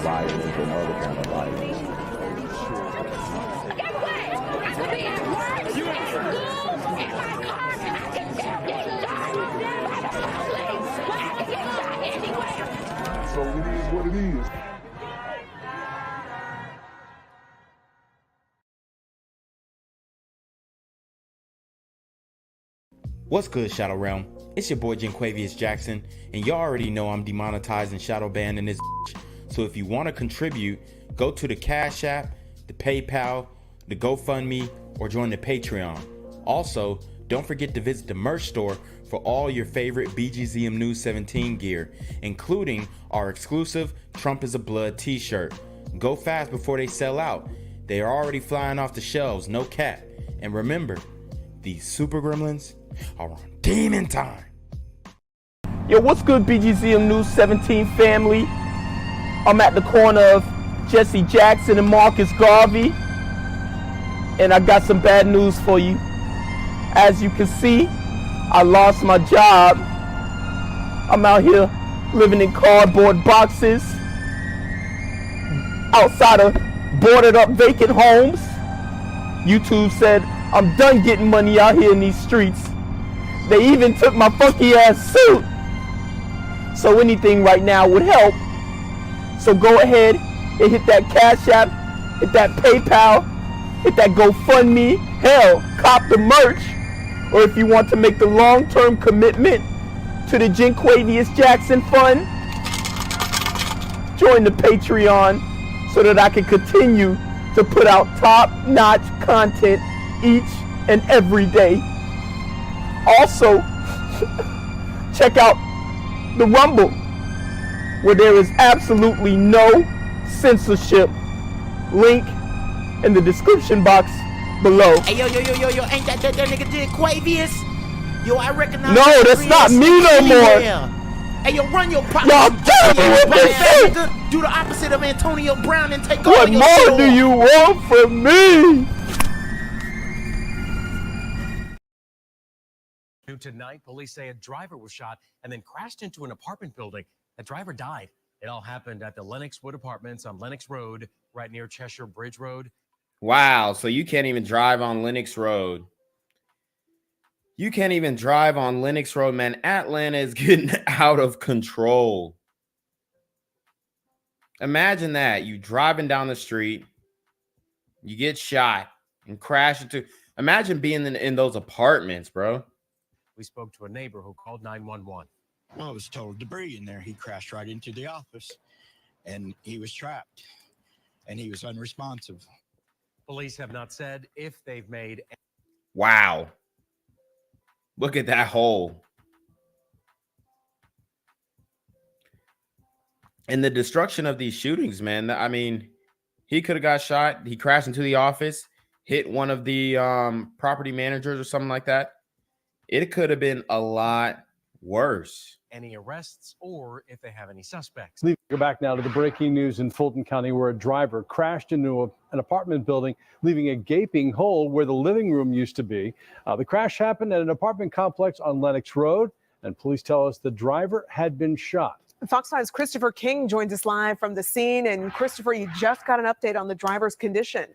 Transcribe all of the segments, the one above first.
violence and other kind of violence. Guess what? I could be at work, at school, in my car, and I can still get shot by the police. But I can get shot anywhere. So it is what it is. What's good, Shadow Realm? It's your boy Jenquavius Jackson, and y'all already know I'm demonetized and shadow banned in this bitch. So if you want to contribute, go to the Cash App, the PayPal, the GoFundMe, or join the Patreon. Also, don't forget to visit the merch store for all your favorite BGZM News 17 gear, including our exclusive Trump is a Blood t-shirt. Go fast before they sell out. They are already flying off the shelves, no cap. And remember, these super gremlins are on demon time. Yo, what's good, BGZM News 17 family? I'm at the corner of Jesse Jackson and Marcus Garvey, and I got some bad news for you. As you can see, I lost my job. I'm out here living in cardboard boxes outside of boarded up vacant homes. YouTube said I'm done getting money out here in these streets. They even took my funky ass suit. So anything right now would help. So go ahead and hit that Cash App, hit that PayPal, hit that GoFundMe. Hell, cop the merch. Or if you want to make the long-term commitment to the Jenquavius Jackson Fund, join the Patreon so that I can continue to put out top-notch content each and every day. Also, check out the Rumble, where there is absolutely no censorship. Link in the description box below. Hey, yo, ain't that nigga Jenquavius? Yo, I recognize. No, that's not me no more. Hey, yo, run your pocket. Y'all tell me what they say. Do the opposite of Antonio Brown and take all What your more do you want from me? Tonight, police say a driver was shot and then crashed into an apartment building. The driver died. It all happened at the Lennox Wood Apartments on Lennox Road, right near Cheshire Bridge Road. Wow, so you can't even drive on Lennox Road. You can't even drive on Lennox Road, man. Atlanta is getting out of control. Imagine that. You driving down the street, you get shot and crash into. Imagine being in those apartments, bro. We spoke to a neighbor who called 911. Well, it was total debris in there. He crashed right into the office, and he was trapped, and he was unresponsive. Police have not said if they've made. Wow. Look at that hole. And the destruction of these shootings, man. I mean, he could have got shot. He crashed into the office, hit one of the property managers or something like that. It could have been a lot worse. Any arrests or if they have any suspects. Go back now to the breaking news in Fulton County, where a driver crashed into an apartment building, leaving a gaping hole where the living room used to be. The crash happened at an apartment complex on Lennox Road, and police tell us the driver had been shot. Fox 5's Christopher King joins us live from the scene. And Christopher, you just got an update on the driver's condition.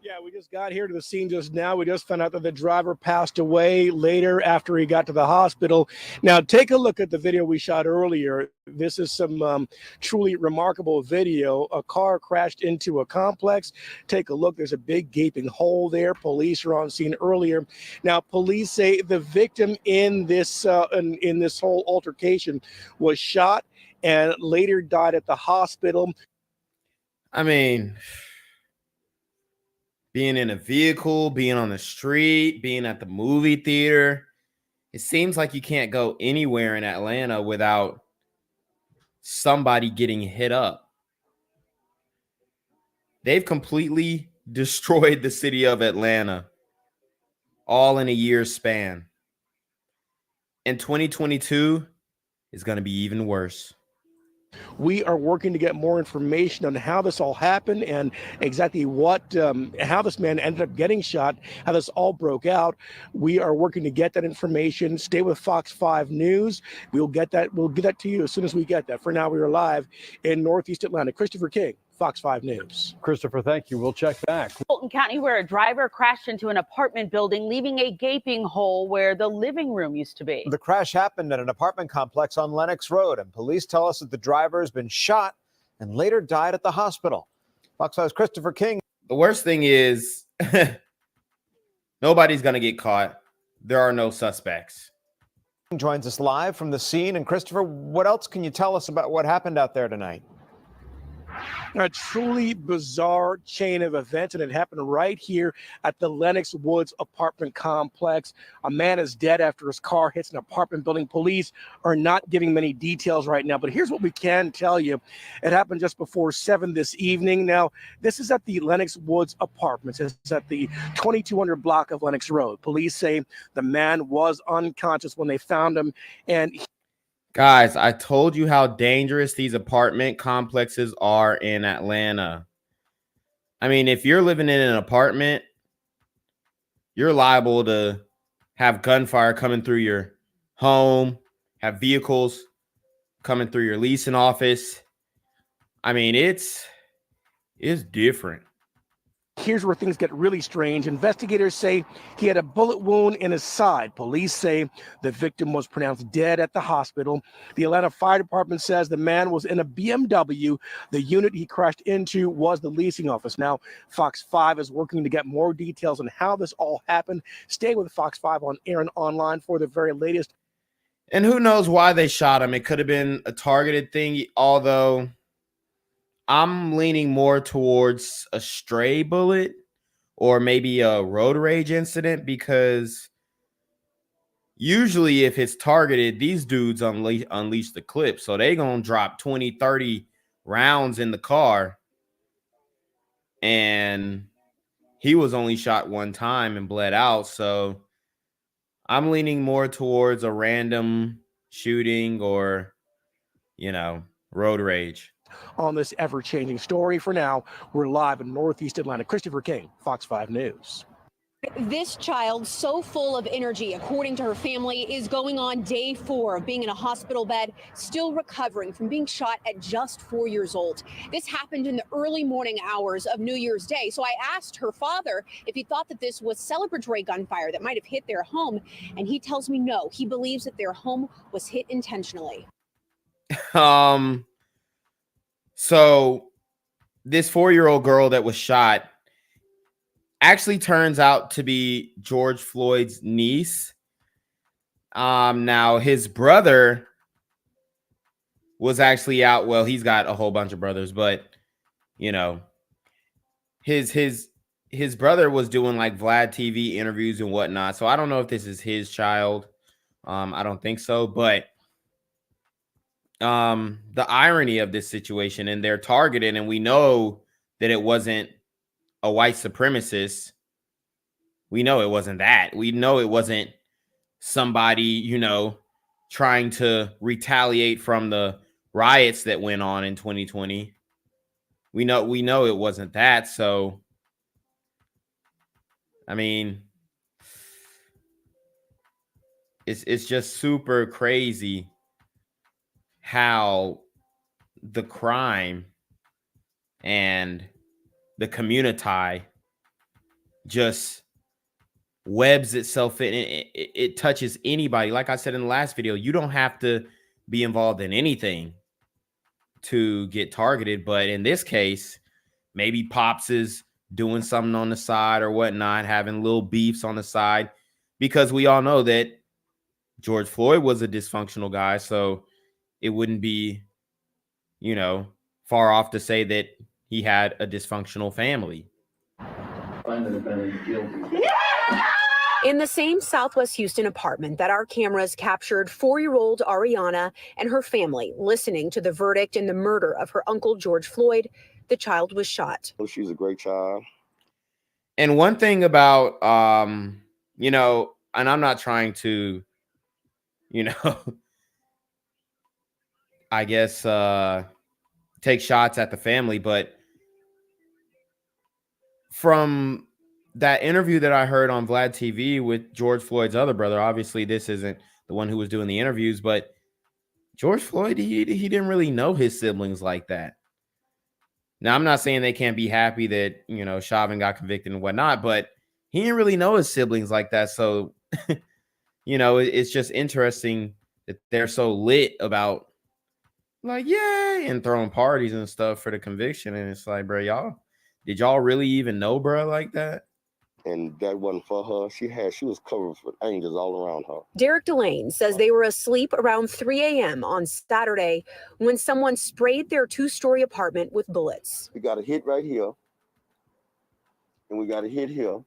Yeah, we just got here to the scene just now. We just found out that the driver passed away later after he got to the hospital. Now, take a look at the video we shot earlier. This is some truly remarkable video. A car crashed into a complex. Take a look. There's a big gaping hole there. Police are on scene earlier. Now, police say the victim in this whole altercation was shot and later died at the hospital. I mean, being in a vehicle, being on the street, being at the movie theater, it seems like you can't go anywhere in Atlanta without somebody getting hit up. They've completely destroyed the city of Atlanta, all in a year's span. And 2022 is going to be even worse. We are working to get more information on how this all happened and exactly how this man ended up getting shot, how this all broke out. We are working to get that information. Stay with Fox 5 News. We'll get that to you as soon as we get that. For now, we are live in Northeast Atlanta. Christopher King, Fox 5 News. Christopher, thank you. We'll check back. Fulton County, where a driver crashed into an apartment building, leaving a gaping hole where the living room used to be. The crash happened at an apartment complex on Lenox Road, and police tell us that the driver has been shot and later died at the hospital. Fox 5's Christopher King. The worst thing is nobody's going to get caught. There are no suspects. Joins us live from the scene. And Christopher, what else can you tell us about what happened out there tonight? A truly bizarre chain of events, and it happened right here at the Lenox Woods apartment complex. A man is dead after his car hits an apartment building. Police are not giving many details right now, but here's what we can tell you. It happened just before 7 this evening. Now, this is at the Lenox Woods apartments. It's at the 2200 block of Lenox Road. Police say the man was unconscious when they found him, and guys, I told you how dangerous these apartment complexes are in Atlanta. I mean, if you're living in an apartment, you're liable to have gunfire coming through your home, have vehicles coming through your leasing office. I mean, it's different. Here's where things get really strange. Investigators say he had a bullet wound in his side. Police say the victim was pronounced dead at the hospital. The Atlanta Fire Department says the man was in a BMW. The unit he crashed into was the leasing office. Now, Fox 5 is working to get more details on how this all happened. Stay with Fox 5 on air and online for the very latest. And who knows why they shot him. It could have been a targeted thing, although I'm leaning more towards a stray bullet or maybe a road rage incident, because usually if it's targeted, these dudes unleash the clip. So they going to drop 20, 30 rounds in the car. And he was only shot one time and bled out. So I'm leaning more towards a random shooting or, road rage. On this ever-changing story. For now, we're live in Northeast Atlanta. Christopher King, Fox 5 News. This child, so full of energy, according to her family, is going on day 4 of being in a hospital bed, still recovering from being shot at just 4 years old. This happened in the early morning hours of New Year's Day. So I asked her father if he thought that this was celebratory gunfire that might have hit their home. And he tells me no, he believes that their home was hit intentionally. So this 4-year-old girl that was shot actually turns out to be George Floyd's niece. Now his brother was actually out. Well, he's got a whole bunch of brothers, but his brother was doing like Vlad TV interviews and whatnot. So I don't know if this is his child. I don't think so, but the irony of this situation, and they're targeted, and we know that it wasn't a white supremacist. We know it wasn't that. We know it wasn't somebody, trying to retaliate from the riots that went on in 2020. We know it wasn't that. So, I mean, it's just super crazy how the crime and the community just webs itself in. It touches anybody. Like I said in the last video, you don't have to be involved in anything to get targeted. But in this case, maybe Pops is doing something on the side or whatnot, having little beefs on the side, because we all know that George Floyd was a dysfunctional guy. So it wouldn't be, far off to say that he had a dysfunctional family. In the same Southwest Houston apartment that our cameras captured 4-year-old Ariana and her family listening to the verdict in the murder of her uncle George Floyd, the child was shot. She's a great child. And one thing about, and I'm not trying to, I guess, take shots at the family. But from that interview that I heard on Vlad TV with George Floyd's other brother, obviously this isn't the one who was doing the interviews, but George Floyd, he didn't really know his siblings like that. Now, I'm not saying they can't be happy that, you know, Chauvin got convicted and whatnot, but he didn't really know his siblings like that. So, you know, it's just interesting that they're so lit about, like, yay, and throwing parties and stuff for the conviction. And it's like, bro, did y'all really even know, bro, like that? And that wasn't for her. She was covered with angels all around her. Derek Delane says they were asleep around 3 a.m. on Saturday when someone sprayed their two-story apartment with bullets. We got a hit right here, and we got a hit here.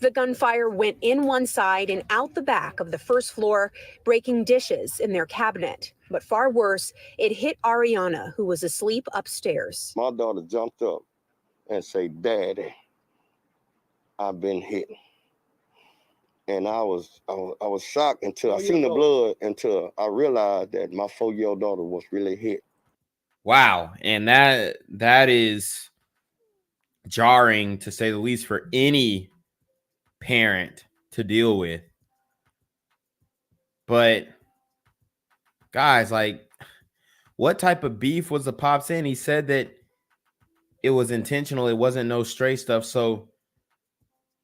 The gunfire went in one side and out the back of the first floor, breaking dishes in their cabinet. But far worse, it hit Ariana, who was asleep upstairs. My daughter jumped up and said, "Daddy, I've been hit." And I was shocked until I seen the blood, until I realized that my 4-year-old daughter was really hit. Wow. And that is jarring, to say the least, for any parent to deal with. But guys, like, what type of beef was the pops in? He said that it was intentional. It wasn't no stray stuff. So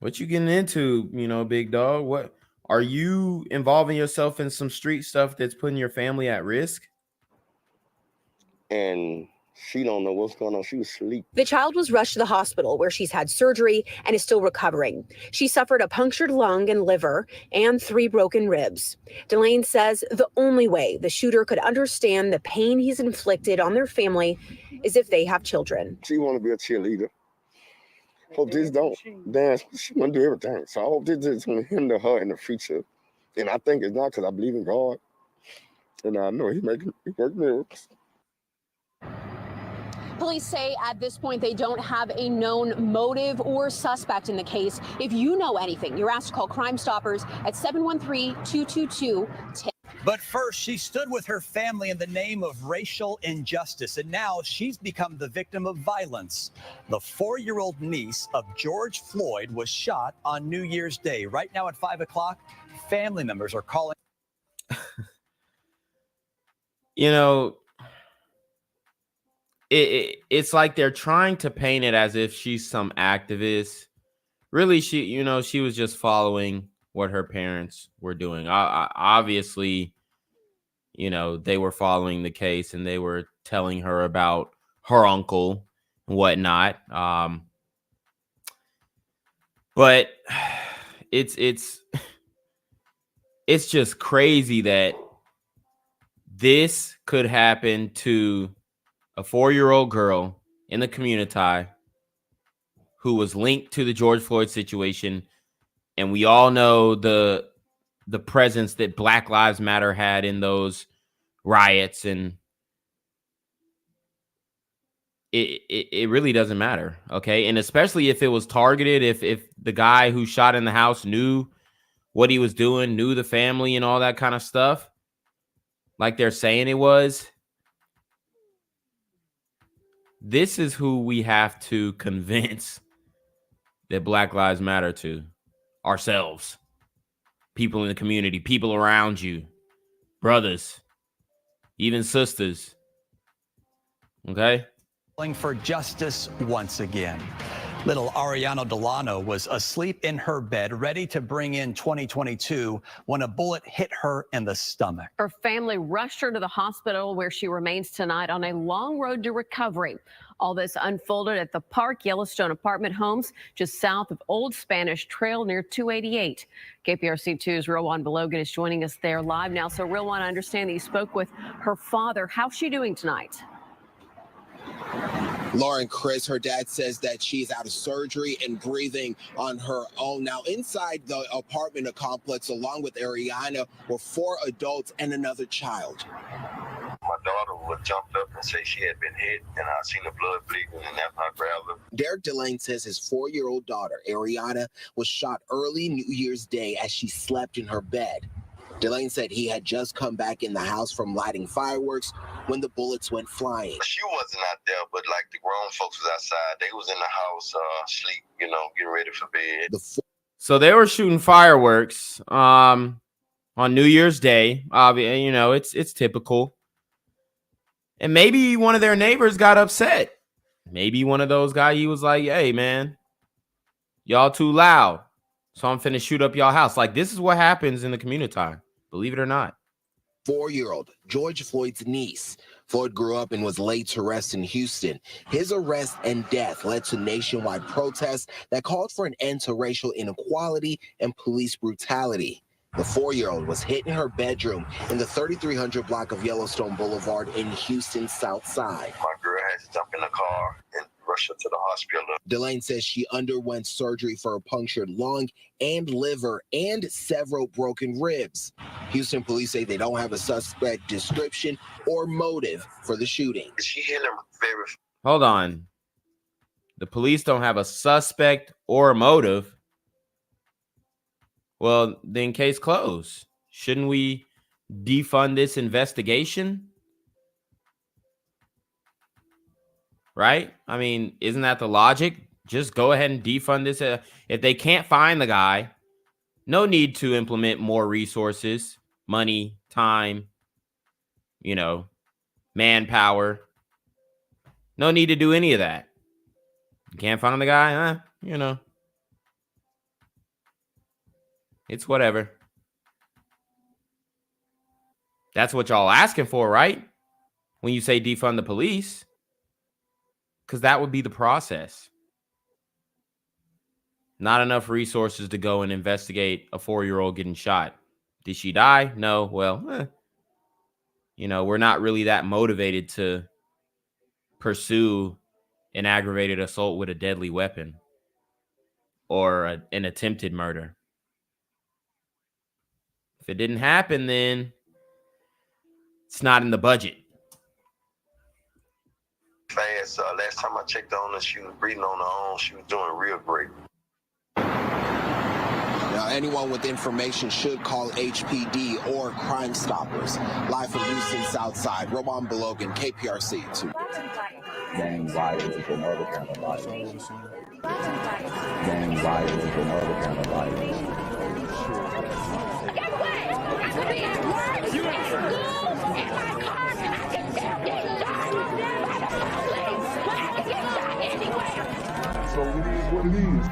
what you getting into, you know, big dog? What are you involving yourself in some street stuff that's putting your family at risk? And she don't know what's going on. She was asleep. The child was rushed to the hospital where she's had surgery and is still recovering. She suffered a punctured lung and liver and 3 broken ribs. Delane says the only way the shooter could understand the pain he's inflicted on their family is if they have children. She want to be a cheerleader. Hope this don't dance. She want to do everything. So I hope this is going to hinder her in the future. And I think it's not, because I believe in God. And I know He work miracles. Police say at this point they don't have a known motive or suspect in the case. If you know anything, you're asked to call Crime Stoppers at 713-222-10. But first, she stood with her family in the name of racial injustice, and now she's become the victim of violence. The 4-year-old niece of George Floyd was shot on New Year's Day. Right now at 5 o'clock, family members are calling. You know, it's like they're trying to paint it as if she's some activist. Really, she was just following what her parents were doing. Obviously, you know, they were following the case and they were telling her about her uncle and whatnot. But it's just crazy that this could happen to a 4-year-old girl in the community who was linked to the George Floyd situation. And we all know the presence that Black Lives Matter had in those riots. And it really doesn't matter. Okay. And especially if it was targeted, if the guy who shot in the house knew what he was doing, knew the family and all that kind of stuff, like they're saying it was. This is who we have to convince that Black Lives Matter to. Ourselves, people in the community, people around you, brothers, even sisters. Okay? Calling for justice once again. Little Ariana Delano was asleep in her bed, ready to bring in 2022 when a bullet hit her in the stomach. Her family rushed her to the hospital where she remains tonight on a long road to recovery. All this unfolded at the Park Yellowstone apartment homes just south of Old Spanish Trail near 288. KPRC2's Rowan Belogan is joining us there live now. So Rowan, I understand that you spoke with her father. How's she doing tonight? Lauren, Chris, her dad says that she's out of surgery and breathing on her own. Now, inside the apartment complex, along with Ariana, were 4 adults and another child. My daughter was jumped up and said she had been hit, and I seen the blood bleeding, and that's when I grabbed her. Derek Delane says his 4-year-old daughter, Ariana, was shot early New Year's Day as she slept in her bed. Delane said he had just come back in the house from lighting fireworks when the bullets went flying. She wasn't out there, but like the grown folks was outside. They was in the house, sleep, getting ready for bed. So they were shooting fireworks on New Year's Day. It's typical. And maybe one of their neighbors got upset. Maybe one of those guys, he was like, hey, man, y'all too loud. So I'm finna shoot up y'all house. Like, this is what happens in the community time. Believe it or not. 4-year-old George Floyd's niece. Floyd grew up and was laid to rest in Houston. His arrest and death led to nationwide protests that called for an end to racial inequality and police brutality. The 4-year-old was hit in her bedroom in the 3300 block of Yellowstone Boulevard in Houston's South Side. My girl had to jump in the car and rush her to the hospital. Delane says she underwent surgery for a punctured lung and liver and several broken ribs. Houston police say they don't have a suspect description or motive for the shooting. She hit him very. Hold on. The police don't have a suspect or a motive. Well, then case closed. Shouldn't we defund this investigation? Right? I mean, isn't that the logic? Just go ahead and defund this. If they can't find the guy, no need to implement more resources, money, time, manpower. No need to do any of that. You can't find the guy, it's whatever. That's what y'all asking for, right? When you say defund the police. Because that would be the process. Not enough resources to go and investigate a 4-year-old getting shot. Did she die? No. Well, we're not really that motivated to pursue an aggravated assault with a deadly weapon or an attempted murder. If it didn't happen, then it's not in the budget. Fast. Last time I checked on her, she was breathing on her own. She was doing real great. Now, anyone with information should call HPD or Crime Stoppers. Live from Houston Southside, Roman Belogan, KPRC 2. Gang violence and other kind of violence. Gang violence and other kind of violence. Guess what? I could be at work, at school, in my car, and I can still get shot by the police. But I can get shot anywhere. So it is what it is.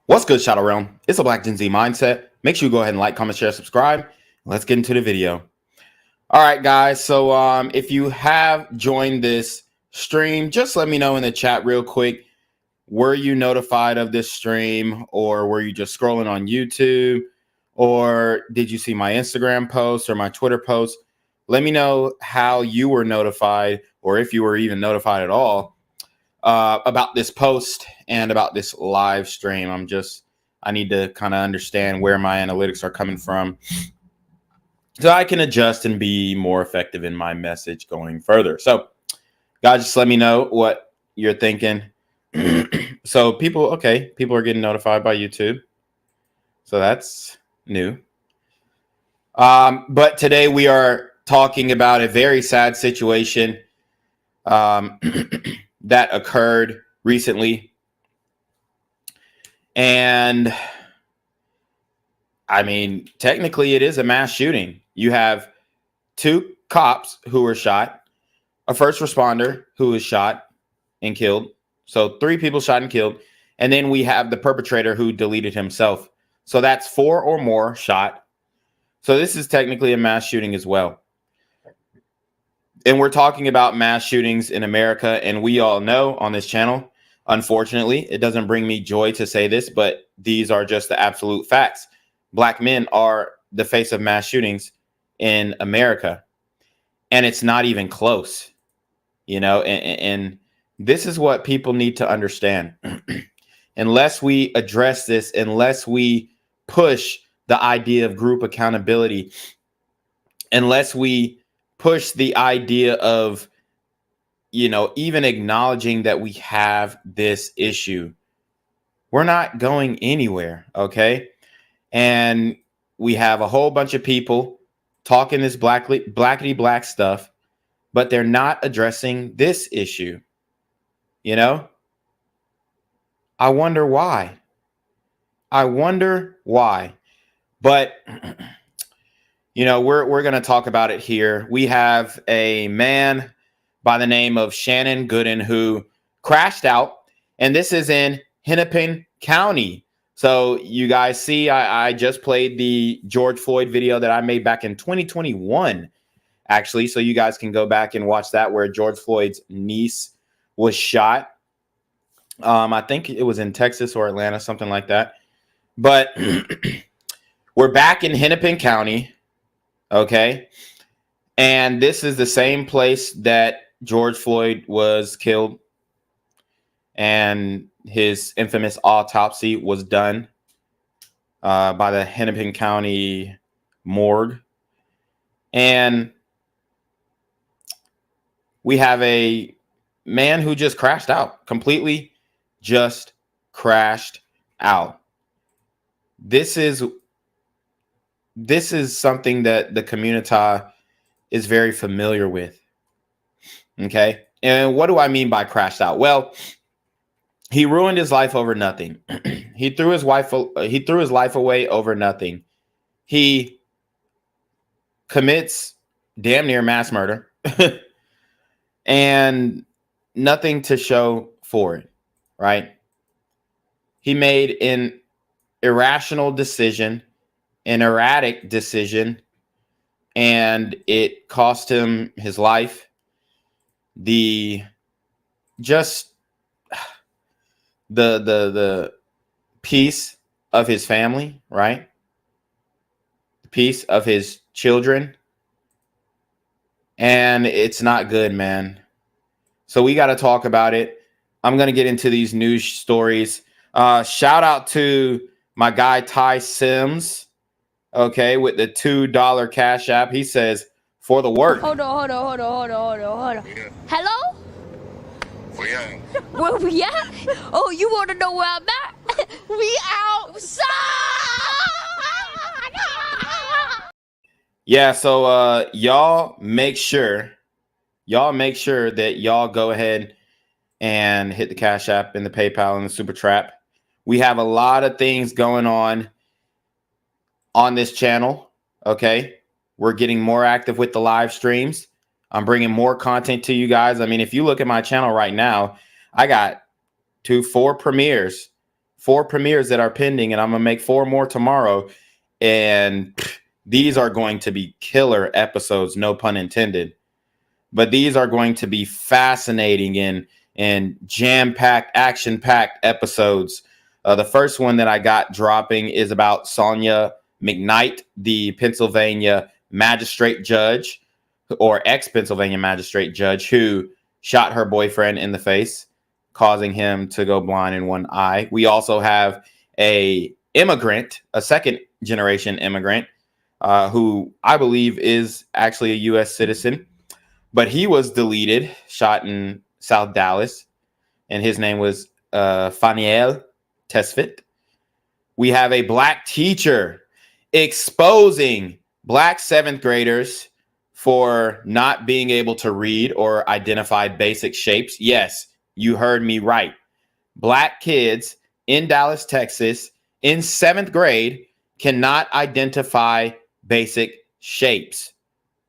What's good, Shadow Realm? It's a Black Gen Z mindset. Make sure you go ahead and like, comment, share, subscribe. Let's get into the video. All right, guys. So if you have joined this stream, just let me know in the chat real quick. Were you notified of this stream, or were you just scrolling on YouTube, or did you see my Instagram post or my Twitter post? Let me know how you were notified, or if you were even notified at all, about this post and about this live stream. I need to kind of understand where my analytics are coming from so I can adjust and be more effective in my message going further. So, guys, just let me know what you're thinking. So people are getting notified by YouTube. So that's new. But today we are talking about a very sad situation that occurred recently. And I mean, technically it is a mass shooting. You have 2 cops who were shot, a first responder who was shot and killed. So 3 people shot and killed. And then we have the perpetrator who deleted himself. So that's 4 or more shot. So this is technically a mass shooting as well. And we're talking about mass shootings in America. And we all know on this channel, unfortunately, it doesn't bring me joy to say this, but these are just the absolute facts. Black men are the face of mass shootings in America. And it's not even close, and this is what people need to understand. Unless we address this, unless we push the idea of group accountability, unless we push the idea of, even acknowledging that we have this issue, We're not going anywhere, okay? And we have a whole bunch of people talking this blackety black stuff, but they're not addressing this issue. You know? I wonder why. I wonder why. But you know, we're going to talk about it here. We have a man by the name of Shannon Gooden who crashed out, and this is in Hennepin County. So you guys see, I just played the George Floyd video that I made back in 2021, actually. So you guys can go back and watch that, where George Floyd's niece was shot. I think it was in Texas or Atlanta, something like that. But we're back in Hennepin County, okay? And this is the same place that George Floyd was killed, and his infamous autopsy was done by the Hennepin County morgue. And we have a man who just crashed out, completely just crashed out. This is something that the community is very familiar with. Okay. And what do I mean by crashed out? Well, he ruined his life over nothing. He threw his life away over nothing. He commits damn near mass murder and nothing to show for it, right? He made an irrational decision, an erratic decision, and it cost him his life. The peace of his family, right? The peace of his children. And it's not good, man. So we got to talk about it. I'm going to get into these news stories. Shout out to my guy, Ty Sims, okay, with the $2 Cash App. He says, for the work. Hold on. Hello? Where we at? Oh, you want to know where I'm at? We outside! Yeah, so y'all make sure that y'all go ahead and hit the Cash App and the PayPal and the Super Trap. We have a lot of things going on this channel, okay? We're getting more active with the live streams. I'm bringing more content to you guys. I mean, if you look at my channel right now, I got four premieres that are pending, and I'm going to make 4 more tomorrow. And these are going to be killer episodes, no pun intended. But these are going to be fascinating and jam-packed, action-packed episodes. The first one that I got dropping is about Sonia McKnight, the Pennsylvania magistrate judge, or ex-Pennsylvania magistrate judge, who shot her boyfriend in the face, causing him to go blind in one eye. We also have a second-generation immigrant, who I believe is actually a U.S. citizen, but he was deleted, shot in South Dallas, and his name was Faniel Tesfit. We have a black teacher exposing black 7th graders for not being able to read or identify basic shapes. Yes, you heard me right. Black kids in Dallas, Texas, in 7th grade cannot identify basic shapes.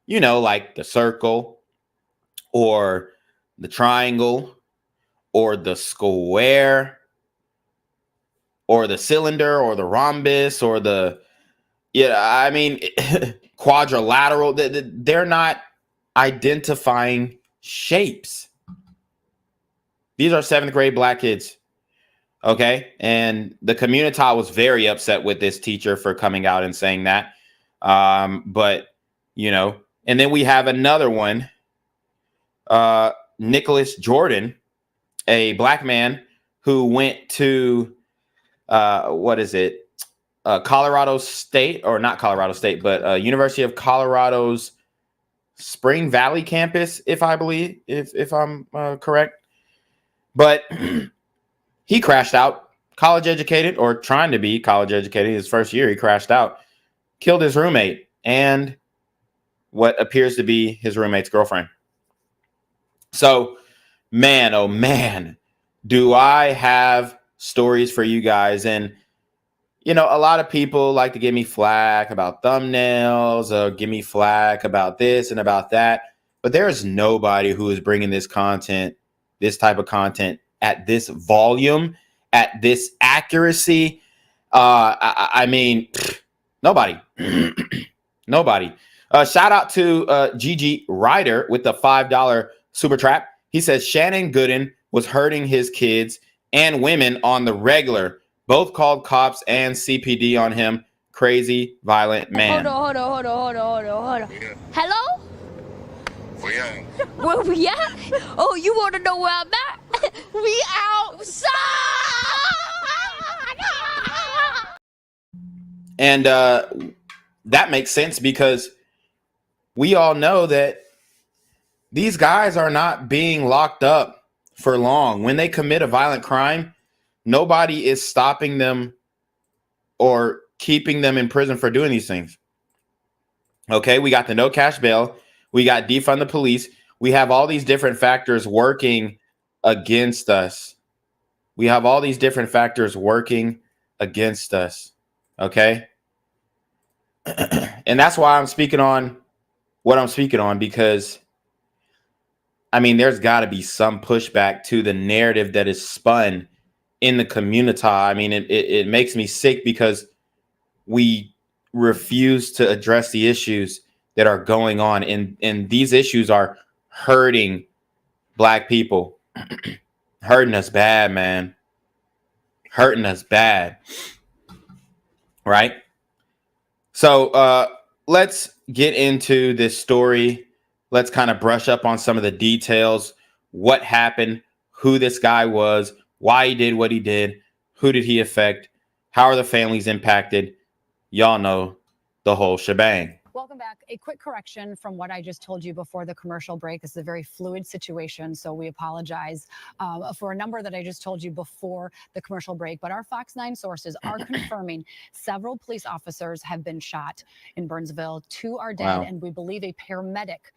You know, like the circle or the triangle or the square or the cylinder or the rhombus or the, quadrilateral. They're not identifying shapes. These are 7th grade black kids. Okay. And the community was very upset with this teacher for coming out and saying that. But, and then we have another one, Nicholas Jordan, a black man who went to, Colorado State, or not Colorado State, but University of Colorado's Spring Valley campus, if I'm correct. But he crashed out, college educated or trying to be college educated. His first year, he crashed out, killed his roommate and what appears to be his roommate's girlfriend. So, man, oh man, do I have stories for you guys. And, you know, a lot of people like to give me flack about thumbnails or give me flack about this and about that. But there is nobody who is bringing this content, this type of content at this volume, at this accuracy. I mean, nobody. Nobody. Shout out to Gigi Ryder with the $5 super trap. He says Shannon Gooden was hurting his kids and women on the regular. Both called cops and CPD on him. Crazy, violent man. Hold on. Hello? Where we at? Oh, you want to know where I'm at? We outside! And that makes sense because we all know that these guys are not being locked up for long. When they commit a violent crime, nobody is stopping them or keeping them in prison for doing these things. Okay, we got the no cash bail. We got defund the police. We have all these different factors working against us. We have all these different factors working against us. Okay. And that's why I'm speaking on what I'm speaking on, because I mean, there's got to be some pushback to the narrative that is spun in the community. I mean, it makes me sick because we refuse to address the issues that are going on. And these issues are hurting Black people, hurting us bad, man. Hurting us bad. Right? So let's get into this story. Let's kind of brush up on some of the details. What happened, who this guy was, why he did what he did, who did he affect, how are the families impacted? Y'all know the whole shebang. Welcome back. A quick correction from what I just told you before the commercial break. This is a very fluid situation, so we apologize for a number that I just told you before the commercial break. But our Fox 9 sources are confirming several police officers have been shot in Burnsville. 2 are dead, and we believe a paramedic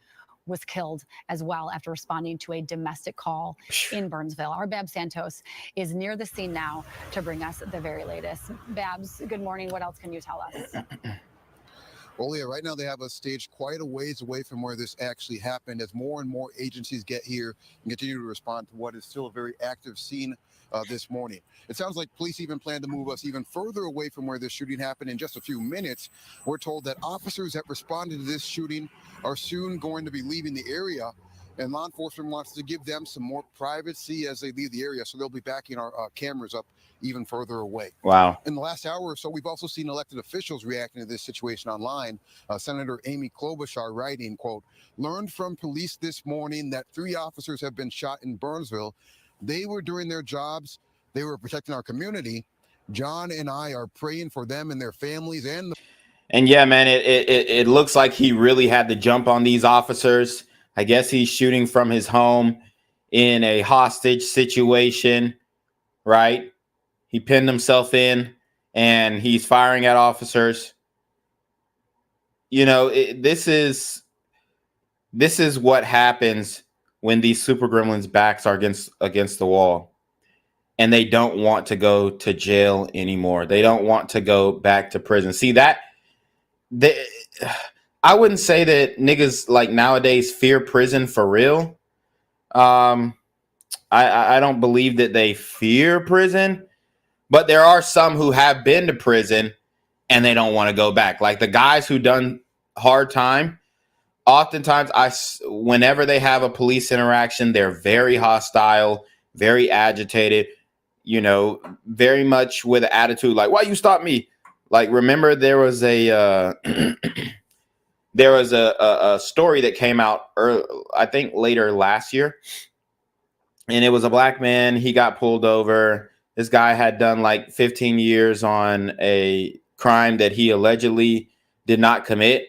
was killed as well after responding to a domestic call in Burnsville. Our Babs Santos is near the scene now to bring us the very latest. Babs, good morning. What else can you tell us? Well, yeah, right now they have us staged quite a ways away from where this actually happened as more and more agencies get here and continue to respond to what is still a very active scene this morning. It sounds like police even plan to move us even further away from where this shooting happened in just a few minutes. We're told that officers that responded to this shooting are soon going to be leaving the area, and law enforcement wants to give them some more privacy as they leave the area, so they'll be backing our cameras up even further away. Wow. In the last hour or so, we've also seen elected officials reacting to this situation online. Senator Amy Klobuchar writing, quote, learned from police this morning that 3 officers have been shot in Burnsville. They were doing their jobs. They were protecting our community. John and I are praying for them and their families. And yeah, man, it looks like he really had the jump on these officers. I guess he's shooting from his home in a hostage situation, right? He pinned himself in and he's firing at officers. You know, this is what happens when these super gremlins' backs are against the wall and they don't want to go to jail anymore. They don't want to go back to prison. See that? I wouldn't say that niggas like nowadays fear prison for real. I don't believe that they fear prison, but there are some who have been to prison and they don't want to go back. Like the guys who done hard time, oftentimes whenever they have a police interaction, they're very hostile, very agitated, you know, very much with an attitude like, why you stop me? Like, remember there was a story that came out early, I think later last year, and it was a black man. He got pulled over. This guy had done like 15 years on a crime that he allegedly did not commit.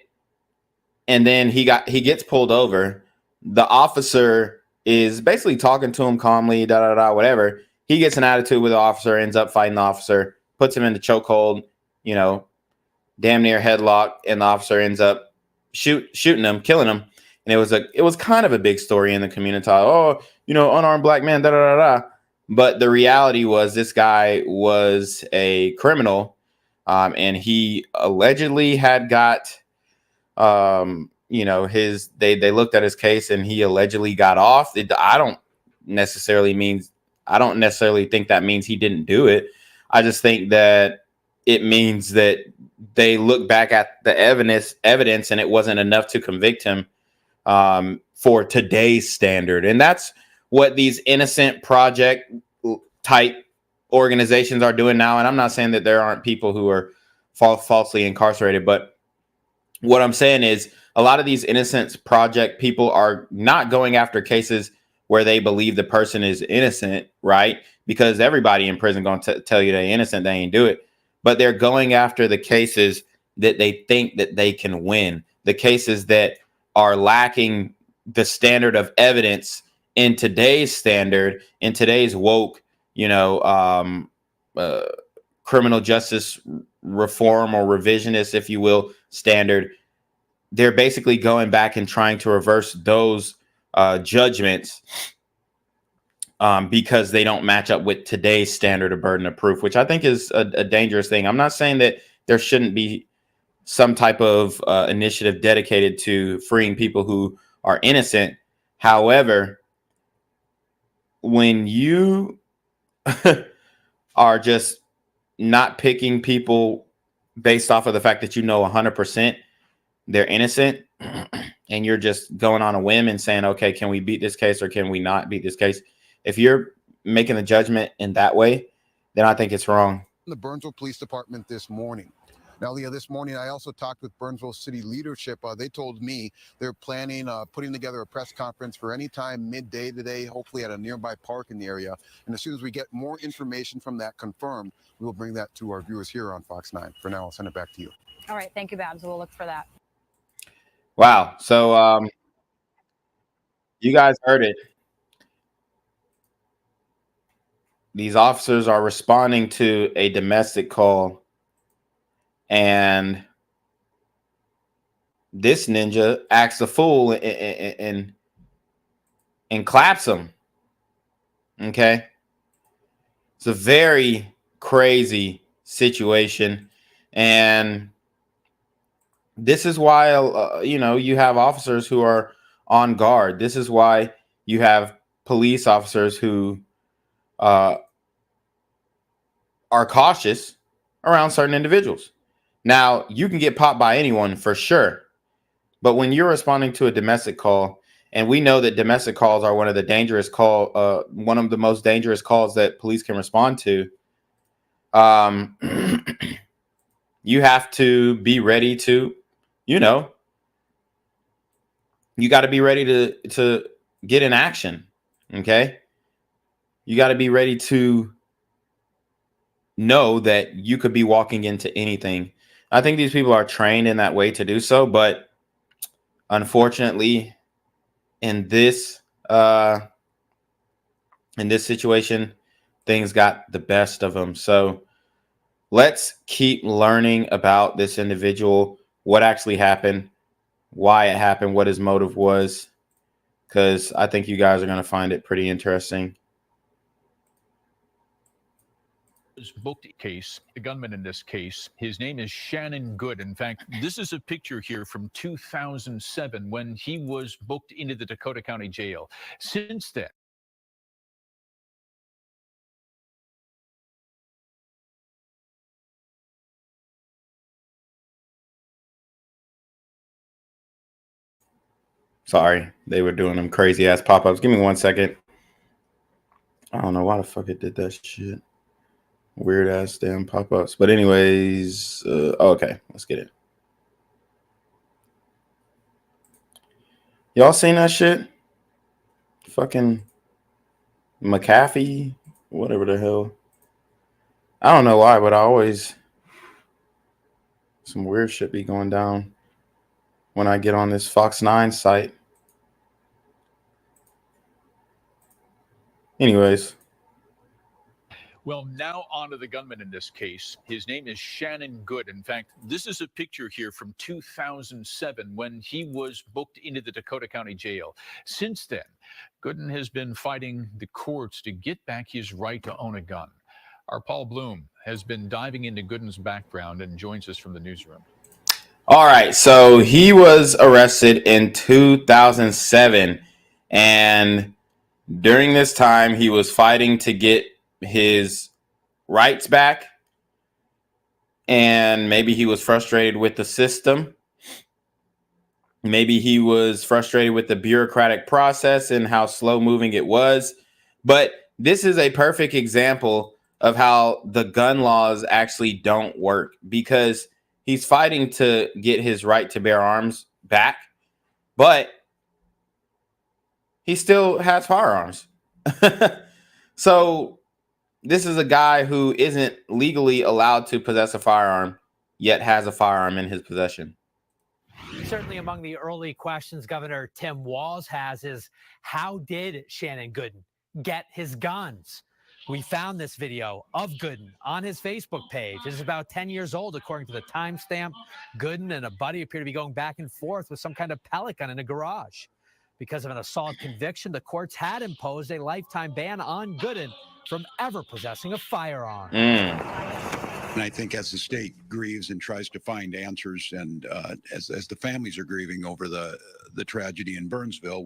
And then he gets pulled over. The officer is basically talking to him calmly, whatever. He gets an attitude with the officer, ends up fighting the officer, puts him in the chokehold, you know, damn near headlock, and the officer ends up shooting him, killing him. And it was kind of a big story in the community. Oh, you know, unarmed black man, da da da da. But the reality was this guy was a criminal, and he allegedly had got, you know, they looked at his case and he allegedly got off. I don't necessarily think that means he didn't do it. I just think that it means that they look back at the evidence and it wasn't enough to convict him for today's standard. And that's what these innocent project type organizations are doing now. And I'm not saying that there aren't people who are falsely incarcerated, but what I'm saying is a lot of these innocence project people are not going after cases where they believe the person is innocent, right? Because everybody in prison going to tell you they're innocent, they ain't do it. But they're going after the cases that they think that they can win, the cases that are lacking the standard of evidence in today's standard, in today's woke, you know, criminal justice reform or revisionist, if you will, standard. They're basically going back and trying to reverse those judgments because they don't match up with today's standard of burden of proof, which I think is a dangerous thing. I'm not saying that there shouldn't be some type of initiative dedicated to freeing people who are innocent. However, when you are just not picking people based off of the fact that you know 100% they're innocent, and you're just going on a whim and saying, okay, can we beat this case or can we not beat this case? If you're making a judgment in that way, then I think it's wrong. The Burnsville Police Department this morning. Now, Leah, this morning I also talked with Burnsville City leadership. They told me they're planning putting together a press conference for any time midday today, hopefully at a nearby park in the area. And as soon as we get more information from that confirmed, we will bring that to our viewers here on Fox 9. For now, I'll send it back to you. All right. Thank you, Babs. We'll look for that. Wow. So you guys heard it. These officers are responding to a domestic call, and this ninja acts a fool and claps him. Okay. It's a very crazy situation. And this is why, you know, you have officers who are on guard. This is why you have police officers who are cautious around certain individuals. Now, you can get popped by anyone for sure. But when you're responding to a domestic call, and we know that domestic calls are one of the most dangerous calls that police can respond to, you have to be ready to, you know, you got to be ready to get in action. Okay. You got to be ready to know that you could be walking into anything. I think these people are trained in that way to do so, but unfortunately, in this situation, things got the best of them. So let's keep learning about this individual, what actually happened, why it happened, what his motive was, because I think you guys are going to find it pretty interesting. Booked case, the gunman in this case, his name is Shannon Gooden. In fact, this is a picture here from 2007 when he was booked into the Dakota County Jail. Since then, sorry, they were doing them crazy ass pop-ups. Give me 1 second. I don't know why the fuck it did that shit. Weird ass damn pop-ups. But anyways, okay, let's get it. Y'all seen that shit? Fucking McAfee, whatever the hell. I don't know why, but some weird shit be going down when I get on this Fox 9 site. Anyways, Well, now on to the gunman in this case. His name is Shannon Gooden. In fact, this is a picture here from 2007 when he was booked into the Dakota County Jail. Since then, Gooden has been fighting the courts to get back his right to own a gun. Our Paul Bloom has been diving into Gooden's background and joins us from the newsroom. All right, so he was arrested in 2007, and during this time, he was fighting to get his rights back, and maybe he was frustrated with the system. Maybe he was frustrated with the bureaucratic process and how slow moving it was. But this is a perfect example of how the gun laws actually don't work, because he's fighting to get his right to bear arms back, but he still has firearms. So this is a guy who isn't legally allowed to possess a firearm, yet has a firearm in his possession. Certainly among the early questions Governor Tim Walz has is, how did Shannon Gooden get his guns? We found this video of Gooden on his Facebook page. It is about 10 years old, according to the timestamp. Gooden and a buddy appear to be going back and forth with some kind of pellet gun in a garage. Because of an assault conviction, the courts had imposed a lifetime ban on Gooden from ever possessing a firearm. And I think as the state grieves and tries to find answers, and as the families are grieving over the tragedy in Burnsville,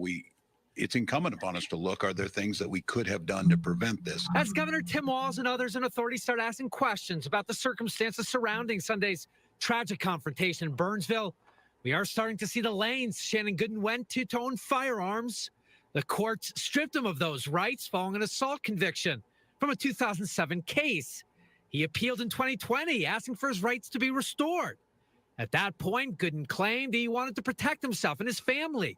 it's incumbent upon us to look, are there things that we could have done to prevent this? As Governor Tim Walz and others in authority start asking questions about the circumstances surrounding Sunday's tragic confrontation in Burnsville, we are starting to see the lanes Shannon Gooden went to own firearms. The courts stripped him of those rights following an assault conviction from a 2007 case. He appealed in 2020, asking for his rights to be restored. At that point, Gooden claimed he wanted to protect himself and his family.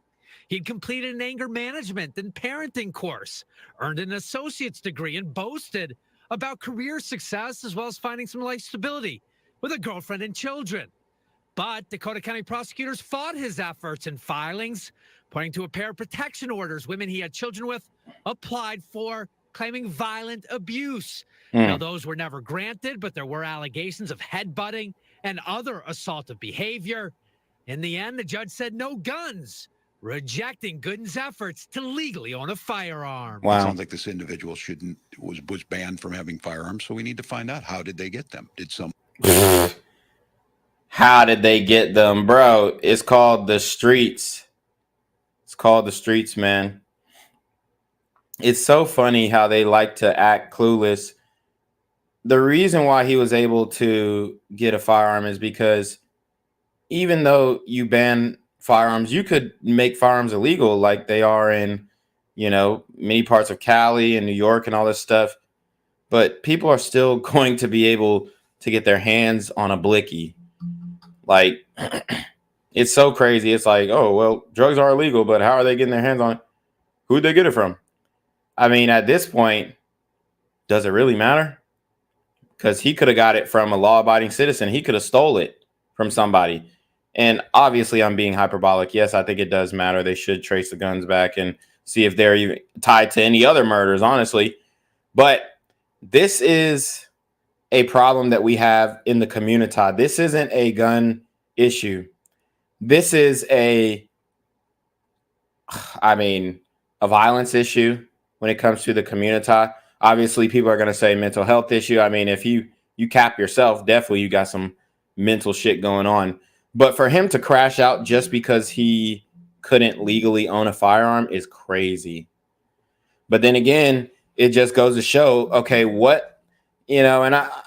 He'd completed an anger management and parenting course, earned an associate's degree, and boasted about career success as well as finding some life stability with a girlfriend and children. But Dakota County prosecutors fought his efforts and filings, pointing to a pair of protection orders women he had children with applied for, claiming violent abuse. Now, those were never granted, but there were allegations of headbutting and other assaultive behavior. In the end, the judge said no guns, rejecting Gooden's efforts to legally own a firearm. It sounds like this individual was banned from having firearms, so we need to find out, how did they get them? Did some... How did they get them, bro? It's called the streets. It's called the streets, man. It's so funny how they like to act clueless. The reason why he was able to get a firearm is because even though you ban firearms, you could make firearms illegal like they are in, many parts of Cali and New York and all this stuff. But people are still going to be able to get their hands on a blicky. Like, it's so crazy. It's like, oh, well, drugs are illegal, but how are they getting their hands on it? Who'd they get it from? I mean, at this point, does it really matter? Because he could have got it from a law-abiding citizen. He could have stole it from somebody. And obviously, I'm being hyperbolic. Yes, I think it does matter. They should trace the guns back and see if they're even tied to any other murders, honestly. But this is a problem that we have in the community. This isn't a gun issue. This is a violence issue when it comes to the community. Obviously, people are going to say mental health issue. I mean, if you cap yourself, definitely you got some mental shit going on. But for him to crash out just because he couldn't legally own a firearm is crazy. But then again, it just goes to show, okay, and I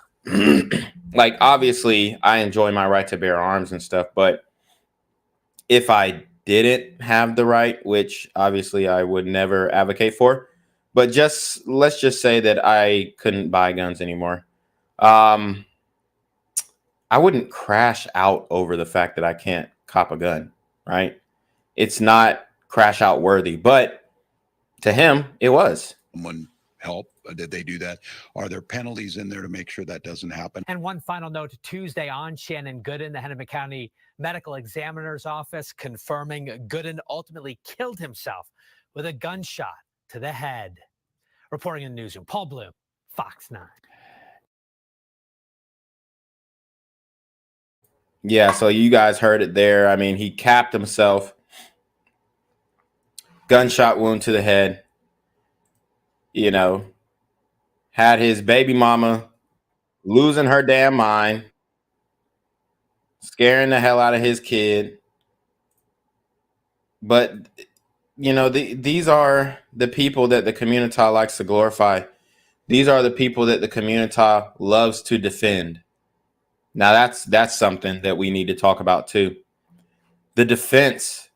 like, obviously I enjoy my right to bear arms and stuff, but if I didn't have the right, which obviously I would never advocate for, but let's just say that I couldn't buy guns anymore. I wouldn't crash out over the fact that I can't cop a gun, right? It's not crash out worthy, but to him, it was. Someone help? Did they do that? Are there penalties in there to make sure that doesn't happen? And one final note, Tuesday on Shannon Gooden, the Hennepin County Medical Examiner's Office confirming Gooden ultimately killed himself with a gunshot to the head. Reporting in the newsroom, Paul Bloom, Fox 9. Yeah, so you guys heard it there. I mean, he capped himself. Gunshot wound to the head. You know, had his baby mama losing her damn mind, scaring the hell out of his kid. But, you know, these are the people that the community likes to glorify. These are the people that the community loves to defend. Now, that's something that we need to talk about, too. The defense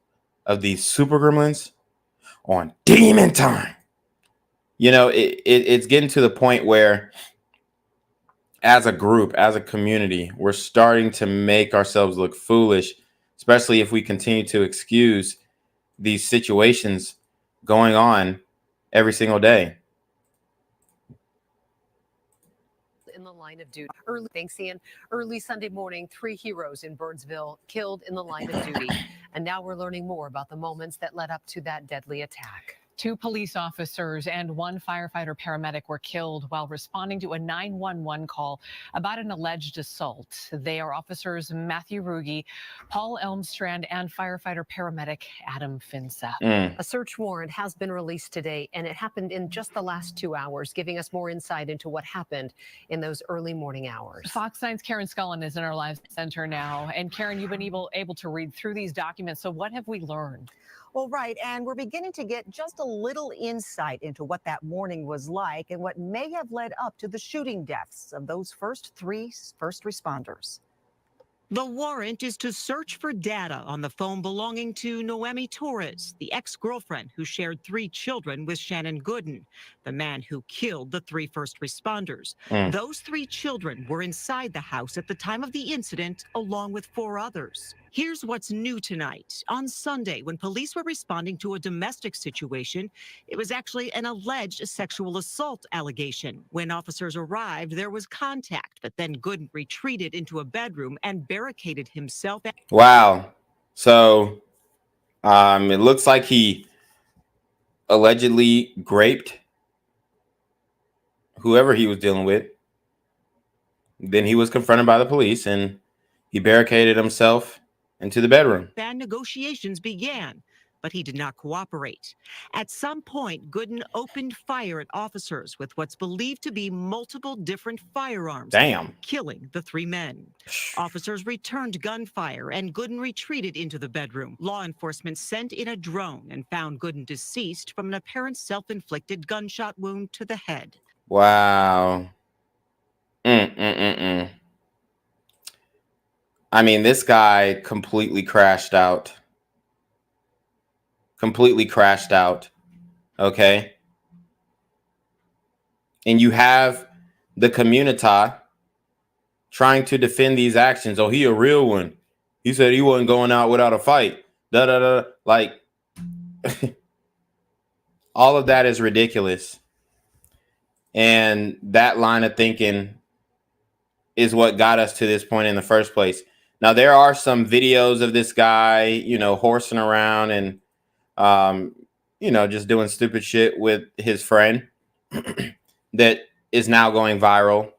of these super gremlins on Demon Time. You know, it's getting to the point where as a group, as a community, we're starting to make ourselves look foolish, especially if we continue to excuse these situations going on every single day. In the line of duty. Thanks, Ian. Early Sunday morning, 3 heroes in Burnsville killed in the line of duty. And now we're learning more about the moments that led up to that deadly attack. 2 police officers and 1 firefighter paramedic were killed while responding to a 911 call about an alleged assault. They are officers Matthew Ruge, Paul Elmstrand, and firefighter paramedic Adam Finseth. A search warrant has been released today, and it happened in just the last 2 hours, giving us more insight into what happened in those early morning hours. Fox 9's Karen Scullin is in our live center now. And Karen, you've been able to read through these documents. So what have we learned? Well, right. And we're beginning to get just a little insight into what that morning was like and what may have led up to the shooting deaths of those first 3 first responders. The warrant is to search for data on the phone belonging to Noemi Torres, the ex-girlfriend who shared 3 children with Shannon Gooden, the man who killed the 3 first responders. Those 3 children were inside the house at the time of the incident, along with 4 others. Here's what's new tonight. On Sunday, when police were responding to a domestic situation, it was actually an alleged sexual assault allegation. When officers arrived, there was contact, but then Gooden retreated into a bedroom and barricaded himself. Wow. So it looks like he allegedly raped whoever he was dealing with. Then he was confronted by the police and he barricaded himself into the bedroom. And negotiations began, but he did not cooperate. At some point, Gooden opened fire at officers with what's believed to be multiple different firearms, killing the 3 men. Officers returned gunfire and Gooden retreated into the bedroom. Law enforcement sent in a drone and found Gooden deceased from an apparent self-inflicted gunshot wound to the head. Wow. I mean, this guy completely crashed out. Okay. And you have the community trying to defend these actions. Oh, he a real one. He said he wasn't going out without a fight. Like, all of that is ridiculous. And that line of thinking is what got us to this point in the first place. Now, there are some videos of this guy, you know, horsing around and, you know, just doing stupid shit with his friend that is now going viral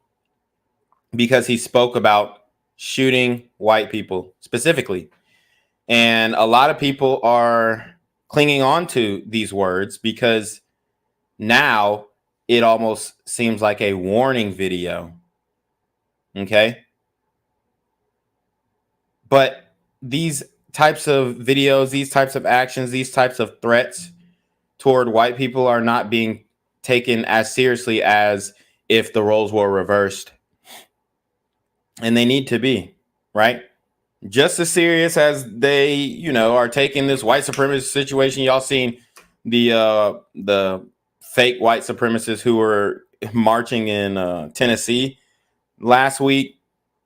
because he spoke about shooting white people specifically. And a lot of people are clinging on to these words because now it almost seems like a warning video. Okay. But these types of videos, these types of actions, these types of threats toward white people are not being taken as seriously as if the roles were reversed. And they need to be, right? Just as serious as they, you know, are taking this white supremacist situation. Y'all seen the fake white supremacists who were marching in Tennessee last week.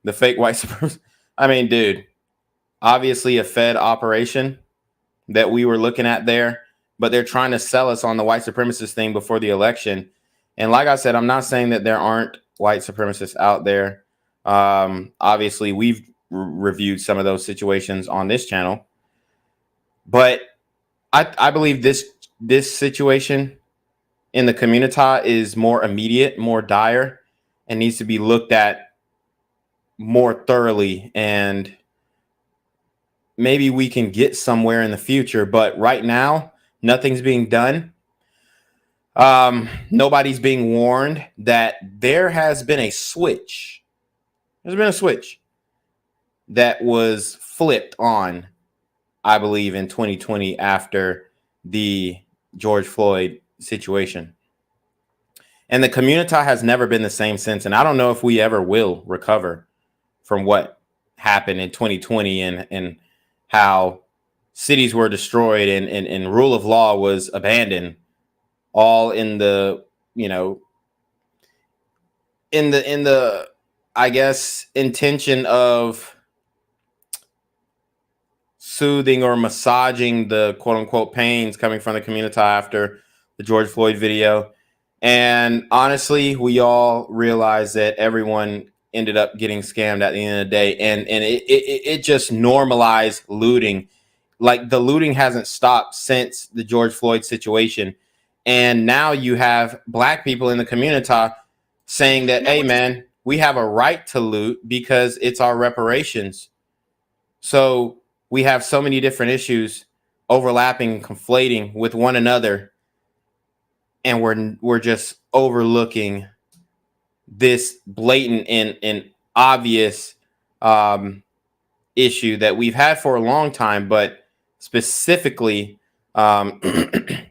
The fake white supremacists. I mean, dude. Obviously a Fed operation that we were looking at there, but they're trying to sell us on the white supremacist thing before the election. And like I said, I'm not saying that there aren't white supremacists out there. Obviously, we've reviewed some of those situations on this channel, but I believe this situation in the community is more immediate, more dire, and needs to be looked at more thoroughly. And maybe we can get somewhere in the future, but right now, nothing's being done. Nobody's being warned that there has been a switch. There's been a switch that was flipped on, I believe, in 2020 after the George Floyd situation. And the community has never been the same since. And I don't know if we ever will recover from what happened in 2020 and how cities were destroyed and rule of law was abandoned, all in the, you know, in the I guess intention of soothing or massaging the quote unquote pains coming from the community after the George Floyd video. And honestly, we all realize that everyone ended up getting scammed at the end of the day. And it just normalized looting. Like, the looting hasn't stopped since the George Floyd situation. And now you have Black people in the community saying that, hey, man, we have a right to loot because it's our reparations. So we have so many different issues overlapping, conflating with one another. And we're just overlooking this blatant and obvious issue that we've had for a long time, but specifically, you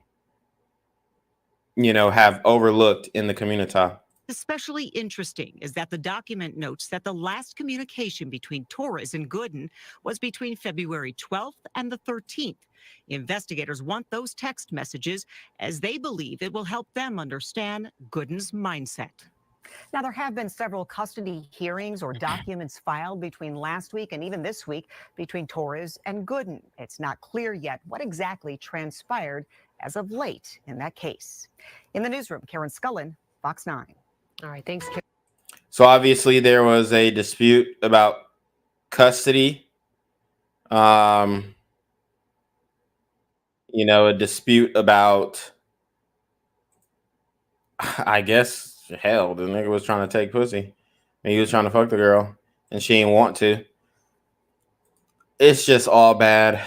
know, have overlooked in the community. Especially interesting is that the document notes that the last communication between Torres and Gooden was between February 12th and the 13th. Investigators want those text messages as they believe it will help them understand Gooden's mindset. Now, there have been several custody hearings or documents filed between last week and even this week between Torres and Gooden. It's not clear yet what exactly transpired as of late in that case. In the newsroom, Karen Scullin, Fox 9. All right, thanks, Karen. So obviously there was a dispute about custody. You know, a dispute about, I guess, hell, the nigga was trying to take pussy. And he was trying to fuck the girl and she didn't want to. It's just all bad.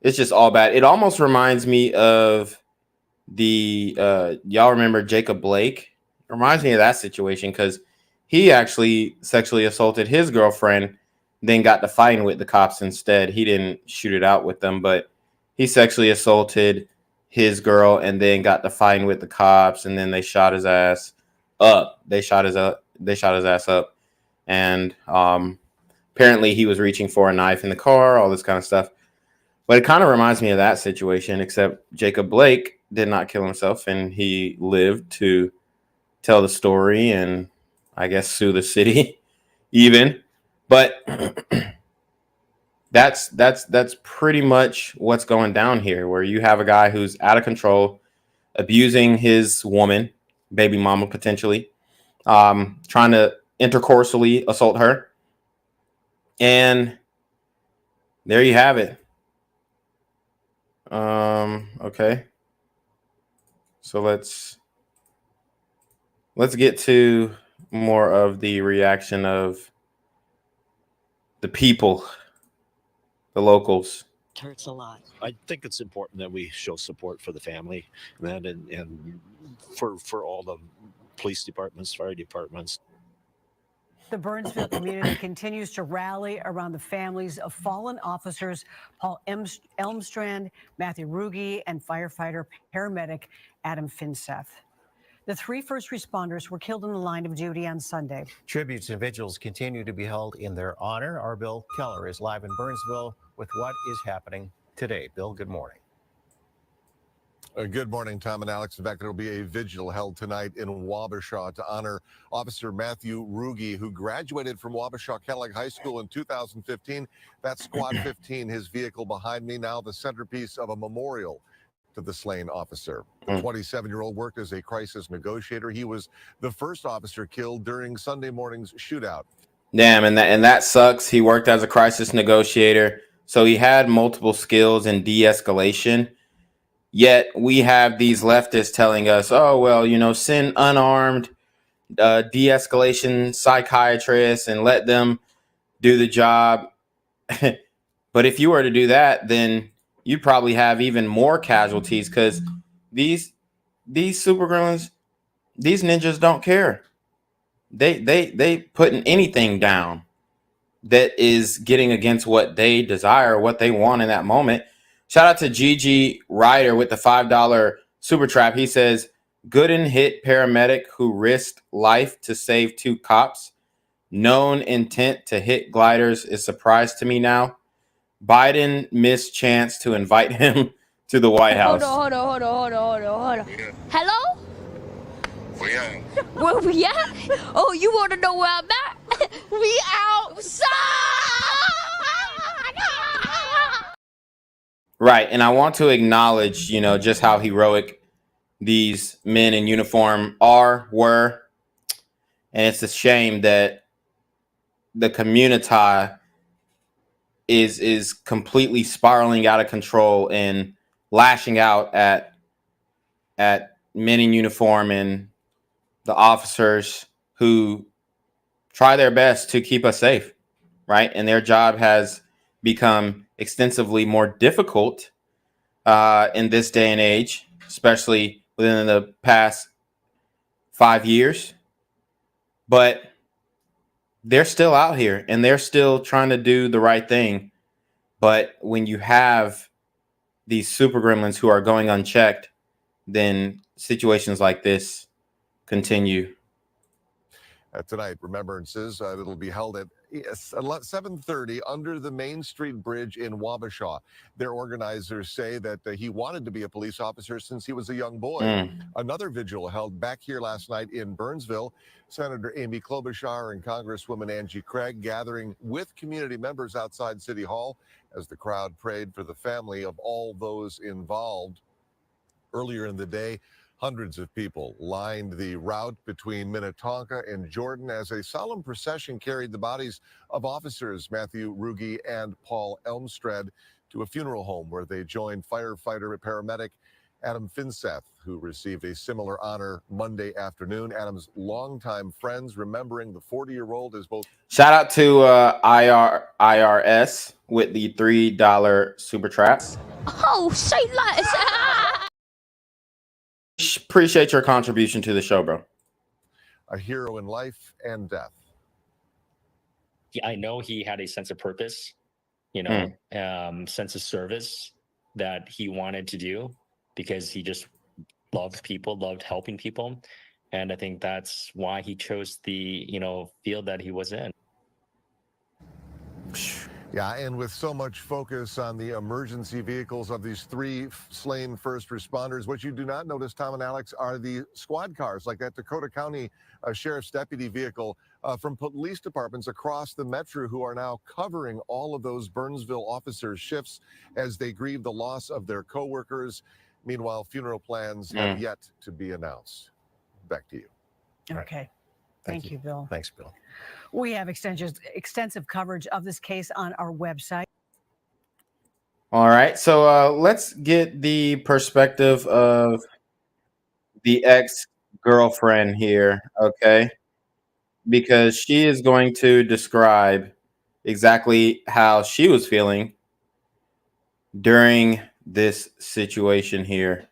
It's just all bad. It almost reminds me of the y'all remember Jacob Blake? It reminds me of that situation because he actually sexually assaulted his girlfriend, then got to fighting with the cops instead. He didn't shoot it out with them, but he sexually assaulted his girl and then got to fighting with the cops, and then they shot his ass up. They shot his ass up. And apparently he was reaching for a knife in the car, all this kind of stuff. But it kind of reminds me of that situation, except Jacob Blake did not kill himself, and he lived to tell the story and I guess sue the city even. But that's pretty much what's going down here, where you have a guy who's out of control, abusing his woman, baby mama potentially, trying to intercourseally assault her. And there you have it. Okay. So let's get to more of the reaction of the people, the locals. Hurts a lot. I think it's important that we show support for the family and for all the police departments, fire departments. The Burnsville community continues to rally around the families of fallen officers Paul Elmstrand, Matthew Ruge, and firefighter paramedic Adam Finseth. The three first responders were killed in the line of duty on Sunday. Tributes and vigils continue to be held in their honor. Our Bill Keller is live in Burnsville with what is happening today. Bill, good morning. Good morning, Tom and Alex. In fact, there will be a vigil held tonight in Wabasha to honor Officer Matthew Ruge, who graduated from Wabasha Cadillac High School in 2015. That's Squad 15, his vehicle behind me, now the centerpiece of a memorial to the slain officer. The 27-year-old worked as a crisis negotiator. He was the first officer killed during Sunday morning's shootout. Damn, and that sucks. He worked as a crisis negotiator, so he had multiple skills in de-escalation. Yet we have these leftists telling us, oh, well, you know, send unarmed de-escalation psychiatrists and let them do the job. But if you were to do that, then you'd probably have even more casualties, because these supergremlins, these ninjas don't care. They putting anything down that is getting against what they desire, what they want in that moment. Shout out to Gigi Ryder with the $5 super trap. He says, Gooden hit paramedic who risked life to save 2 cops. Known intent to hit gliders is surprise to me now. Biden missed chance to invite him to the White House. Hold on. Hello? Where we at? Oh, you want to know where I'm at? We outside! Right, and I want to acknowledge, you know, just how heroic these men in uniform were. And it's a shame that the community is completely spiraling out of control and lashing out at men in uniform and the officers who try their best to keep us safe, right? And their job has become extensively more difficult in this day and age, especially within the past 5 years. But they're still out here and they're still trying to do the right thing. But when you have these super gremlins who are going unchecked, then situations like this continue. Tonight, remembrances that'll be held at 7:30 under the Main Street Bridge in Wabasha. Their organizers say that he wanted to be a police officer since he was a young boy. Another vigil held back here last night in Burnsville. Senator Amy Klobuchar and Congresswoman Angie Craig gathering with community members outside City Hall as the crowd prayed for the family of all those involved. Earlier in the day, hundreds of people lined the route between Minnetonka and Jordan as a solemn procession carried the bodies of officers Matthew Ruge and Paul Elmstrand to a funeral home where they joined firefighter paramedic Adam Finseth, who received a similar honor Monday afternoon. Adam's longtime friends remembering the 40-year-old as both. Shout out to IRS with the $3 super trap. Oh, say less. Appreciate your contribution to the show, bro. A hero in life and death. I know he had a sense of purpose, sense of service that he wanted to do because he just loved people, loved helping people. And I think that's why he chose the, field that he was in. Yeah, and with so much focus on the emergency vehicles of these 3 slain first responders, what you do not notice, Tom and Alex, are the squad cars, like that Dakota County Sheriff's Deputy vehicle from police departments across the metro who are now covering all of those Burnsville officers' shifts as they grieve the loss of their coworkers. Meanwhile, funeral plans have yet to be announced. Back to you. Okay. Thank you, Bill. Thanks, Bill. We have extensive coverage of this case on our website. All right, so let's get the perspective of the ex-girlfriend here, okay? Because she is going to describe exactly how she was feeling during this situation here.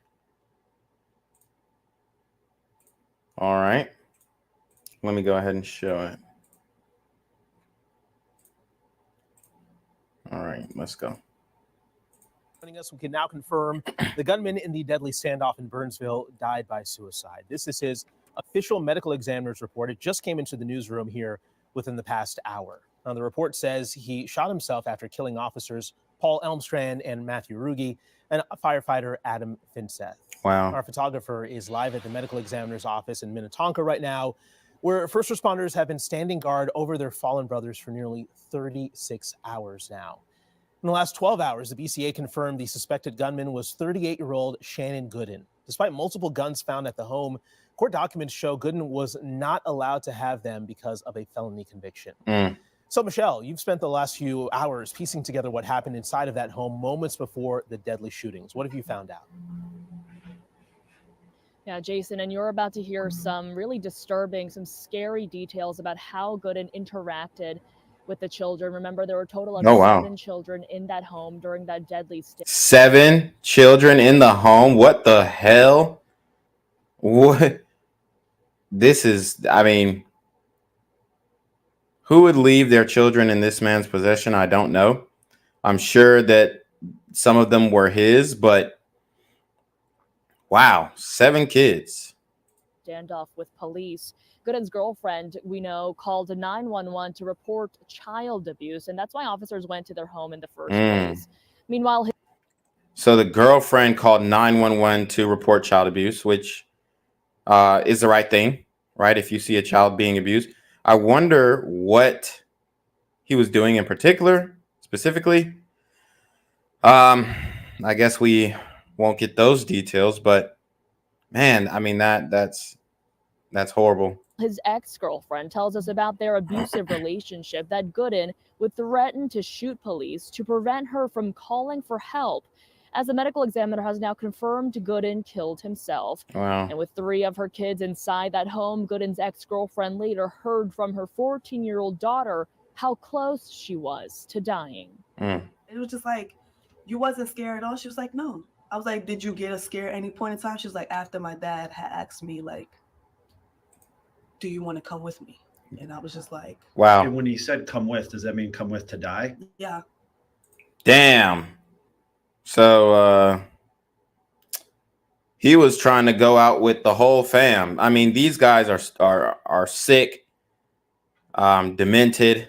All right. Let me go ahead and show it. All right, let's go. We can now confirm the gunman in the deadly standoff in Burnsville died by suicide. This is his official medical examiner's report. It just came into the newsroom here within the past hour. Now, the report says he shot himself after killing officers Paul Elmstrand and Matthew Ruge and firefighter Adam Finseth. Wow. Our photographer is live at the medical examiner's office in Minnetonka right now, where first responders have been standing guard over their fallen brothers for nearly 36 hours now. In the last 12 hours, the BCA confirmed the suspected gunman was 38-year-old Shannon Gooden. Despite multiple guns found at the home, court documents show Gooden was not allowed to have them because of a felony conviction. So, Michelle, you've spent the last few hours piecing together what happened inside of that home moments before the deadly shootings. What have you found out? Yeah, Jason, and you're about to hear some really disturbing, some scary details about how Gooden interacted with the children. Remember, there were a total of Oh, wow. 7 children in that home during that deadly 7 children in the home. What the hell? What? This is, I mean, who would leave their children in this man's possession? I don't know. I'm sure that some of them were his, but wow, 7 kids. standoff with police. Gooden's girlfriend, we know, called 911 to report child abuse, and that's why officers went to their home in the first place. Meanwhile, So the girlfriend called 911 to report child abuse, which is the right thing, right? If you see a child being abused. I wonder what he was doing in particular, specifically. I guess we won't get those details, but man, I mean that's horrible. his ex-girlfriend tells us about their abusive relationship that Gooden would threaten to shoot police to prevent her from calling for help. As the medical examiner has now confirmed, Gooden killed himself. Wow. And with 3 of her kids inside that home, Gooden's ex-girlfriend later heard from her 14-year-old daughter how close she was to dying. It was just like, you wasn't scared at all? She was like, no. I was like, did you get a scare at any point in time? She was like, after my dad had asked me, like, do you want to come with me? And I was just like, wow. And when he said come with, does that mean come with to die? Yeah. Damn. So he was trying to go out with the whole fam. I mean, these guys are sick, demented.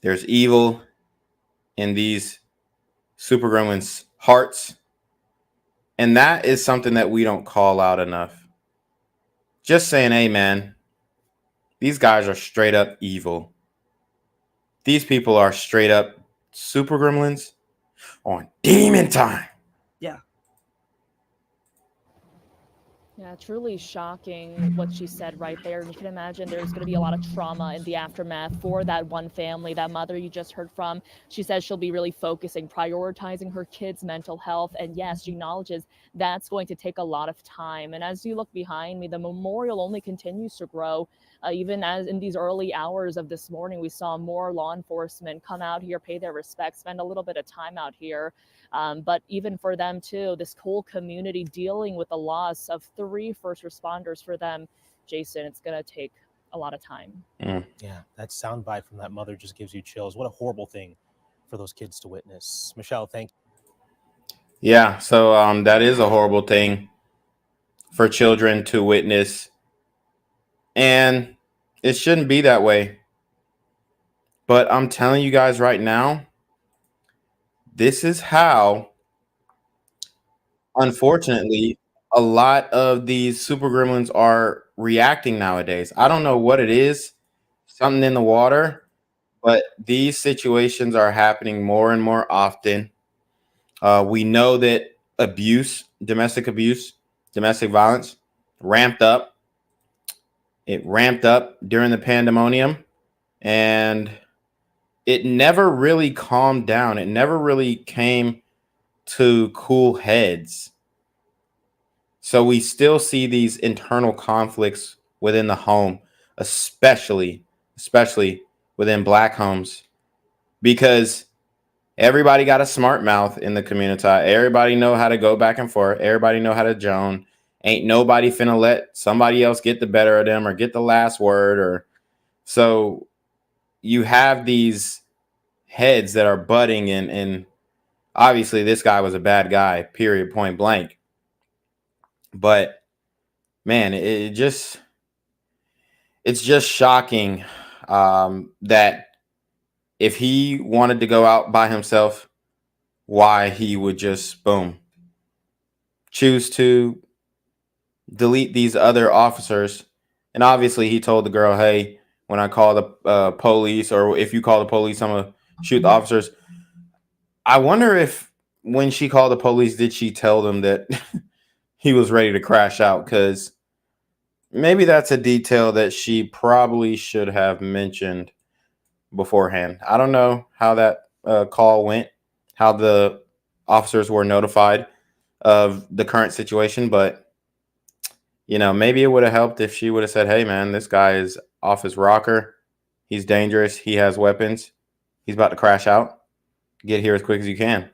There's evil in these super gremlins' hearts. And that is something that we don't call out enough. Just saying, hey, man, these guys are straight up evil. These people are straight up super gremlins on demon time. Yeah. Yeah, truly shocking what she said right there. And you can imagine there's going to be a lot of trauma in the aftermath for that one family, that mother you just heard from. She says she'll be really focusing, prioritizing her kids' mental health. And yes, she acknowledges that's going to take a lot of time. And as you look behind me, the memorial only continues to grow. Even as in these early hours of this morning, we saw more law enforcement come out here, pay their respects, spend a little bit of time out here. But even for them too, this whole community dealing with the loss of 3 first responders for them, Jason, it's going to take a lot of time. Yeah, that soundbite from that mother just gives you chills. What a horrible thing for those kids to witness. Michelle, thank you. Yeah, so that is a horrible thing for children to witness. And it shouldn't be that way. But I'm telling you guys right now, this is how, unfortunately, a lot of these super gremlins are reacting nowadays. I don't know what it is, something in the water, but these situations are happening more and more often. We know that domestic violence ramped up. It ramped up during the pandemonium, and it never really calmed down. It never really came to cool heads. So we still see these internal conflicts within the home, especially within Black homes, because everybody got a smart mouth in the community. Everybody know how to go back and forth. Everybody know how to joan. Ain't nobody finna let somebody else get the better of them or get the last word. Or so you have these heads that are butting, and obviously this guy was a bad guy, period, point blank. But man, it's just shocking that if he wanted to go out by himself, why he would just choose to delete these other officers. And obviously he told the girl, hey, when I call the police, or if you call the police, I'm gonna shoot the officers. I wonder if when she called the police, did she tell them that he was ready to crash out? Because maybe that's a detail that she probably should have mentioned beforehand. I don't know how that call went, how the officers were notified of the current situation, but maybe it would have helped if she would have said, hey man, this guy is off his rocker. He's dangerous. He has weapons. He's about to crash out. Get here as quick as you can.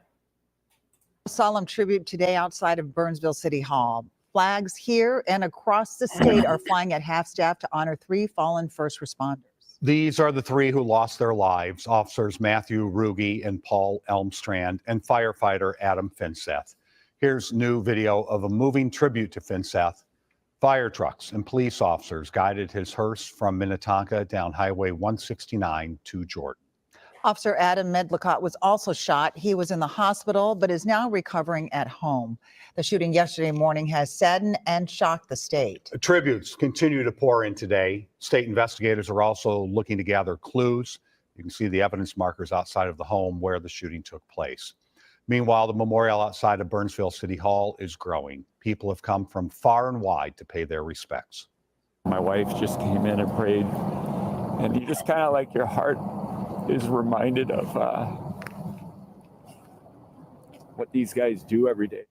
Solemn tribute today outside of Burnsville City Hall. Flags here and across the state are flying at half-staff to honor 3 fallen first responders. These are the 3 who lost their lives, officers Matthew Ruge and Paul Elmstrand, and firefighter Adam Finseth. Here's new video of a moving tribute to Finseth. Fire trucks and police officers guided his hearse from Minnetonka down Highway 169 to Jordan. Officer Adam Medlicott was also shot. He was in the hospital, but is now recovering at home. The shooting yesterday morning has saddened and shocked the state. Tributes continue to pour in today. State investigators are also looking to gather clues. You can see the evidence markers outside of the home where the shooting took place. Meanwhile, the memorial outside of Burnsville City Hall is growing. People have come from far and wide to pay their respects. My wife just came in and prayed, and you just kind of like your heart is reminded of what these guys do every day.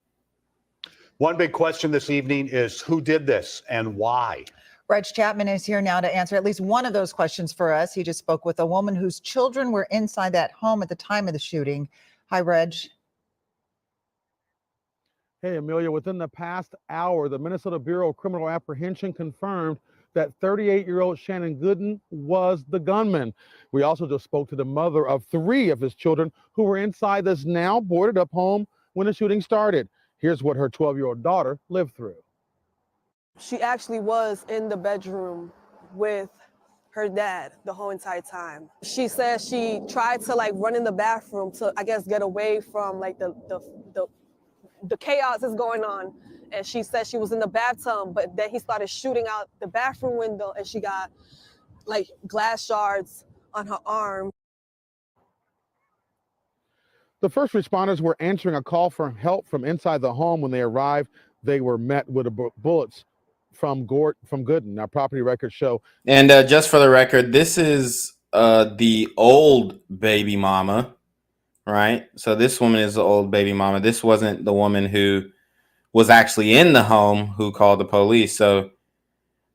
One big question this evening is who did this and why? Reg Chapman is here now to answer at least one of those questions for us. He just spoke with a woman whose children were inside that home at the time of the shooting. Hi, Reg. Hey, Amelia, within the past hour, the Minnesota Bureau of Criminal Apprehension confirmed that 38-year-old Shannon Gooden was the gunman. We also just spoke to the mother of 3 of his children who were inside this now boarded up home when the shooting started. Here's what her 12-year-old daughter lived through. She actually was in the bedroom with her dad the whole entire time. She said she tried to run in the bathroom to, I guess, get away from the chaos that's going on. And she said she was in the bathtub, but then he started shooting out the bathroom window and she got glass shards on her arm. The first responders were answering a call for help from inside the home. When they arrived, they were met with bullets from Gooden. Our property records show. And just for the record, this is the old baby mama, right? So this woman is the old baby mama. This wasn't the woman who was actually in the home who called the police. So,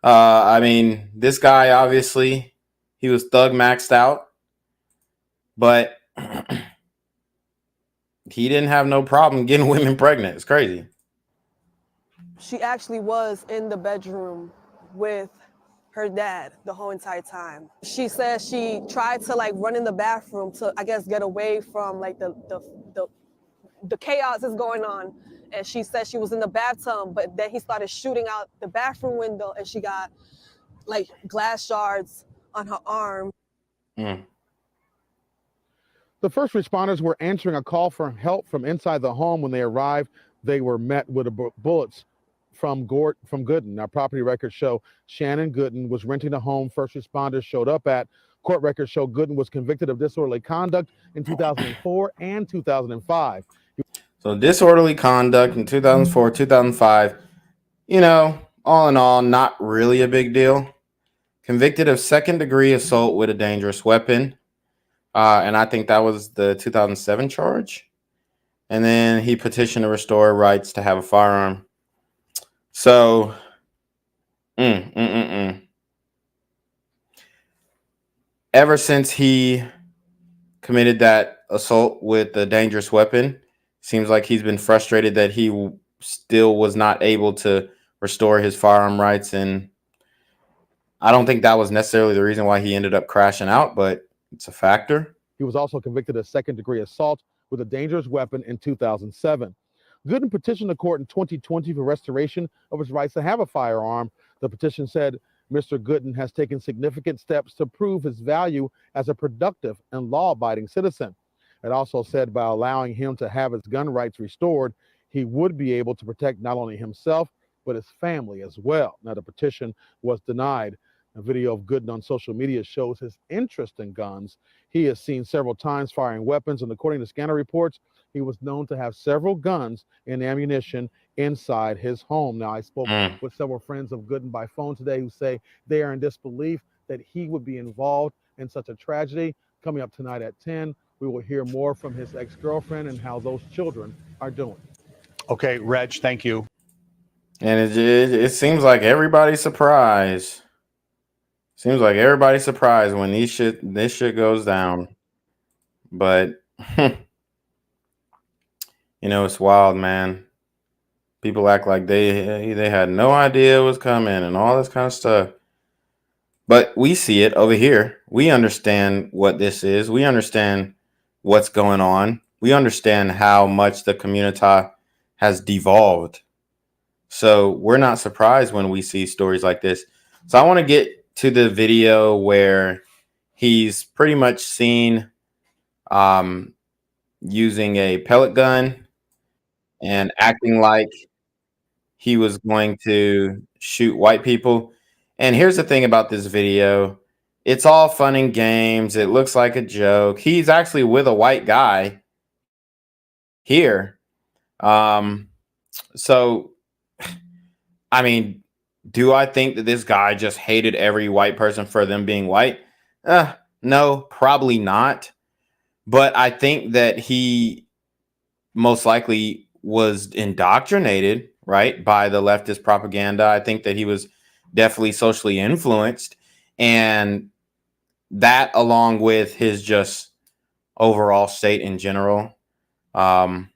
I mean, this guy, obviously, he was thug maxed out, but he didn't have no problem getting women pregnant. It's crazy. She actually was in the bedroom with her dad the whole entire time. She said she tried to run in the bathroom to, I guess, get away from the chaos that's going on. And she said she was in the bathtub, but then he started shooting out the bathroom window and she got glass shards on her arm. The first responders were answering a call for help from inside the home. When they arrived, they were met with bullets from Gooden. Our property records show Shannon Gooden was renting a home first responders showed up at. Court records show Gooden was convicted of disorderly conduct in 2004 and 2005. So disorderly conduct in 2004, 2005, all in all, not really a big deal. Convicted of second-degree assault with a dangerous weapon. And I think that was the 2007 charge. And then he petitioned to restore rights to have a firearm. So, ever since he committed that assault with a dangerous weapon, seems like he's been frustrated that he still was not able to restore his firearm rights. And I don't think that was necessarily the reason why he ended up crashing out, but it's a factor. He was also convicted of second-degree assault with a dangerous weapon in 2007. Gooden petitioned the court in 2020 for restoration of his rights to have a firearm. The petition said Mr. Gooden has taken significant steps to prove his value as a productive and law-abiding citizen. It also said by allowing him to have his gun rights restored, he would be able to protect not only himself, but his family as well. Now, the petition was denied. A video of Gooden on social media shows his interest in guns. He is seen several times firing weapons, and according to scanner reports, he was known to have several guns and ammunition inside his home. Now, I spoke with several friends of Gooden by phone today who say they are in disbelief that he would be involved in such a tragedy. Coming up tonight at 10, we will hear more from his ex-girlfriend and how those children are doing. Okay, Reg, thank you. And it seems like everybody's surprised. Seems like everybody's surprised when this shit goes down. But it's wild, man. People act like they had no idea it was coming and all this kind of stuff. But we see it over here. We understand what this is. We understand what's going on. We understand how much the community has devolved. So we're not surprised when we see stories like this. So I want to get to the video where he's pretty much seen using a pellet gun and acting like he was going to shoot white people. And here's the thing about this video. It's all fun and games. It looks like a joke. He's actually with a white guy here. So, I mean, do I think that this guy just hated every white person for them being white? No, probably not. But I think that he most likely was indoctrinated, right, by the leftist propaganda. I think that he was definitely socially influenced, and that, along with his just overall state in general, I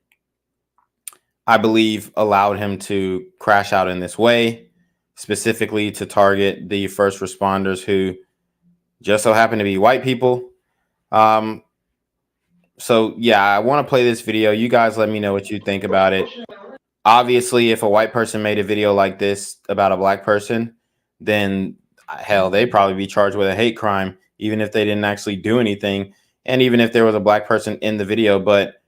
believe allowed him to crash out in this way, specifically to target the first responders who just so happen to be white people. So yeah, I want to play this video. You guys let me know what you think about it. Obviously, if a white person made a video like this about a black person, then hell, they'd probably be charged with a hate crime, even if they didn't actually do anything. And even if there was a black person in the video, but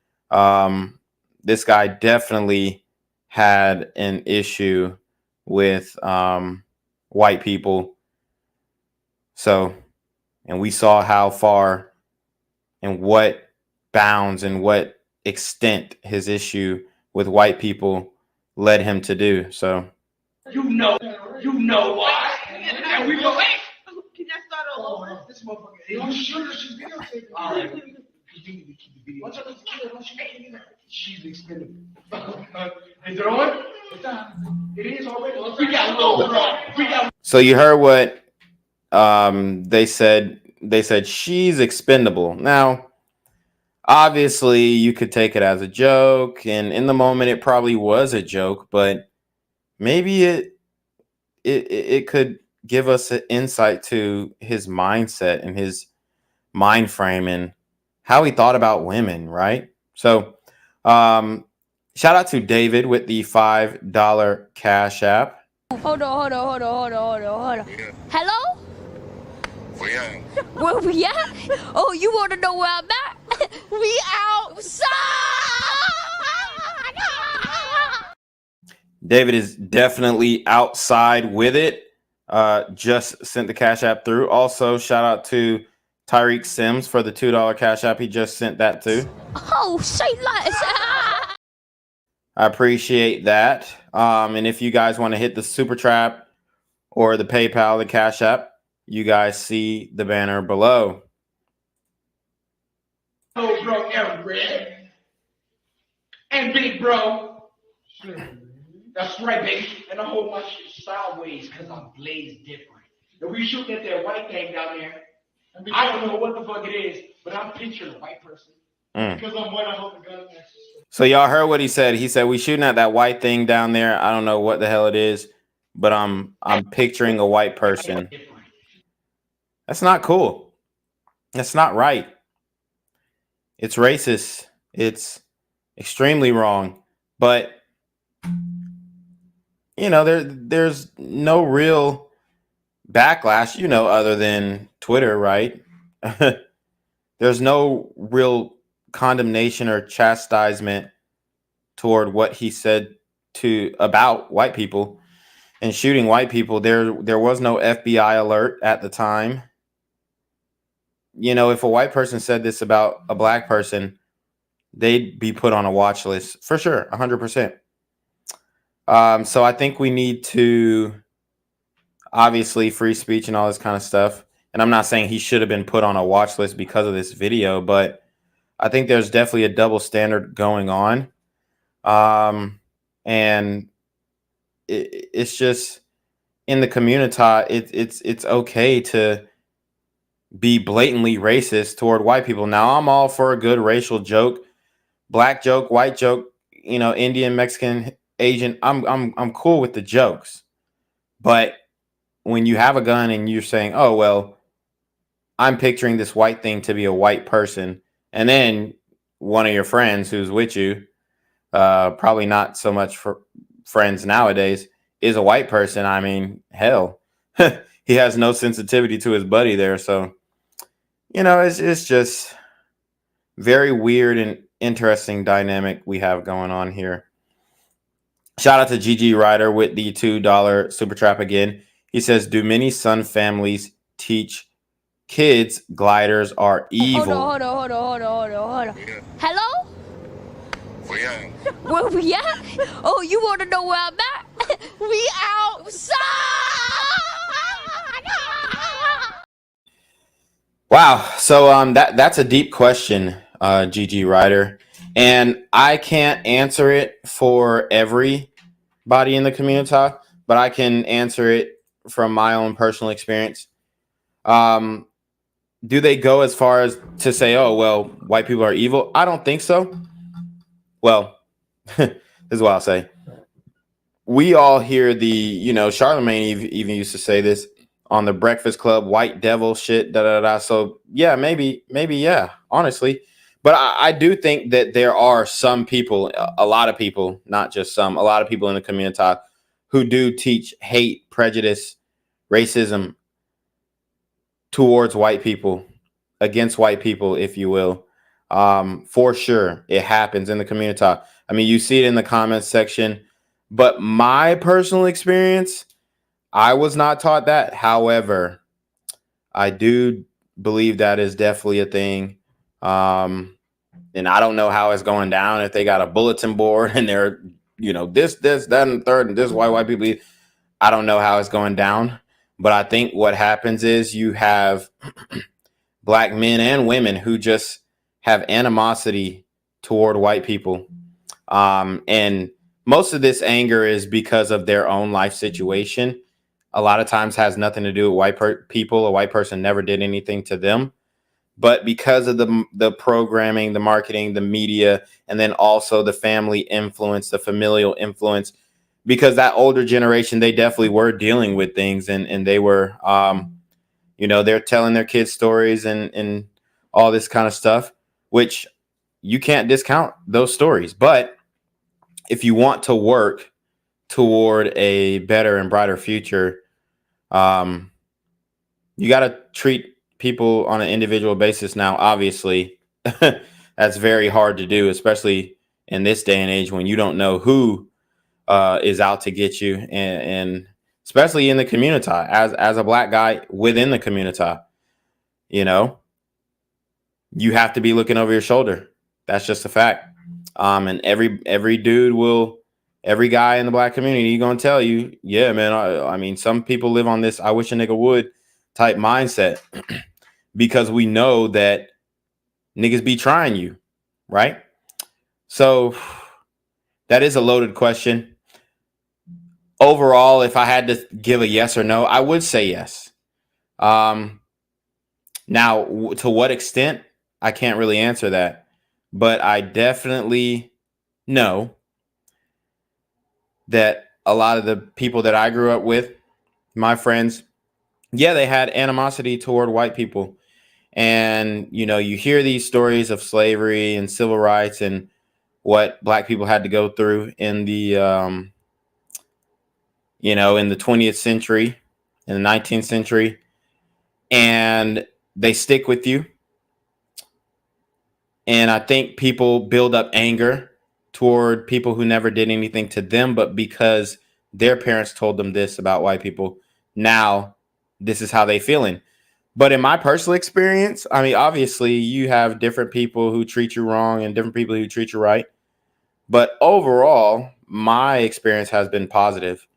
this guy definitely had an issue with white people. So, and we saw how far and what bounds and what extent his issue with white people led him to do. So You know why? And we go, hey, can I start all over? This motherfucker, hey, she's videotaping. All right. Continue to keep the video. She's expendable. Is it on? It's on. It is already. We got a little bro. So you heard what they said. They said she's expendable. Now, obviously, you could take it as a joke, and in the moment, it probably was a joke. But maybe it could give us an insight to his mindset and his mind frame and how he thought about women, right? So, shout out to David with the $5 Cash App. Hold on. Hello? Where we at? Oh, you want to know where I'm at? We outside! David is definitely outside with it. Just sent the Cash App through. Also, shout out to Tyreek Sims for the $2 Cash App. He just sent that too. Oh, say less. I appreciate that. And if you guys want to hit the Super Trap or the PayPal, the Cash App, you guys see the banner below. Oh, bro, Eric Red. And big bro. That's right, baby. And I hold my shit sideways because I'm blazed different. And we shooting at that white thing down there. I don't know what the fuck it is, but I'm picturing a white person. Because I'm white, I hold the gun. So y'all heard what he said. He said, we shooting at that white thing down there. I don't know what the hell it is, but I'm picturing a white person. That's not cool. That's not right. It's racist. It's extremely wrong. But there's no real backlash, other than Twitter, right? There's no real condemnation or chastisement toward what he said about white people and shooting white people. There was no FBI alert at the time. If a white person said this about a black person, they'd be put on a watch list for sure, 100%. So I think we need to, obviously, free speech and all this kind of stuff. And I'm not saying he should have been put on a watch list because of this video, but I think there's definitely a double standard going on. And it's just in the community, it's okay to be blatantly racist toward white people. Now, I'm all for a good racial joke, black joke, white joke, Indian, Mexican, Asian. I'm cool with the jokes. But when you have a gun and you're saying, "Oh, well, I'm picturing this white thing to be a white person," and then one of your friends who's with you, probably not so much for friends nowadays, is a white person. I mean, hell, he has no sensitivity to his buddy there. So, it's just very weird and interesting dynamic we have going on here. Shout out to GG Ryder with the $2 super trap again. He says, "Do many Sun families teach kids gliders are evil?" Hold on. Hello? Where we at? Oh, you want to know where I'm at? We outside! Wow. So that's a deep question, GG Ryder. And I can't answer it for everybody in the community, but I can answer it from my own personal experience. Do they go as far as to say, "Oh, well, white people are evil"? I don't think so. Well, this is what I'll say. We all hear Charlemagne even used to say this on the Breakfast Club, white devil shit, So yeah, maybe, yeah, honestly. But I do think that there are some people, a lot of people, not just some, a lot of people in the community who do teach hate, prejudice, racism towards white people, against white people, if you will. For sure, it happens in the community. I mean, you see it in the comments section. But my personal experience, I was not taught that. However, I do believe that is definitely a thing. And I don't know how it's going down, if they got a bulletin board and they're, this, that, and the third, and this is why white people. I don't know how it's going down. But I think what happens is you have black men and women who just have animosity toward white people. And most of this anger is because of their own life situation. A lot of times has nothing to do with white people. A white person never did anything to them. But because of the programming, the marketing, the media, and then also the family influence, the familial influence, because that older generation, they definitely were dealing with things, and they were, they're telling their kids stories and all this kind of stuff, which you can't discount those stories. But if you want to work toward a better and brighter future, you got to treat people on an individual basis. Now, obviously, that's very hard to do, especially in this day and age when you don't know who is out to get you, and especially in the community. As a black guy within the community, you have to be looking over your shoulder. That's just a fact. And every dude every guy in the black community gonna tell you, yeah, man. I mean, some people live on this "I wish a nigga would" type mindset because we know that niggas be trying you, right? So that is a loaded question. Overall, if I had to give a yes or no, I would say yes. Now, to what extent, I can't really answer that, but I definitely know that a lot of the people that I grew up with, my friends, yeah, they had animosity toward white people. And, you hear these stories of slavery and civil rights and what black people had to go through in the, in the 20th century, in the 19th century, and they stick with you. And I think people build up anger toward people who never did anything to them, but because their parents told them this about white people, now this is how they feeling. But in my personal experience, I mean, obviously you have different people who treat you wrong and different people who treat you right. But overall, my experience has been positive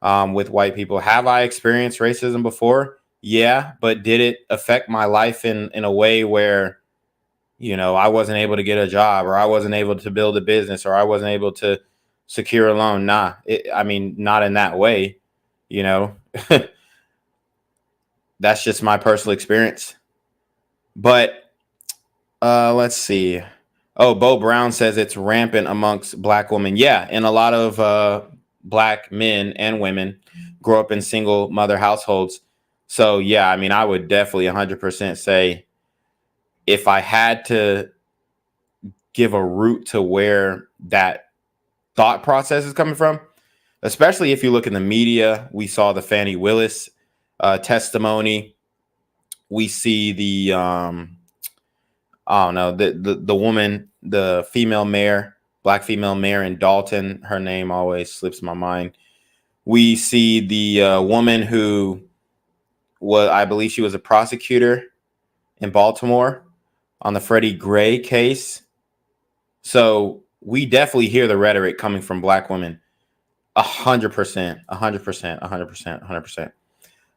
with white people. Have I experienced racism before? Yeah, but did it affect my life in a way where, I wasn't able to get a job, or I wasn't able to build a business, or I wasn't able to secure a loan? Nah, I mean, not in that way, you know. That's just my personal experience. But let's see. Oh, Bo Brown says it's rampant amongst black women. Yeah, and a lot of black men and women grow up in single mother households. So yeah, I mean, I would definitely 100% say, if I had to give a route to where that thought process is coming from, especially if you look in the media, we saw the Fannie Willis testimony. We see the I don't know, the woman, the female mayor, black female mayor in Dalton. Her name always slips my mind. We see the woman who I believe she was a prosecutor in Baltimore on the Freddie Gray case. So we definitely hear the rhetoric coming from black women. 100%, 100%, 100%,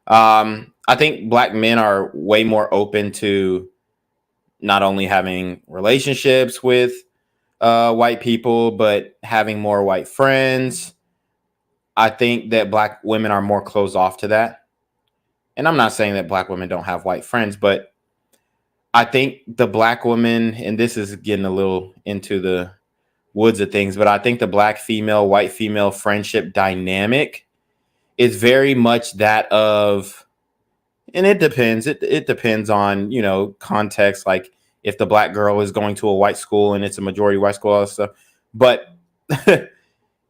100%. I think black men are way more open to not only having relationships with white people, but having more white friends. I think that black women are more closed off to that. And I'm not saying that black women don't have white friends, but I think the black women, and this is getting a little into the woods of things, but I think the black female, white female friendship dynamic is very much that of, and it depends. It depends on, context. Like if the black girl is going to a white school and it's a majority white school, all that stuff. But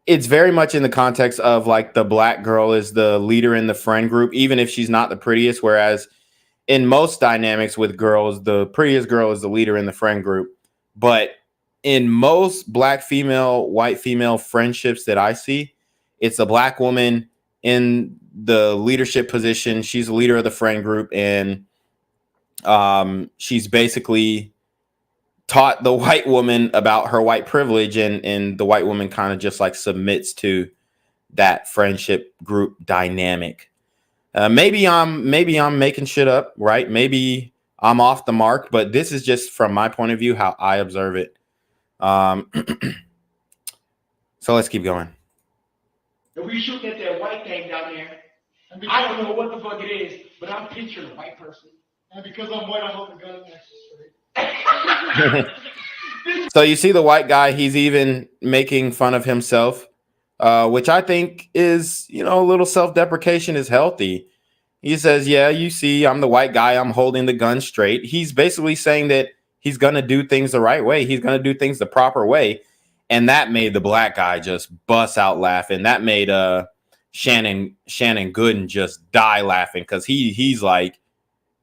it's very much in the context of like the black girl is the leader in the friend group, even if she's not the prettiest. Whereas in most dynamics with girls, the prettiest girl is the leader in the friend group. But in most black female, white female friendships that I see, it's a black woman in the leadership position. She's the leader of the friend group, and she's basically taught the white woman about her white privilege, and the white woman kind of just like submits to that friendship group dynamic. Maybe I'm making shit up, right? Maybe I'm off the mark, but this is just from my point of view how I observe it. So let's keep going. If we shoot at that white thing down there, I don't know what the fuck it is, but I'm picturing a white person. And because I'm white, I hold the gun next to. So you see the white guy, he's even making fun of himself, which I think is, a little self-deprecation is healthy. He says, yeah, you see, I'm the white guy. I'm holding the gun straight. He's basically saying that he's going to do things the right way. He's going to do things the proper way. And that made the black guy just bust out laughing. That made Shannon Gooden just die laughing, because he's like,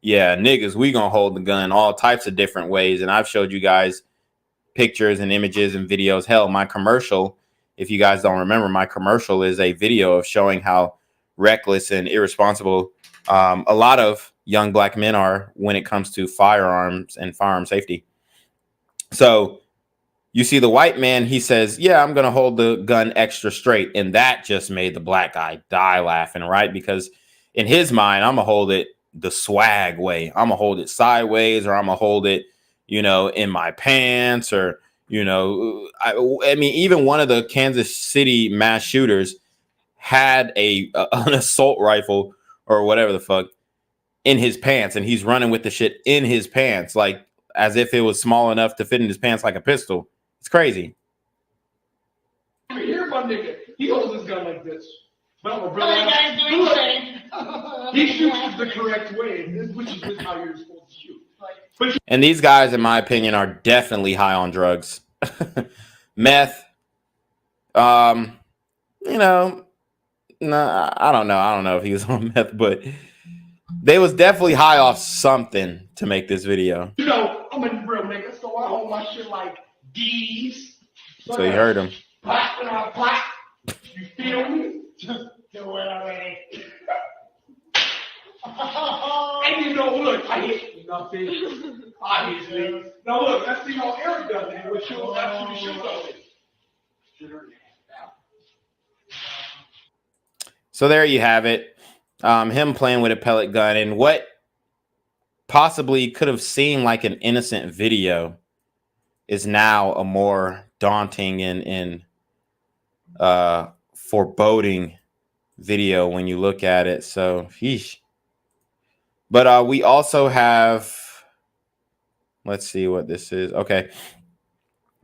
yeah, niggas, we gonna hold the gun all types of different ways. And I've showed you guys pictures and images and videos. Hell, my commercial, if you guys don't remember, my commercial is a video of showing how reckless and irresponsible a lot of young black men are when it comes to firearms and firearm safety. So you see the white man, he says, yeah, I'm going to hold the gun extra straight. And that just made the black guy die laughing, right? Because in his mind, I'm going to hold it the swag way. I'm going to hold it sideways, or I'm going to hold it, in my pants, or, I mean, even one of the Kansas City mass shooters had an assault rifle or whatever the fuck in his pants, and he's running with the shit in his pants, like as if it was small enough to fit in his pants like a pistol. It's crazy. Here, my nigga, he holds his gun like this. But I'm a brother. What are you guys doing today? He shoots the correct way, which is how you're supposed to shoot. And these guys, in my opinion, are definitely high on drugs. Meth. No, I don't know. I don't know if he was on meth, but they was definitely high off something to make this video. I'm a real nigga, so I hold my shit like these. So you heard him. Black. You feel me? Just do it already. And look, I hit nothing. Obviously. Now look, let's see how Eric does it. Which shows actually shoot something. So there you have it. him playing with a pellet gun, and what possibly could have seemed like an innocent video is now a more daunting and foreboding video when you look at it. So, yeesh. But we also have, let's see what this is. Okay.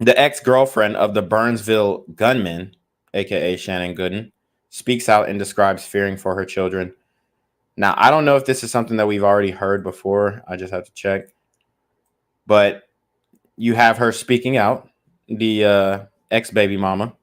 The ex-girlfriend of the Burnsville gunman, aka Shannon Gooden, speaks out and describes fearing for her children. Now, I don't know if this is something that we've already heard before. I just have to check. But you have her speaking out, the ex-baby mama,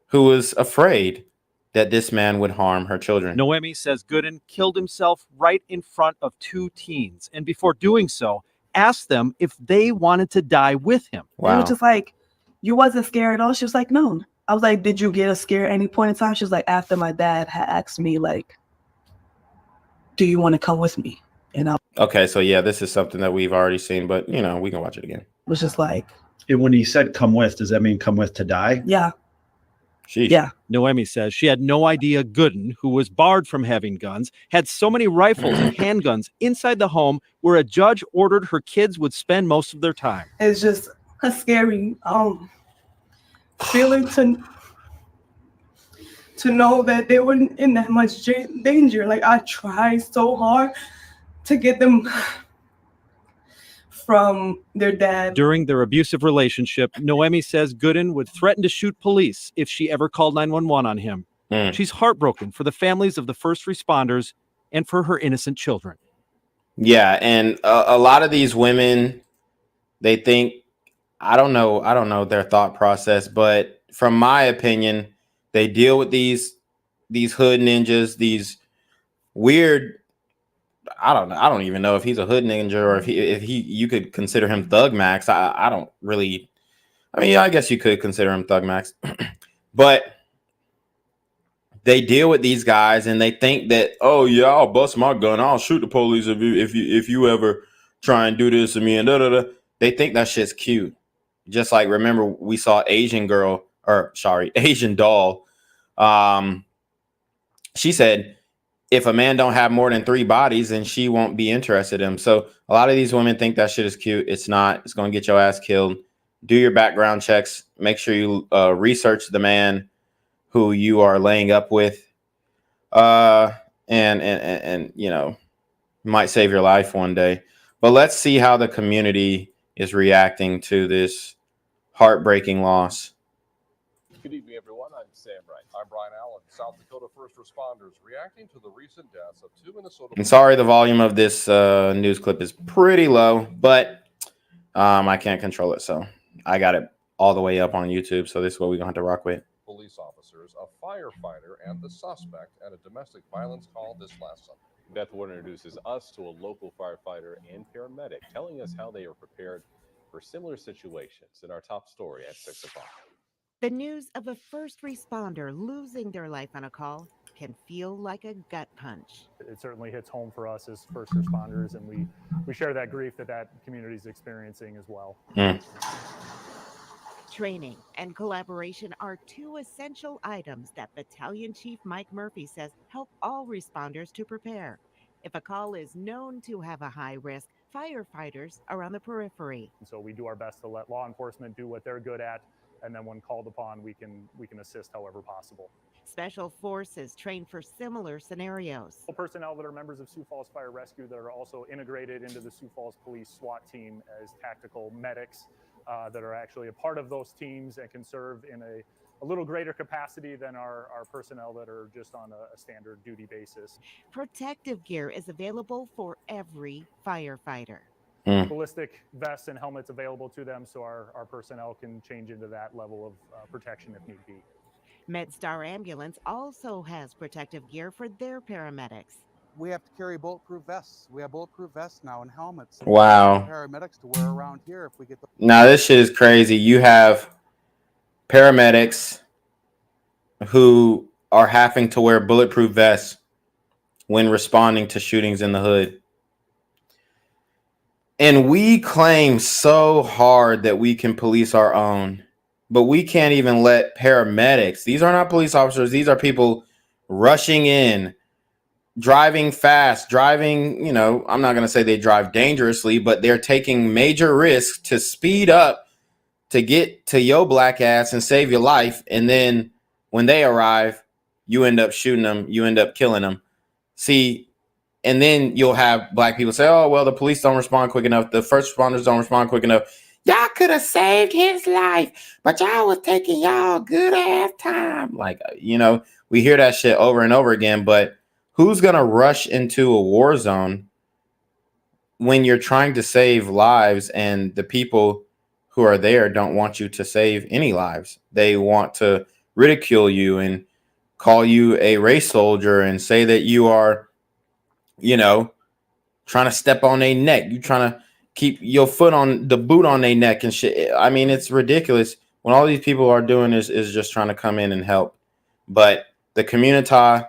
who was afraid that this man would harm her children. Noemi says Gooden killed himself right in front of 2 teens, and before doing so, asked them if they wanted to die with him. It was just like, you wasn't scared at all? She was like, no. I was like, did you get a scare at any point in time? She was like, after my dad had asked me, like, do you want to come with me? And I Okay, so yeah, this is something that we've already seen, but you know, we can watch it again. was just like, And when he said come with, does that mean come with to die? yeah. Sheesh. Yeah. Noemi says she had no idea Gooden, who was barred from having guns, had so many rifles and handguns inside the home where a judge ordered her kids would spend most of their time. It's just a scary feeling to know that they weren't in that much danger. Like, I tried so hard to get them from their dad. During their abusive relationship, Noemi says Gooden would threaten to shoot police if she ever called 911 on him. She's heartbroken for the families of the first responders and for her innocent children. Yeah, and a lot of these women, they think, I don't know their thought process, but from my opinion, they deal with these hood ninjas, these weird, I don't even know if he's a hood ninja or if you could consider him Thug Max. I don't really, I mean, I guess you could consider him Thug Max, but they deal with these guys and they think that, oh yeah, I'll bust my gun, I'll shoot the police if you ever try and do this to me and da da da. They think that shit's cute. Just like, remember we saw Asian doll. She said, if a man don't have more than 3 bodies, then she won't be interested in him. So a lot of these women think that shit is cute. It's not. It's going to get your ass killed. Do your background checks. Make sure you research the man who you are laying up with. And you know, might save your life one day. But let's see how the community is reacting to this heartbreaking loss. Good evening, everyone. I'm Sam Wright. I'm Brian Allen. South Dakota first responders reacting to the recent deaths of 2 Minnesota. I'm sorry, the volume of this news clip is pretty low, but I can't control it, so I got it all the way up on YouTube. So this is what we're gonna have to rock with. Police officers, a firefighter, and the suspect at a domestic violence call this last summer. Beth Warner introduces us to a local firefighter and paramedic, telling us how they are prepared for similar situations in our top story at 6 o'clock. The news of a first responder losing their life on a call can feel like a gut punch. It certainly hits home for us as first responders, and we share that grief that community is experiencing as well. Training and collaboration are 2 essential items that Battalion Chief Mike Murphy says help all responders to prepare. If a call is known to have a high risk, firefighters are on the periphery. And so we do our best to let law enforcement do what they're good at, and then when called upon, we can assist however possible. Special forces train for similar scenarios. Personnel that are members of Sioux Falls Fire Rescue that are also integrated into the Sioux Falls Police SWAT team as tactical medics that are actually a part of those teams and can serve in a little greater capacity than our personnel that are just on a standard duty basis. Protective gear is available for every firefighter. Ballistic vests and helmets available to them so our personnel can change into that level of protection if need be. MedStar Ambulance also has protective gear for their paramedics. We have to carry bulletproof vests. We have bulletproof vests now and helmets. Wow. Paramedics to wear around here if we get the. Now this shit is crazy. You have paramedics who are having to wear bulletproof vests when responding to shootings in the hood. And we claim so hard that we can police our own, but we can't even let paramedics, these are not police officers, these are people rushing in driving fast, driving, you know, I'm not going to say they drive dangerously, but they're taking major risks to speed up to get to your black ass and save your life. And then when they arrive, you end up shooting them, you end up killing them. See, and then you'll have black people say, oh, well, the police don't respond quick enough. The first responders don't respond quick enough. Y'all could have saved his life, but y'all was taking y'all good ass time. Like, you know, we hear that shit over and over again, but who's going to rush into a war zone when you're trying to save lives and the people who are there don't want you to save any lives? They want to ridicule you and call you a race soldier and say that you are, you know, trying to step on their neck. You trying to keep your foot on the boot on their neck and shit. I mean, it's ridiculous when all these people are doing is just trying to come in and help. But the community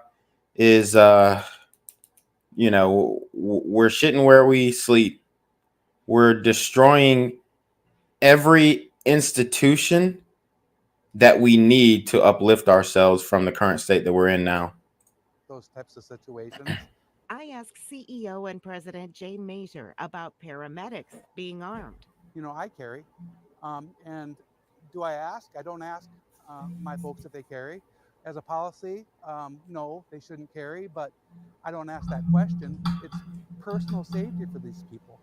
is, you know, we're shitting where we sleep. We're destroying every institution that we need to uplift ourselves from the current state that we're in now. Those types of situations. I asked CEO and President Jay Mazur about paramedics being armed. You know, I carry. And do I ask? I don't ask my folks if they carry. As a policy, no, they shouldn't carry, but I don't ask that question. It's personal safety for these people.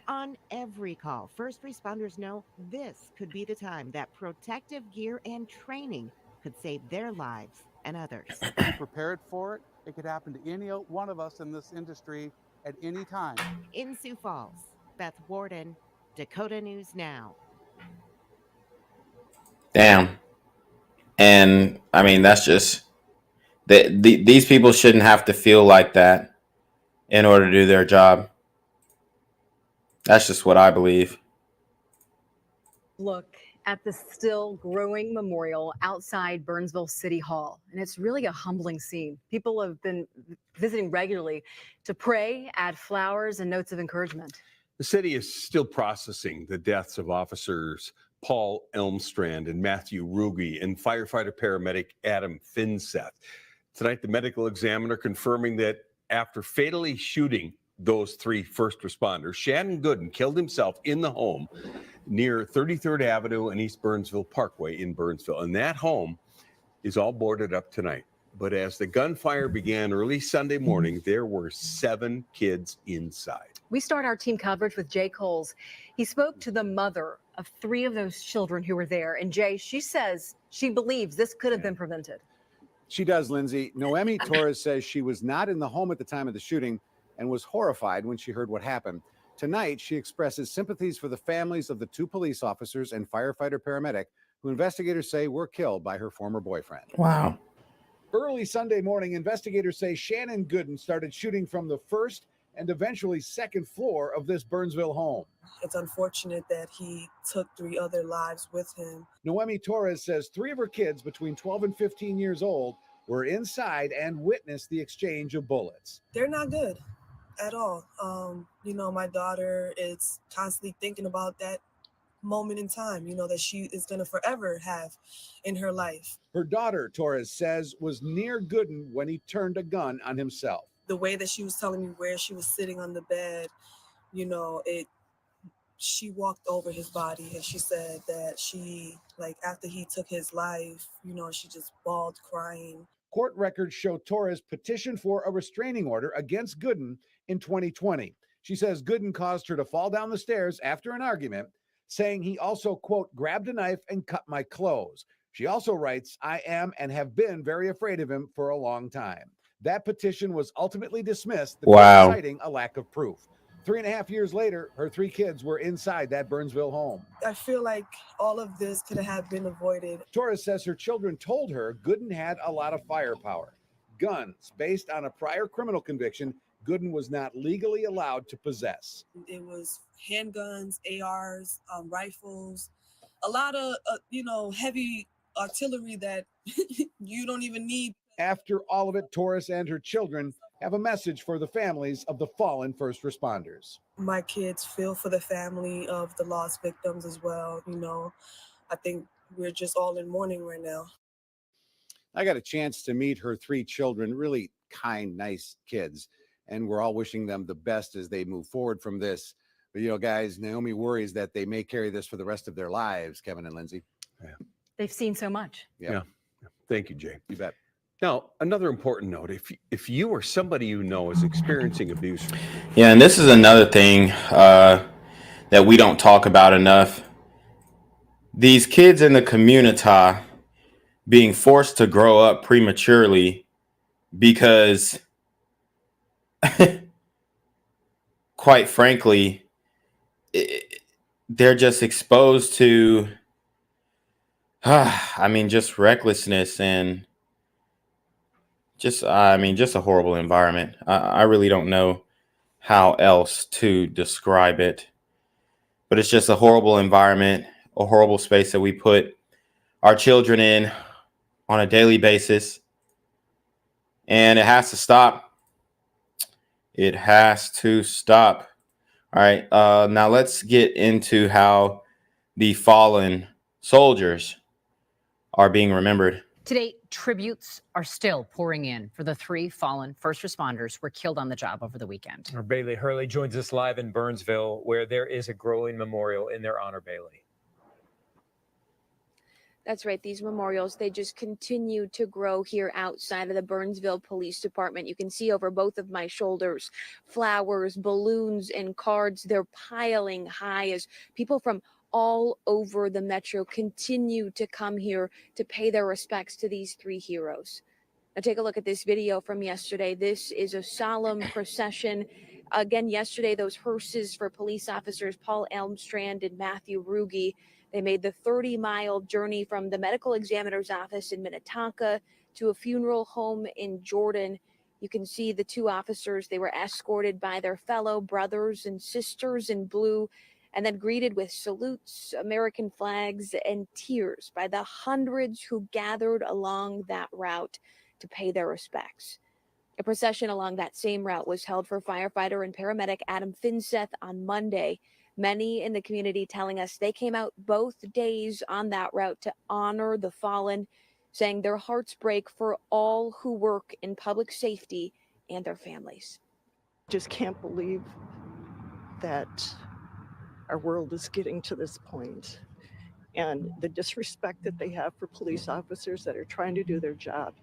On every call, first responders know this could be the time that protective gear and training could save their lives and others. Be prepared for it. It could happen to any one of us in this industry at any time. In Sioux Falls, Beth Warden, Dakota News Now. Damn. And I mean, that's just these people shouldn't have to feel like that in order to do their job. That's just what I believe. Look at the still growing memorial outside Burnsville City Hall, and it's really a humbling scene. People have been visiting regularly to pray, add flowers, and notes of encouragement. The city is still processing the deaths of officers Paul Elmstrand and Matthew Ruge and firefighter paramedic Adam Finseth. Tonight, the medical examiner confirming that after fatally shooting those three first responders, Shannon Gooden killed himself in the home near 33rd Avenue and East Burnsville Parkway in Burnsville. And that home is all boarded up tonight. But as the gunfire began early Sunday morning, there were 7 kids inside. We start our team coverage with Jay Coles. He spoke to the mother of 3 of those children who were there. And Jay, she says she believes this could have been prevented. She does, Lindsay. Noemi Torres says she was not in the home at the time of the shooting and was horrified when she heard what happened. Tonight, she expresses sympathies for the families of the 2 police officers and firefighter paramedic who investigators say were killed by her former boyfriend. Wow. Early Sunday morning, investigators say Shannon Gooden started shooting from the first and eventually second floor of this Burnsville home. It's unfortunate that he took 3 other lives with him. Noemi Torres says 3 of her kids between 12 and 15 years old were inside and witnessed the exchange of bullets. They're not good at all. You know, my daughter is constantly thinking about that moment in time, you know, that she is going to forever have in her life. Her daughter, Torres says, was near Gooden when he turned a gun on himself. The way that she was telling me where she was sitting on the bed, you know, she walked over his body and she said that she, like, after he took his life, you know, she just bawled crying. Court records show Torres petitioned for a restraining order against Gooden in 2020. She says Gooden caused her to fall down the stairs after an argument, saying he also, quote, grabbed a knife and cut my clothes. She also writes, I am and have been very afraid of him for a long time. That petition was ultimately dismissed, citing a lack of proof. 3.5 years later, her 3 kids were inside that Burnsville home. I feel like all of this could have been avoided. Torres says her children told her Gooden had a lot of firepower. Guns based on a prior criminal conviction Gooden was not legally allowed to possess. It was handguns, ARs, rifles, a lot of, you know, heavy artillery that you don't even need. After all of it, Torres and her children have a message for the families of the fallen first responders. My kids feel for the family of the lost victims as well. You know, I think we're just all in mourning right now. I got a chance to meet her 3 children, really kind, nice kids. And we're all wishing them the best as they move forward from this. But, you know, guys, Naomi worries that they may carry this for the rest of their lives, Kevin and Lindsay. They've seen so much. Yeah. Thank you, Jay. You bet. Now, another important note, if you or somebody you know is experiencing abuse. Yeah, and this is another thing that we don't talk about enough. These kids in the community being forced to grow up prematurely because, quite frankly, they're just exposed to, just recklessness and just a horrible environment. I really don't know how else to describe it, but it's just a horrible environment, a horrible space that we put our children in on a daily basis, and it has to stop. It has to stop. All right, now let's get into how the fallen soldiers are being remembered. Today, tributes are still pouring in for the 3 fallen first responders who were killed on the job over the weekend. Our Bailey Hurley joins us live in Burnsville, where there is a growing memorial in their honor, Bailey. That's right. These memorials, they just continue to grow here outside of the Burnsville Police Department. You can see over both of my shoulders, flowers, balloons, and cards. They're piling high as people from all over the metro continue to come here to pay their respects to these 3 heroes. Now take a look at this video from yesterday. This is a solemn procession. Again, yesterday, those hearses for police officers Paul Elmstrand and Matthew Ruge, they made the 30-mile journey from the medical examiner's office in Minnetonka to a funeral home in Jordan. You can see the 2 officers. They were escorted by their fellow brothers and sisters in blue, and then greeted with salutes, American flags, and tears by the hundreds who gathered along that route to pay their respects. A procession along that same route was held for firefighter and paramedic Adam Finseth on Monday. Many in the community telling us they came out both days on that route to honor the fallen, saying their hearts break for all who work in public safety and their families. Just can't believe that our world is getting to this point, and the disrespect that they have for police officers that are trying to do their job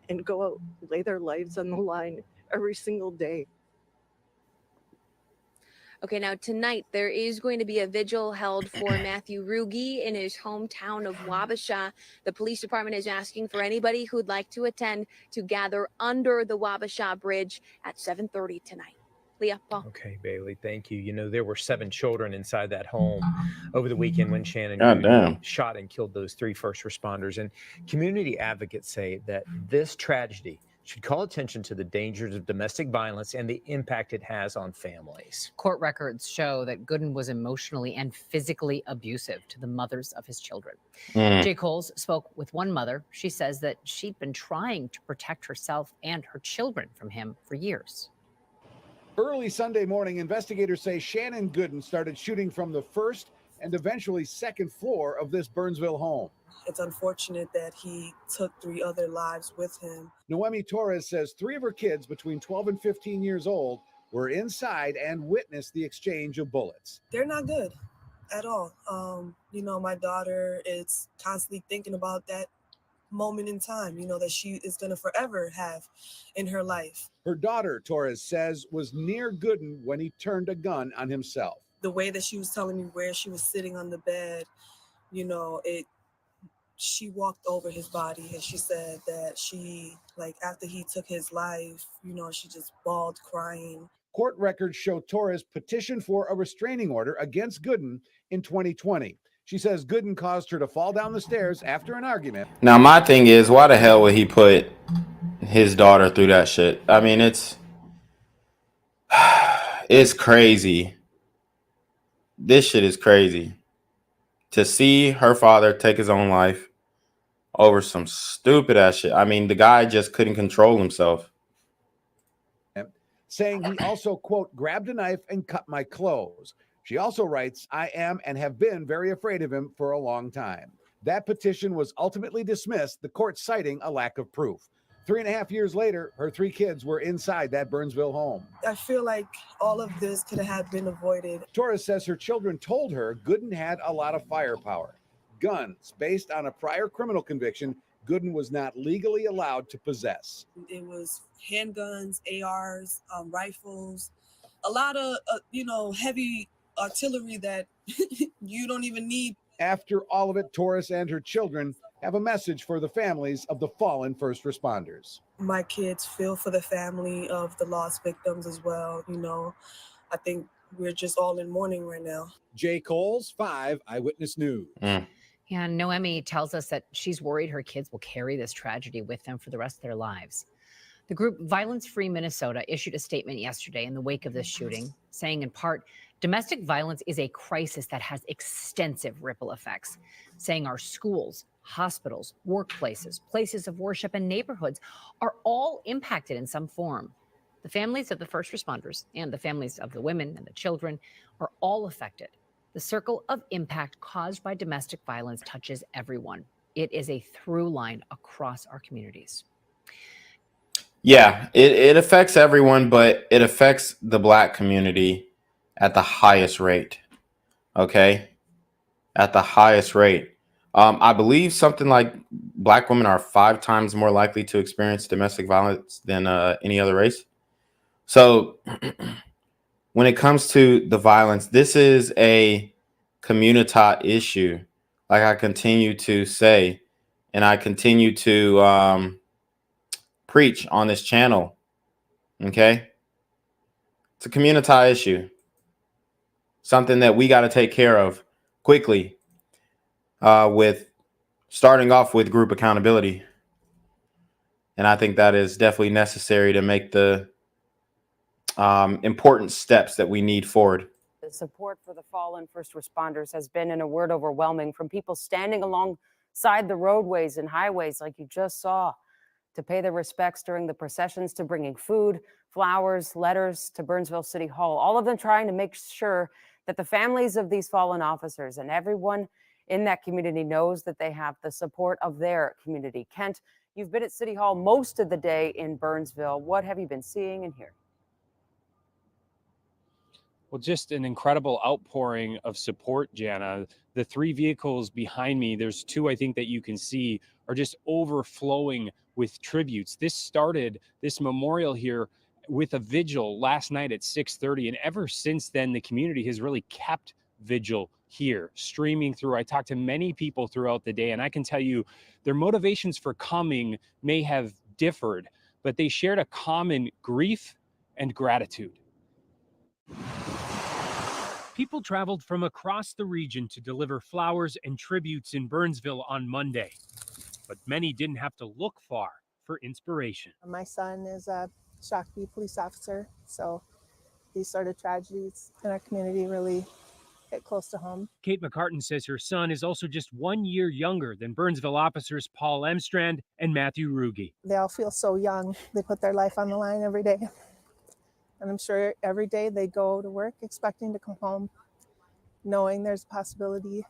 and go out, lay their lives on the line every single day. Okay, now tonight there is going to be a vigil held for Matthew Ruge in his hometown of Wabasha. The police department is asking for anybody who'd like to attend to gather under the Wabasha Bridge at 7:30 tonight. Leah, Paul. Okay, Bailey, thank you. You know, there were 7 children inside that home over the weekend when Shannon Goddamn. shot and killed those 3 first responders. And community advocates say that this tragedy should call attention to the dangers of domestic violence and the impact it has on families. Court records show that Gooden was emotionally and physically abusive to the mothers of his children. Jay Coles spoke with one mother. She says that she'd been trying to protect herself and her children from him for years. Early Sunday morning, investigators say Shannon Gooden started shooting from the first and eventually second floor of this Burnsville home. It's unfortunate that he took 3 other lives with him. Noemi Torres says 3 of her kids between 12 and 15 years old were inside and witnessed the exchange of bullets. They're not good at all. You know, my daughter is constantly thinking about that moment in time, you know, that she is going to forever have in her life. Her daughter, Torres says, was near Gooden when he turned a gun on himself. The way that she was telling me where she was sitting on the bed, you know, she walked over his body and she said that she, like, after he took his life, you know, she just bawled crying. Court records show Torres petitioned for a restraining order against Gooden in 2020. She says Gooden caused her to fall down the stairs after an argument. Now, my thing is, why the hell would he put his daughter through that shit? I mean, it's crazy. This shit is crazy. To see her father take his own life over some stupid ass shit. I mean, the guy just couldn't control himself. Saying he also, quote, grabbed a knife and cut my clothes. She also writes, I am and have been very afraid of him for a long time. That petition was ultimately dismissed, the court citing a lack of proof. 3.5 years later, her 3 kids were inside that Burnsville home. I feel like all of this could have been avoided. Torres says her children told her Gooden had a lot of firepower. Guns based on a prior criminal conviction Gooden was not legally allowed to possess. It was handguns, ARs, rifles, a lot of, heavy artillery that you don't even need. After all of it, Torres and her children have a message for the families of the fallen first responders. My kids feel for the family of the lost victims as well. I think we're just all in mourning right now. Jay Coles, 5 Eyewitness News. Yeah, Noemi tells us that she's worried her kids will carry this tragedy with them for the rest of their lives. The group Violence Free Minnesota issued a statement yesterday in the wake of this shooting, saying in part, domestic violence is a crisis that has extensive ripple effects, saying our schools, hospitals, workplaces, places of worship, and neighborhoods are all impacted in some form. The families of the first responders and the families of the women and the children are all affected. The circle of impact caused by domestic violence touches everyone. It is a through line across our communities. Yeah, it affects everyone, but it affects the Black community at the highest rate. Okay? At the highest rate. I believe something like Black women are 5 times more likely to experience domestic violence than any other race. So when it comes to the violence, this is a community issue. Like I continue to say, and I continue to preach on this channel. Okay? It's a community issue. Something that we got to take care of quickly, with starting off with group accountability. And I think that is definitely necessary to make the important steps that we need forward. The support for the fallen first responders has been, in a word, overwhelming, from people standing alongside the roadways and highways like you just saw to pay their respects during the processions, to bringing food, flowers, letters to Burnsville City Hall, all of them trying to make sure that the families of these fallen officers and everyone in that community knows that they have the support of their community. Kent, you've been at City Hall most of the day in Burnsville. What have you been seeing and hearing? Well, just an incredible outpouring of support, Jana. The 3 vehicles behind me, there's 2 I think that you can see, are just overflowing with tributes. This memorial here with a vigil last night at 6:30. And ever since then, the community has really kept vigil here, streaming through. I talked to many people throughout the day, and I can tell you their motivations for coming may have differed, but they shared a common grief and gratitude. People traveled from across the region to deliver flowers and tributes in Burnsville on Monday, but many didn't have to look far for inspiration. My son is a Shakopee police officer, so these sort of tragedies in our community really hit close to home. Kate McCartan says her son is also just 1 year younger than Burnsville officers Paul Elmstrand and Matthew Ruge. They all feel so young. They put their life on the line every day. And I'm sure every day they go to work expecting to come home, knowing there's a possibility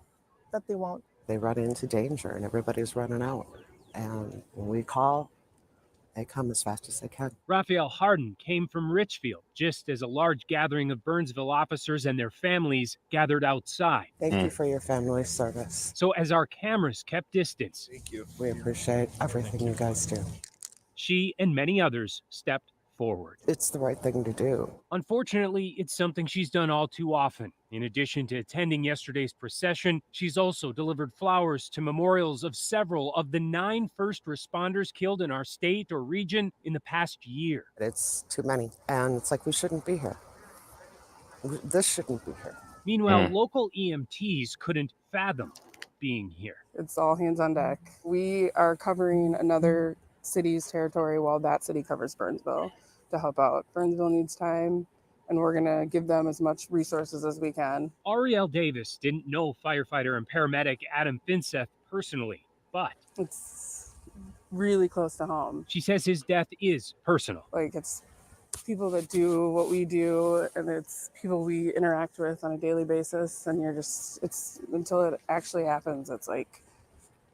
that they won't. They run into danger and everybody's running out. And when we call, they come as fast as they can. Raphael Harden came from Richfield just as a large gathering of Burnsville officers and their families gathered outside. Thank you for your family service. So as our cameras kept distance, Thank you. We appreciate everything you guys do. she and many others stepped forward. It's the right thing to do. Unfortunately, it's something she's done all too often. In addition to attending yesterday's procession, she's also delivered flowers to memorials of several of the 9 first responders killed in our state or region in the past year. It's too many. And it's like, we shouldn't be here. This shouldn't be here. Meanwhile, local EMTs couldn't fathom being here. It's all hands on deck. We are covering another city's territory while that city covers Burnsville to help out. Burnsville needs time, and we're going to give them as much resources as we can. Ariel Davis didn't know firefighter and paramedic Adam Finseth personally, but it's really close to home. She says his death is personal. Like, it's people that do what we do, and it's people we interact with on a daily basis, and you're just, it's until it actually happens, it's like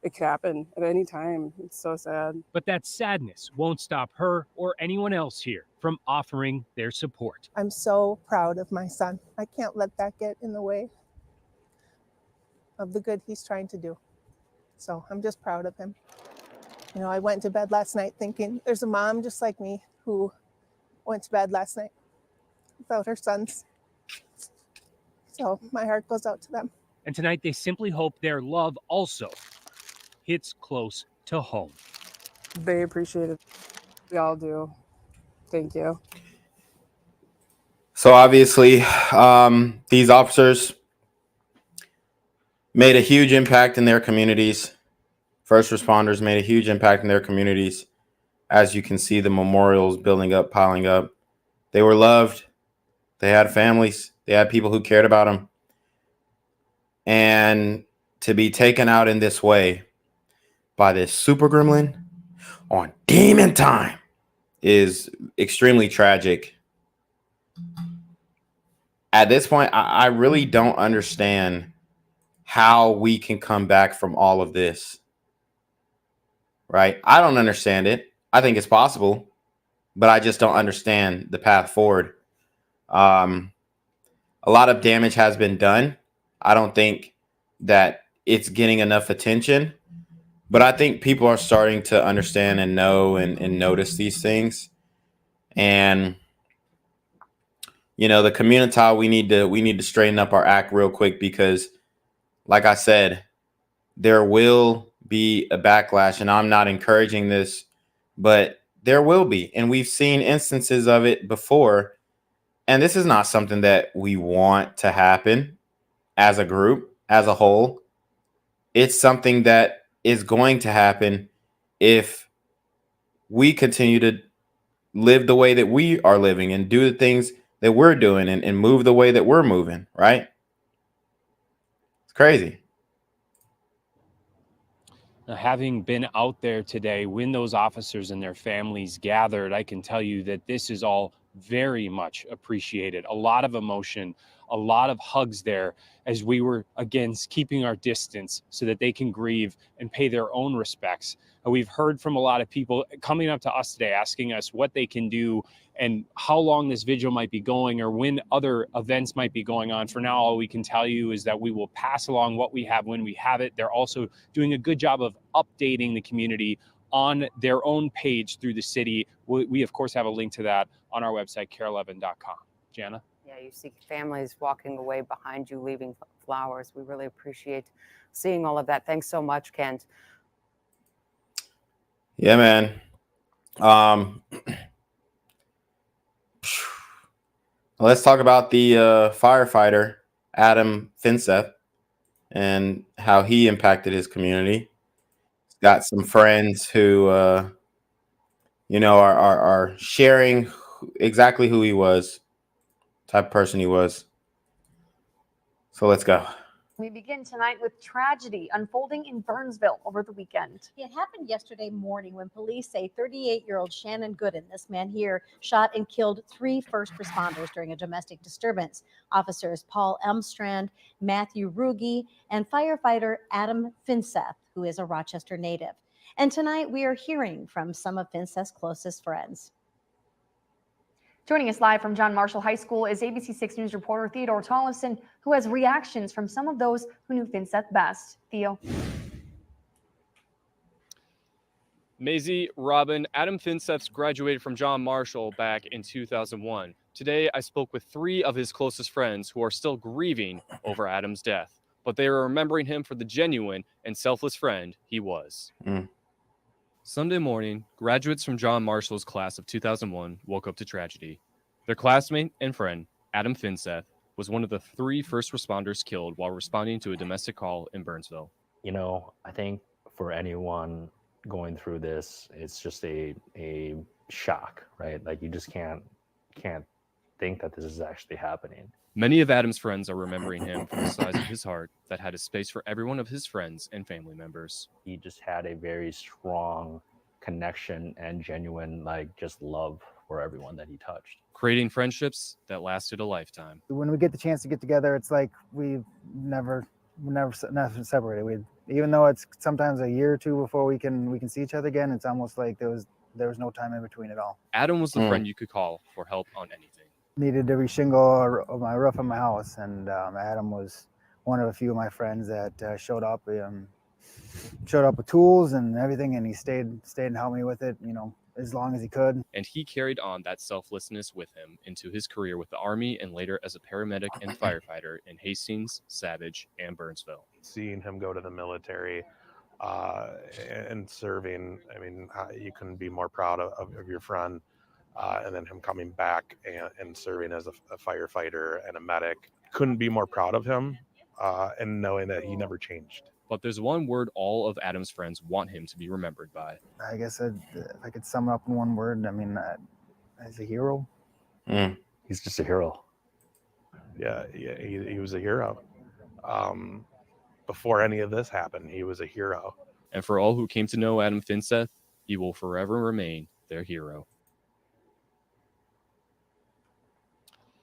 it could happen at any time. It's so sad. But that sadness won't stop her or anyone else here from offering their support. I'm so proud of my son. I can't let that get in the way of the good he's trying to do. So I'm just proud of him. You know, I went to bed last night thinking there's a mom just like me who went to bed last night without her sons. So my heart goes out to them. And tonight they simply hope their love also hits close to home. They appreciate it. We all do. Thank you. So obviously, these officers made a huge impact in their communities. First responders made a huge impact in their communities. As you can see, the memorials building up, piling up. They were loved. They had families. They had people who cared about them. And to be taken out in this way by this super gremlin on demon time is extremely tragic. At this point, I really don't understand how we can come back from all of this. Right? I don't understand it. I think it's possible, but I just don't understand the path forward. A lot of damage has been done. I don't think that it's getting enough attention, but I think people are starting to understand and know and notice these things. And you know, the community, we need to straighten up our act real quick, because like I said, there will be a backlash, and I'm not encouraging this, but there will be. And we've seen instances of it before. And this is not something that we want to happen as a group, as a whole. It's something that is going to happen if we continue to live the way that we are living and do the things that we're doing and move the way that we're moving, right? It's crazy. Now, having been out there today, when those officers and their families gathered, I can tell you that this is all very much appreciated. A lot of emotion, a lot of hugs there, as we were, again, keeping our distance so that they can grieve and pay their own respects. And we've heard from a lot of people coming up to us today, asking us what they can do and how long this vigil might be going, or when other events might be going on. For now, all we can tell you is that we will pass along what we have when we have it. They're also doing a good job of updating the community on their own page through the city. We of course, have a link to that on our website, care11.com. Jana? Yeah, you see families walking away behind you, leaving flowers. We really appreciate seeing all of that. Thanks so much, Kent. Yeah, man. Let's talk about the firefighter, Adam Finseth, and how he impacted his community. He's got some friends who, you know, are sharing exactly who he was, type of person he was. So let's go. We begin tonight with tragedy unfolding in Burnsville over the weekend. It happened yesterday morning when police say 38-year-old Shannon Gooden, this man here, shot and killed 3 first responders during a domestic disturbance. Officers Paul Elmstrand, Matthew Ruge, and firefighter Adam Finseth, who is a Rochester native. And tonight we are hearing from some of Finseth's closest friends. Joining us live from John Marshall High School is ABC 6 News reporter Theodore Tollefson, who has reactions from some of those who knew Finseth best. Theo. Maisie, Robin, Adam Finseth graduated from John Marshall back in 2001. Today, I spoke with 3 of his closest friends who are still grieving over Adam's death, but they are remembering him for the genuine and selfless friend he was. Sunday morning, graduates from John Marshall's class of 2001 woke up to tragedy. Their classmate and friend, Adam Finseth, was one of the 3 first responders killed while responding to a domestic call in Burnsville. You know, I think for anyone going through this, it's just a shock, right? Like you just can't think that this is actually happening. Many of Adam's friends are remembering him for the size of his heart that had a space for every one of his friends and family members. He just had a very strong connection and genuine, like, just love for everyone that he touched. Creating friendships that lasted a lifetime. When we get the chance to get together, it's like we've never we're never separated. Even though it's sometimes a year or two before we can see each other again, it's almost like there was no time in between at all. Adam was the friend you could call for help on anything. Needed to reshingle my roof of my house, and Adam was one of a few of my friends that showed up with tools and everything, and he stayed and helped me with it, as long as he could. And he carried on that selflessness with him into his career with the Army and later as a paramedic and firefighter in Hastings, Savage, and Burnsville. Seeing him go to the military and serving, I mean, you couldn't be more proud of your friend. And then him coming back and serving as a firefighter and a medic. Couldn't be more proud of him and knowing that he never changed. But there's one word all of Adam's friends want him to be remembered by. I guess if I could sum it up in one word, I mean, as a hero. He's just a hero. Yeah, he was a hero. Before any of this happened, he was a hero. And for all who came to know Adam Finseth, he will forever remain their hero.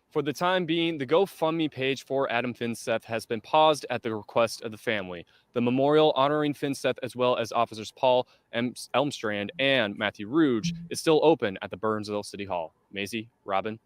For the time being, the GoFundMe page for Adam Finseth has been paused at the request of the family. The memorial honoring Finseth, as well as officers Paul Elmstrand and Matthew Rouge, is still open at the Burnsville City Hall. Maisie, Robin.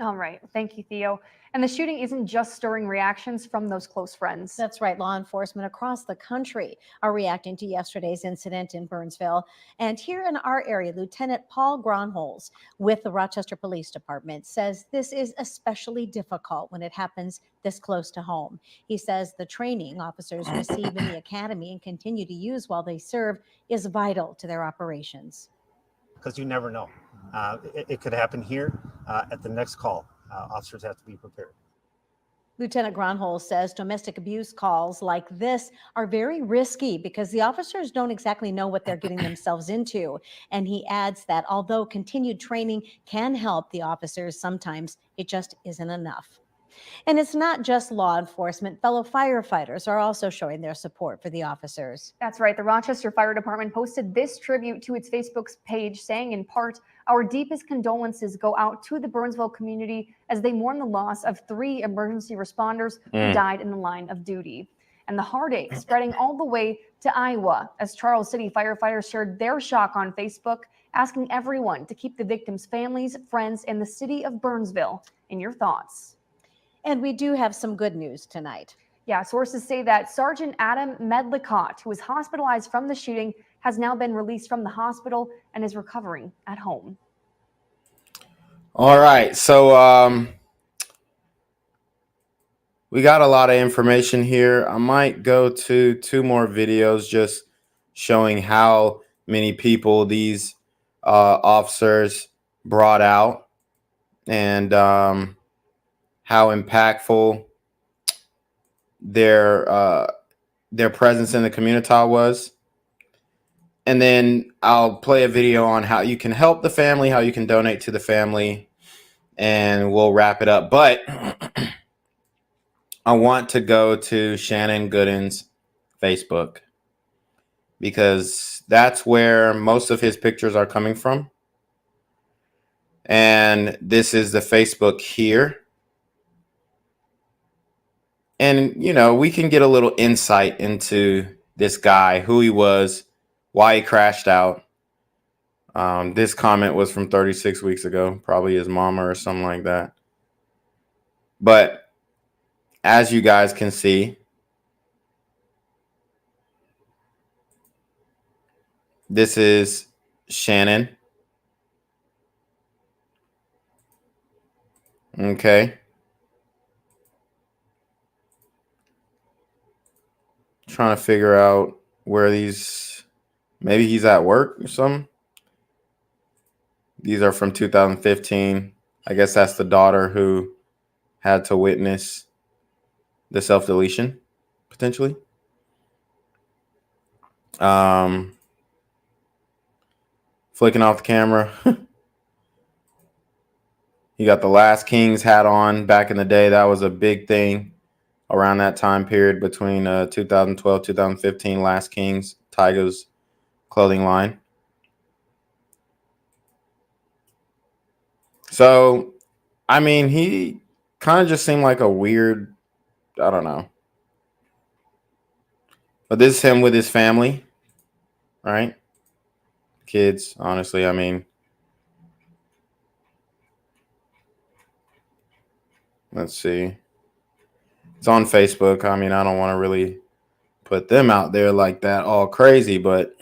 All right. Thank you, Theo. And the shooting isn't just stirring reactions from those close friends. That's right. Law enforcement across the country are reacting to yesterday's incident in Burnsville. And here in our area, Lieutenant Paul Gronholz with the Rochester Police Department says this is especially difficult when it happens this close to home. He says the training officers receive in the academy and continue to use while they serve is vital to their operations. Because you never know. It could happen here at the next call. Officers have to be prepared. Lieutenant Gronholz says domestic abuse calls like this are very risky because the officers don't exactly know what they're getting themselves into. And he adds that although continued training can help the officers, sometimes it just isn't enough. And it's not just law enforcement. Fellow firefighters are also showing their support for the officers. That's right. The Rochester Fire Department posted this tribute to its Facebook page, saying in part, "Our deepest condolences go out to the Burnsville community as they mourn the loss of 3 emergency responders who died in the line of duty." And the heartache spreading all the way to Iowa as Charles City firefighters shared their shock on Facebook, asking everyone to keep the victims' families, friends, and the city of Burnsville in your thoughts. And we do have some good news tonight. Yeah, sources say that Sergeant Adam Medlicott, who was hospitalized from the shooting, has now been released from the hospital and is recovering at home. All right, so we got a lot of information here. I might go to 2 more videos just showing how many people these officers brought out and how impactful their presence in the community was. And then I'll play a video on how you can help the family, how you can donate to the family, and we'll wrap it up. But I want to go to Shannon Gooden's Facebook because that's where most of his pictures are coming from. And this is the Facebook here. And, we can get a little insight into this guy, who he was, why he crashed out. This comment was from 36 weeks ago, probably his mama or something like that. But as you guys can see, this is Shannon. Okay. Trying to figure out where maybe he's at work or something. These are from 2015. I guess that's the daughter who had to witness the self-deletion, potentially. Flicking off the camera. He got the Last Kings hat on back in the day. That was a big thing around that time period between 2012, 2015. Last Kings, Tyga's clothing line. So, I mean, he kind of just seemed like a weird, I don't know. But this is him with his family, right? Kids, honestly, I mean, let's see. It's on Facebook. I mean, I don't want to really put them out there like that all crazy, but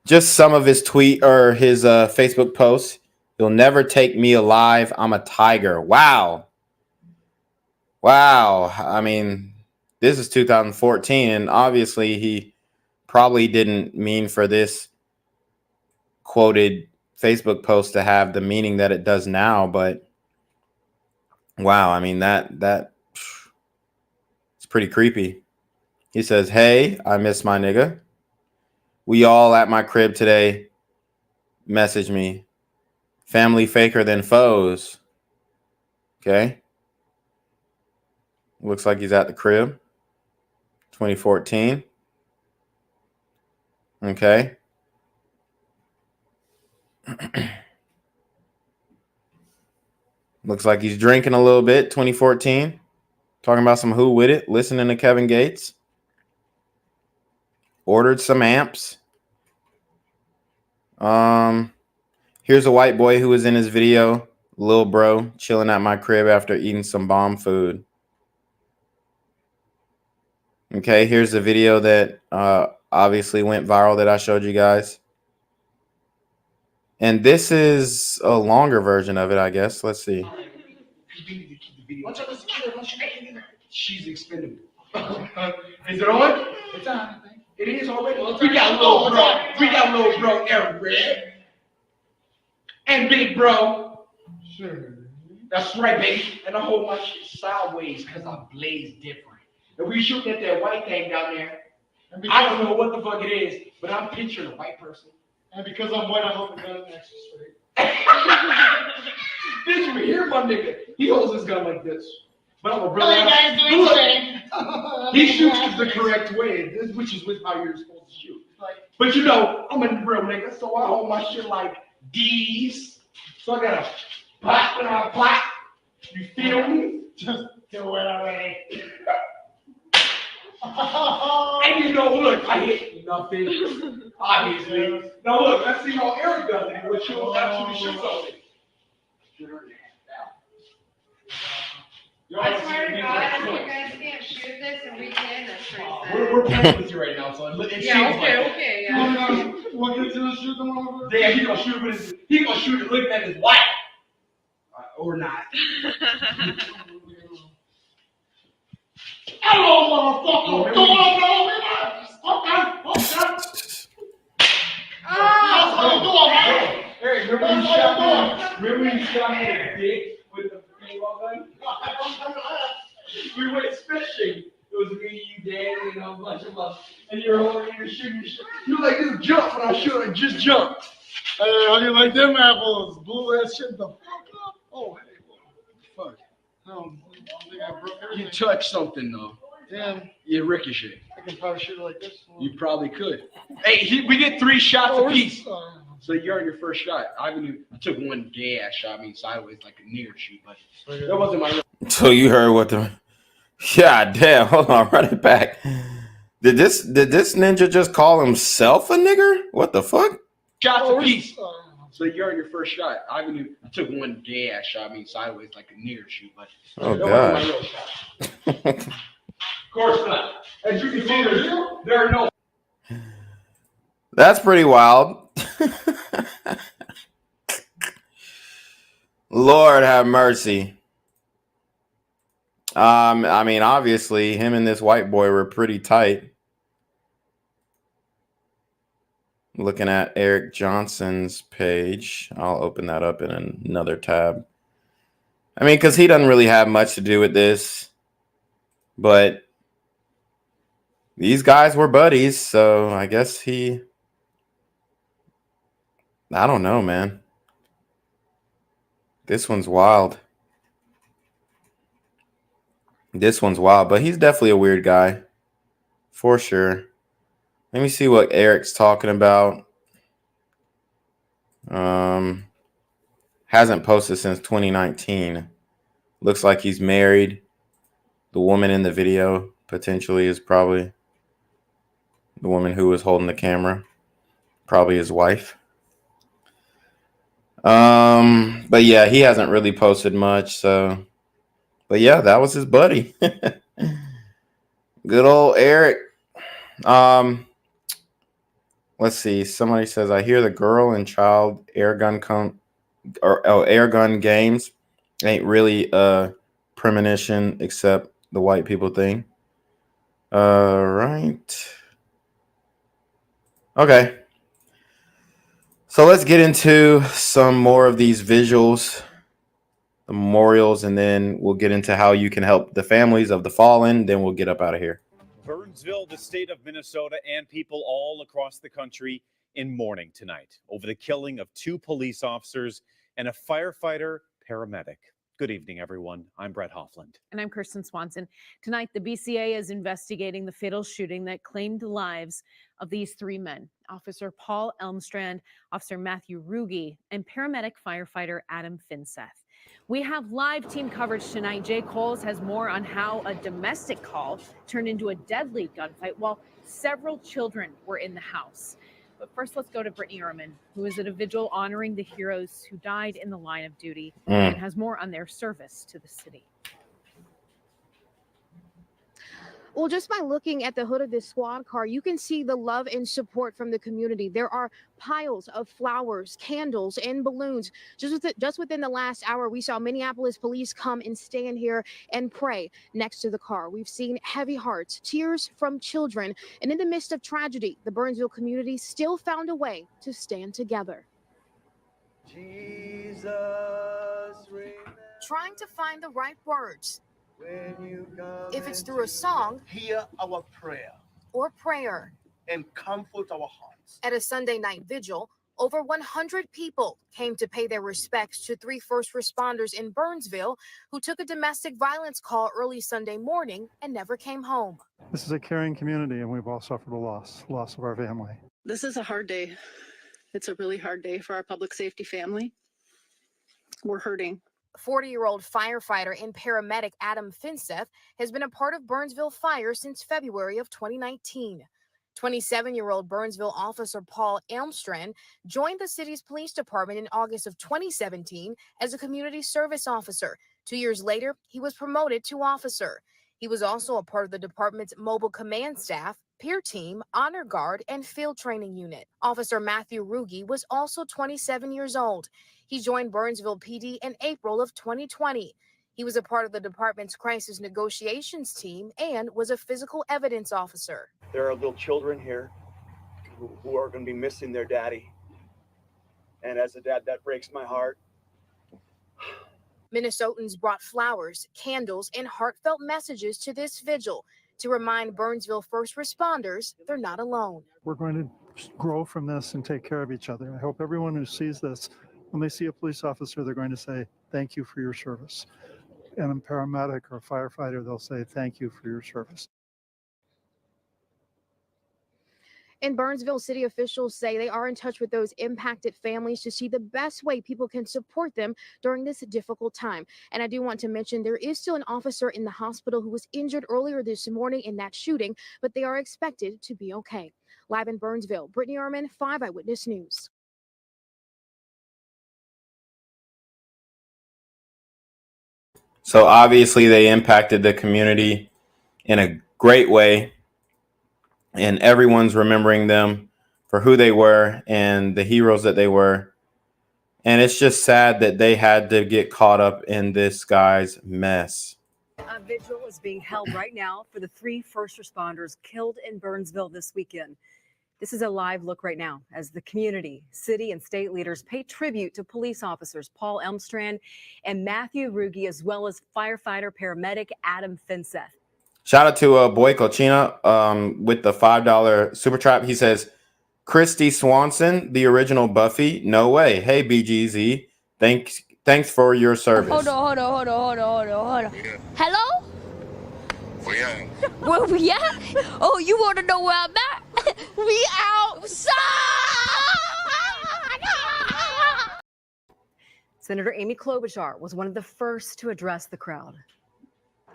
just some of his tweet or his Facebook posts. You'll never take me alive. I'm a tiger. Wow. Wow. I mean, this is 2014, and obviously he probably didn't mean for this quoted Facebook post to have the meaning that it does now, but wow, I mean that it's pretty creepy. He says, "Hey, I miss my nigga. We all at my crib today. Message me. Family faker than foes." Okay. Looks like he's at the crib. 2014. Okay. Looks like he's drinking a little bit. 2014. Talking about some Who With It. Listening to Kevin Gates. Ordered some amps. Here's a white boy who was in his video. Lil bro chilling at my crib after eating some bomb food. Okay, here's the video that obviously went viral that I showed you guys. And this is a longer version of it, I guess. Let's see. She's expendable. Is it on? It's on. It is already. We got little bro. We got little bro Eric and big bro. Sure. That's right, baby. And I hold my shit sideways because I blaze different. And we shooting at that white thing down there. I don't know what the fuck it is, but I'm picturing a white person. And because I'm white, I hold the gun extra straight. Did you hear my nigga? He holds his gun like this. But I'm a brother. Oh, you guys doing straight. He shoots the correct way, which is how you're supposed to shoot. But you know, I'm a real nigga, so I hold my shit like these. So I gotta pop and I pop. You feel me? Just do it already. And you know, look, I hit nothing, obviously. Now look, let's see how Eric does it, which will actually shoot something. I swear to God, if you guys can't shoot this and we can, that's pretty sad. We're playing with you right now, so it Yeah, okay, yeah. What gets gonna shoot them over? Yeah, he's gonna shoot with his, he's gonna shoot it looking at his wife. Or not. Hello, motherfucker! Don't know me, okay. Oh! Hey, remember you shot me? Remember you shot me in the dick with the paintball gun? We went fishing. It was me, you, Danny, and a bunch of us. And you were holding your shooting. You were like, just jump, and I should have just jumped. Hey, how do you like them apples? Blew that shit the fuck up. Oh, hey, fuck. I don't think I broke everything. You touched something, though. Damn. You ricochet. I can probably shoot it like this. You probably could. Hey, we get 3 shots apiece. So you're on your first shot. I took one gay ass shot, sideways like a near shoot, but that wasn't my. So you heard what the? Yeah, damn. Hold on, run it back. Did this ninja just call himself a nigger? What the fuck? Shots apiece. So you're on your first shot. I took one gay ass shot, sideways like a near shoot, but that wasn't my real shot. Of course not. As you can see, there are no. That's pretty wild. Lord have mercy. I mean, obviously, him and this white boy were pretty tight. Looking at Eric Johnson's page. I'll open that up in another tab. I mean, because he doesn't really have much to do with this. But these guys were buddies, so I guess I don't know, man. This one's wild. This one's wild, but he's definitely a weird guy. For sure. Let me see what Eric's talking about. Hasn't posted since 2019. Looks like he's married. The woman in the video potentially is probably the woman who was holding the camera, probably his wife. But yeah, he hasn't really posted much. So, but yeah, that was his buddy. Good old Eric. Let's see. Somebody says, I hear the girl and child air gun games ain't really a premonition except the white people thing. Right. Okay. So let's get into some more of these visuals, the memorials, and then we'll get into how you can help the families of the fallen. Then we'll get up out of here. Burnsville, the state of Minnesota, and people all across the country in mourning tonight over the killing of 2 police officers and a firefighter paramedic. Good evening, everyone. I'm Brett Hoffland. And I'm Kirsten Swanson. Tonight, the BCA is investigating the fatal shooting that claimed the lives of these 3 men, Officer Paul Elmstrand, Officer Matthew Ruge, and paramedic firefighter Adam Finseth. We have live team coverage tonight. Jay Coles has more on how a domestic call turned into a deadly gunfight while several children were in the house. But first, let's go to Brittany Ehrman, who is at a vigil honoring the heroes who died in the line of duty and has more on their service to the city. Well, just by looking at the hood of this squad car, you can see the love and support from the community. There are piles of flowers, candles, and balloons. Just within the last hour, we saw Minneapolis police come and stand here and pray next to the car. We've seen heavy hearts, tears from children, and in the midst of tragedy, the Burnsville community still found a way to stand together. Jesus, Trying to find the right words. when you come If it's through a song, hear our prayer or prayer. and comfort our hearts. At a Sunday night vigil, over 100 people came to pay their respects to 3 first responders in Burnsville who took a domestic violence call early Sunday morning and never came home. This is a caring community, and we've all suffered a loss of our family. This is a hard day. It's a really hard day for our public safety family. We're hurting. 40-year-old firefighter and paramedic Adam Finseth has been a part of Burnsville Fire since February of 2019. 27-year-old Burnsville officer Paul Elmstrand joined the city's police department in August of 2017 as a community service officer. 2 years later, he was promoted to officer. He was also a part of the department's mobile command staff, peer team, honor guard, and field training unit. Officer Matthew Ruge was also 27 years old. He joined Burnsville PD in April of 2020. He was a part of the department's crisis negotiations team and was a physical evidence officer. There are little children here who are going to be missing their daddy. And as a dad, that breaks my heart. Minnesotans brought flowers, candles, and heartfelt messages to this vigil to remind Burnsville first responders they're not alone. We're going to grow from this and take care of each other. I hope everyone who sees this, when they see a police officer, they're going to say, thank you for your service. And a paramedic or a firefighter, they'll say, thank you for your service. In Burnsville, city officials say they are in touch with those impacted families to see the best way people can support them during this difficult time. And I do want to mention there is still an officer in the hospital who was injured earlier this morning in that shooting, but they are expected to be okay. Live in Burnsville, Brittany Ehrman, 5 Eyewitness News. So obviously they impacted the community in a great way. And everyone's remembering them for who they were and the heroes that they were. And it's just sad that they had to get caught up in this guy's mess. A vigil is being held right now for the 3 first responders killed in Burnsville this weekend. This is a live look right now as the community, city, and state leaders pay tribute to police officers Paul Elmstrand and Matthew Ruge, as well as firefighter paramedic Adam Finseth. Shout out to Boy Cochina with the $5 super trap. He says, Christy Swanson, the original Buffy. No way. Hey, BGZ. Thanks for your service. Hold on. Hello? Where we at? Oh, you want to know where I'm at? We outside! Senator Amy Klobuchar was one of the first to address the crowd.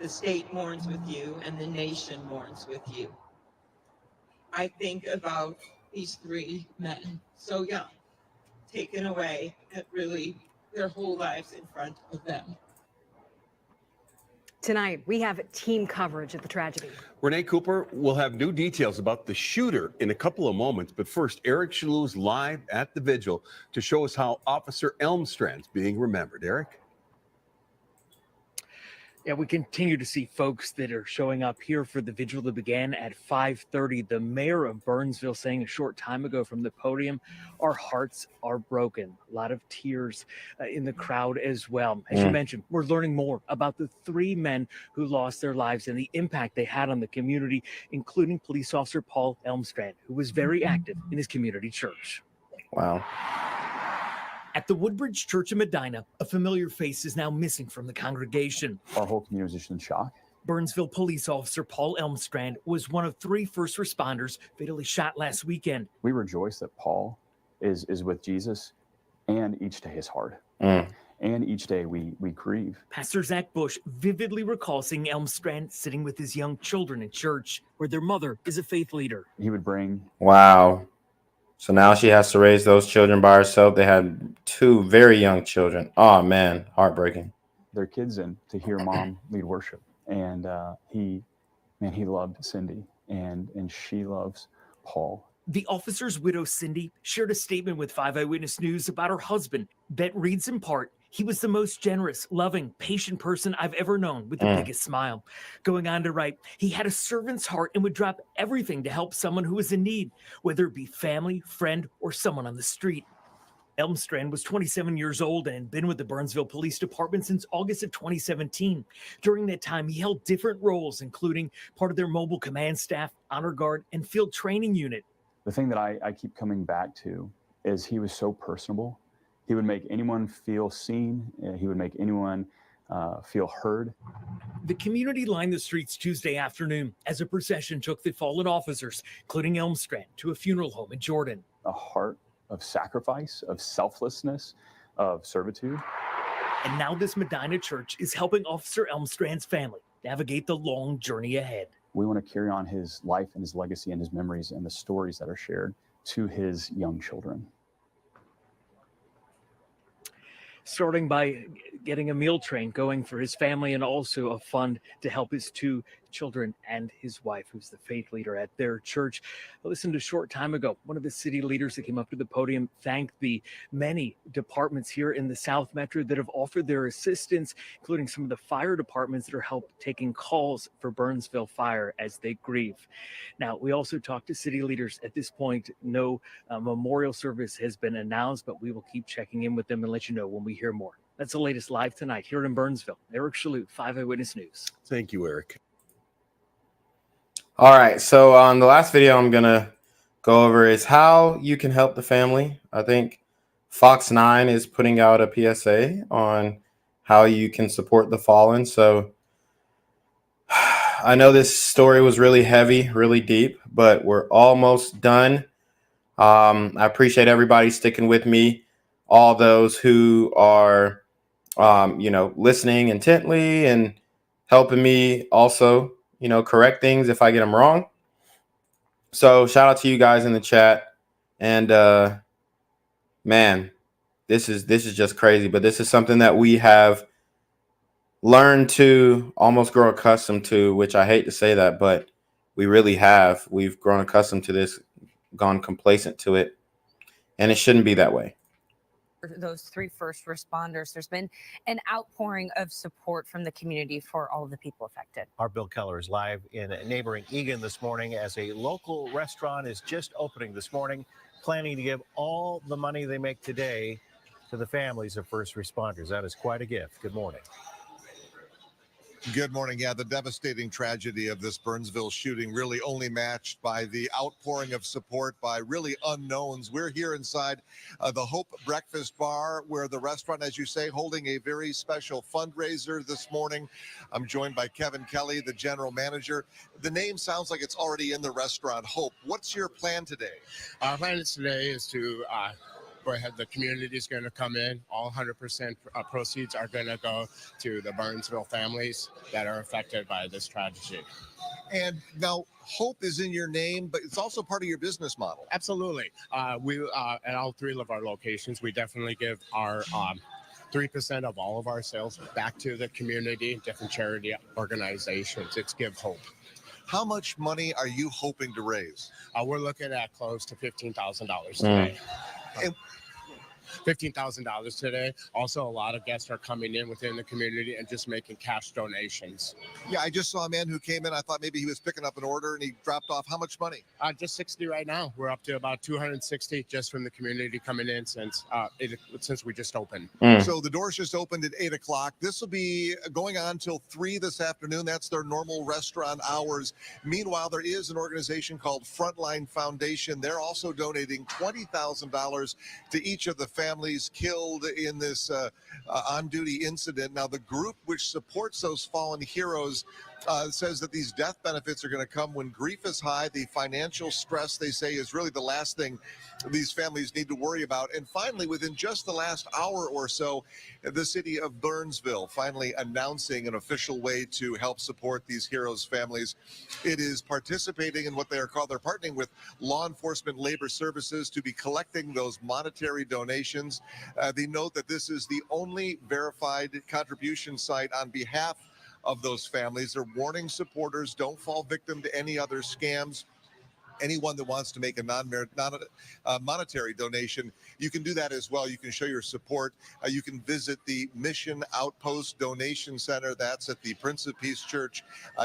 The state mourns with you and the nation mourns with you. I think about these three men, so young, taken away at really their whole lives in front of them. Tonight, we have team coverage of the tragedy. Renee Cooper will have new details about the shooter in a couple of moments. But first, Eric Shalou is live at the vigil to show us how Officer Elmstrand's being remembered. Eric? Yeah, we continue to see folks that are showing up here for the vigil that began at 5:30. The mayor of Burnsville saying a short time ago from the podium, our hearts are broken. A lot of tears in the crowd as well. As you mentioned, we're learning more about the three men who lost their lives and the impact they had on the community, including police officer Paul Elmstrand, who was very active in his community church. Wow. At the Woodbridge Church in Medina, a familiar face is now missing from the congregation. Our whole community was just in shock. Burnsville police officer Paul Elmstrand was one of three first responders fatally shot last weekend. We rejoice that Paul is with Jesus, and each day is hard. And each day we grieve. Pastor Zach Bush vividly recalls seeing Elmstrand sitting with his young children in church, where their mother is a faith leader. He would bring... Wow. So now she has to raise those children by herself. They had two very young children. Oh, man, heartbreaking. Their kids in to hear mom lead worship. And he loved Cindy, and she loves Paul. The officer's widow, Cindy, shared a statement with 5 Eyewitness News about her husband that reads in part, "He was the most generous, loving, patient person I've ever known, with the biggest smile." Going on to write, "He had a servant's heart and would drop everything to help someone who was in need, whether it be family, friend, or someone on the street." Elmstrand was 27 years old and had been with the Burnsville Police Department since August of 2017. During that time, he held different roles, including part of their mobile command staff, honor guard, and field training unit. The thing that I keep coming back to is he was so personable. He would make anyone feel seen. He would make anyone feel heard. The community lined the streets Tuesday afternoon as a procession took the fallen officers, including Elmstrand, to a funeral home in Jordan. A heart of sacrifice, of selflessness, of servitude. And now this Medina church is helping Officer Elmstrand's family navigate the long journey ahead. We want to carry on his life and his legacy and his memories and the stories that are shared to his young children. Starting by getting a meal train going for his family and also a fund to help his two children and his wife, who's the faith leader at their church. I listened a short time ago. One of the city leaders that came up to the podium thanked the many departments here in the South Metro that have offered their assistance, including some of the fire departments that are helping taking calls for Burnsville Fire as they grieve. Now, we also talked to city leaders. At this point, no memorial service has been announced, but we will keep checking in with them and let you know when we hear more. That's the latest live tonight here in Burnsville. Eric Shalou, 5 Eyewitness News. Thank you, Eric. All right. So on the last video I'm going to go over is how you can help the family. I think Fox 9 is putting out a PSA on how you can support the fallen. So I know this story was really heavy, really deep, but we're almost done. I appreciate everybody sticking with me. All those who are, listening intently and helping me also, correct things if I get them wrong. So shout out to you guys in the chat. And man, this is just crazy. But this is something that we have learned to almost grow accustomed to, which I hate to say that, but we really have. We've grown accustomed to this, gone complacent to it, and it shouldn't be that way. Those three first responders, there's been an outpouring of support from the community for all of the people affected. Our Bill Keller is live in neighboring Eagan this morning as a local restaurant is just opening this morning, planning to give all the money they make today to the families of first responders. That is quite a gift. Good morning. Good morning. Yeah, the devastating tragedy of this Burnsville shooting really only matched by the outpouring of support by really unknowns. We're here inside the Hope Breakfast Bar, where the restaurant, as you say, holding a very special fundraiser this morning. I'm joined by Kevin Kelly, the general manager. The name sounds like it's already in the restaurant, Hope. What's your plan today? Our plan today is to the community is going to come in. All 100% proceeds are going to go to the Burnsville families that are affected by this tragedy. And now hope is in your name, but it's also part of your business model. Absolutely. We at all three of our locations, we definitely give our 3% of all of our sales back to the community, different charity organizations. It's Give Hope. How much money are you hoping to raise? We're looking at close to $15,000 today. $15,000 today. Also, a lot of guests are coming in within the community and just making cash donations. Yeah, I just saw a man who came in. I thought maybe he was picking up an order and he dropped off how much money? Just 60 right now. We're up to about 260 just from the community coming in since we just opened. So the doors just opened at 8 o'clock. This will be going on till 3 this afternoon. That's their normal restaurant hours. Meanwhile, there is an organization called Frontline Foundation. They're also donating $20,000 to each of the families killed in this on-duty incident. Now, the group which supports those fallen heroes says that these death benefits are going to come when grief is high. The financial stress, they say, is really the last thing these families need to worry about. And finally, within just the last hour or so, the city of Burnsville finally announcing an official way to help support these heroes' families. It is participating in what they're partnering with law enforcement labor services to be collecting those monetary donations. They note that this is the only verified contribution site on behalf of those families. They're warning supporters, don't fall victim to any other scams. Anyone that wants to make a non-monetary donation, you can do that as well. You can show your support. You can visit the Mission Outpost Donation Center. That's at the Prince of Peace Church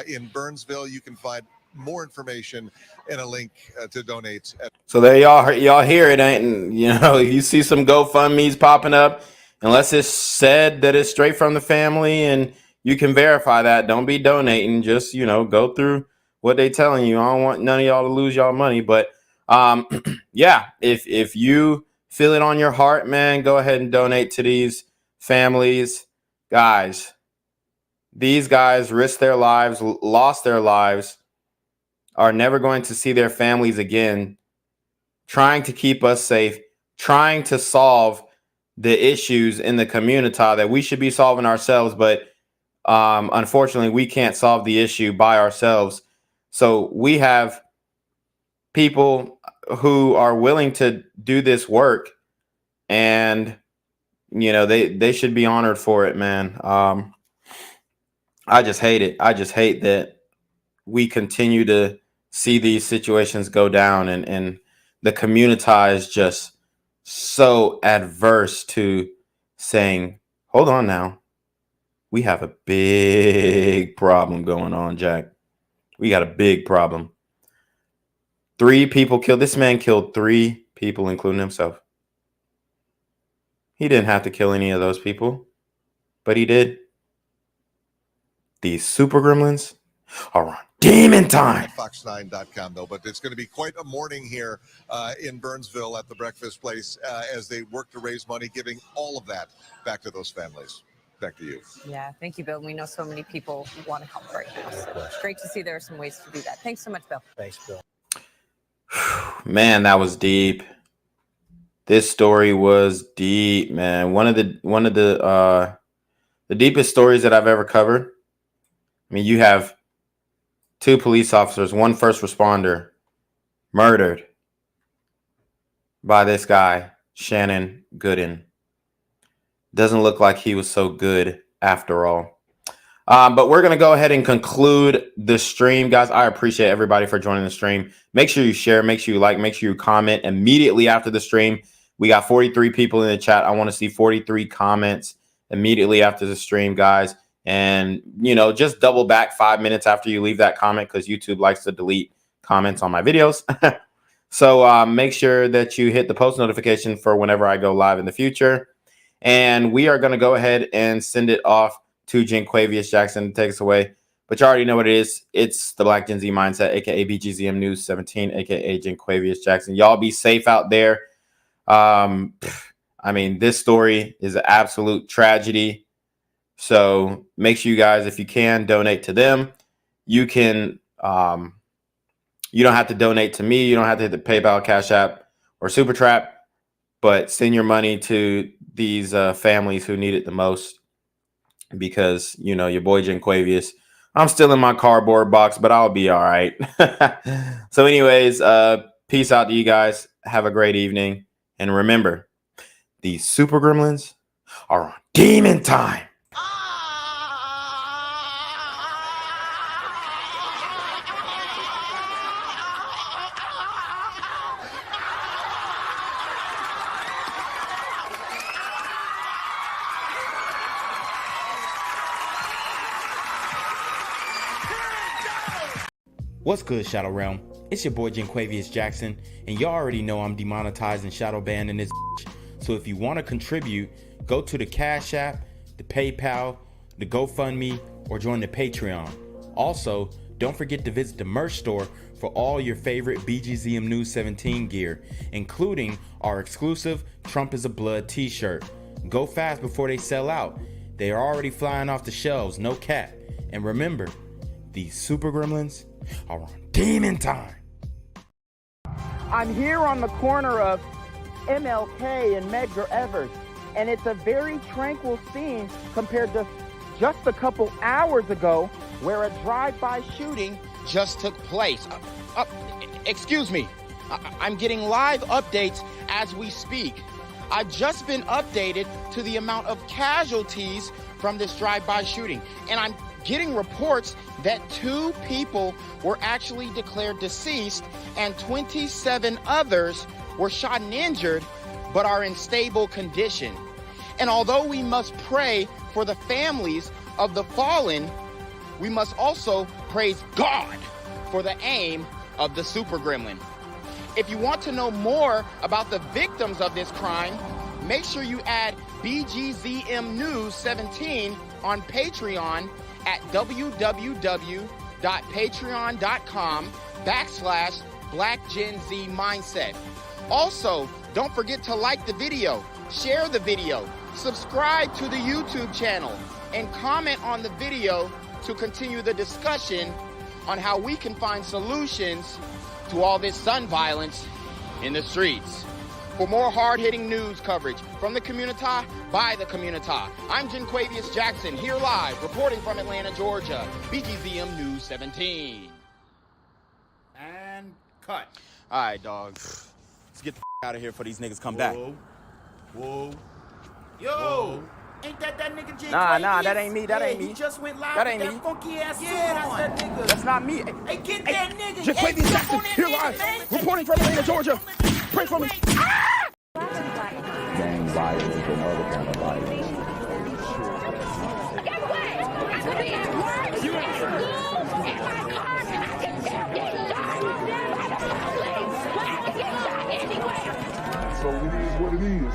in Burnsville. You can find more information and a link to donate. So there y'all hear it, ain't, if you see some GoFundMe's popping up, unless it's said that it's straight from the family and you can verify that, don't be donating. Just, go through what they telling you. I don't want none of y'all to lose y'all money. But yeah, if you feel it on your heart, man, go ahead and donate to these families. Guys, these guys risked their lives, lost their lives, are never going to see their families again, trying to keep us safe, trying to solve the issues in the community that we should be solving ourselves. But unfortunately, we can't solve the issue by ourselves. So we have people who are willing to do this work, and they should be honored for it, man. I just hate it. I just hate that we continue to see these situations go down, and the community is just so adverse to saying, hold on now. We have a big problem going on, Jack. We got a big problem. 3 people killed. This man killed 3 people, including himself. He didn't have to kill any of those people, but he did. These super gremlins are on demon time. Fox9.com, though, but it's going to be quite a morning here in Burnsville at the breakfast place as they work to raise money, giving all of that back to those families. Back to you. Yeah, thank you, Bill. We know so many people want to help right now. So it's great to see there are some ways to do that. Thanks so much, Bill. Thanks, Bill. Man, that was deep. This story was deep, man. One of the deepest stories that I've ever covered. I mean, you have 2 police officers, 1 first responder, murdered by this guy, Shannon Gooden. Doesn't look like he was so good after all. But we're going to go ahead and conclude the stream, guys. I appreciate everybody for joining the stream. Make sure you share, make sure you like, make sure you comment immediately after the stream. We got 43 people in the chat. I want to see 43 comments immediately after the stream, guys. And, just double back 5 minutes after you leave that comment, because YouTube likes to delete comments on my videos. So make sure that you hit the post notification for whenever I go live in the future. And we are going to go ahead and send it off to Jenquavius Jackson to take us away. But you already know what it is. It's the Black Gen Z Mindset, a.k.a. BGZM News 17, a.k.a. Jenquavius Jackson. Y'all be safe out there. I mean, this story is an absolute tragedy. So make sure you guys, if you can, donate to them. You can, you don't have to donate to me. You don't have to hit the PayPal, Cash App, or Super Trap. but send your money to these families who need it the most, because, you know, your boy Jenquavius, I'm still in my cardboard box, but I'll be all right. So anyways, peace out to you guys. Have a great evening. And remember, these super gremlins are on demon time. What's good, Shadow Realm? It's your boy Jenquavius Jackson, and y'all already know I'm demonetized and shadow banned in this bitch. So if you want to contribute, go to the Cash App, the PayPal, the GoFundMe, or join the Patreon. Also, don't forget to visit the merch store for all your favorite BGZM News 17 gear, including our exclusive Trump is a Blood t-shirt. Go fast before they sell out. They are already flying off the shelves, no cap. And remember, these super gremlins are on demon time. I'm here on the corner of MLK and Medgar Evers, and it's a very tranquil scene compared to just a couple hours ago where a drive-by shooting just took place. Excuse me, I'm getting live updates as we speak. I've just been updated to the amount of casualties from this drive-by shooting, and I'm getting reports that 2 people were actually declared deceased and 27 others were shot and injured but are in stable condition. And although we must pray for the families of the fallen, we must also praise God for the aim of the super gremlin. If you want to know more about the victims of this crime, make sure you add BGZM News 17 on Patreon at www.patreon.com/blackgenzmindset. Also, don't forget to like the video, share the video, subscribe to the YouTube channel, and comment on the video to continue the discussion on how we can find solutions to all this gun violence in the streets. For more hard-hitting news coverage from the community, by the community, I'm Jenquavius Jackson, here live, reporting from Atlanta, Georgia, BGZM News 17. And cut. All right, dog. Let's get the out of here before these niggas come back. Whoa. Yo. Ain't that nigga J? Nah, that ain't me. That ain't me. He just went live. That ain't with me. Funky ass Yeah, on. that's that nigga. That's not me. Hey, get that nigga. Jenquavius Jackson, here live, reporting from Atlanta, Georgia. Pray for me. Gang violence and other kind of violence. So it is what it is.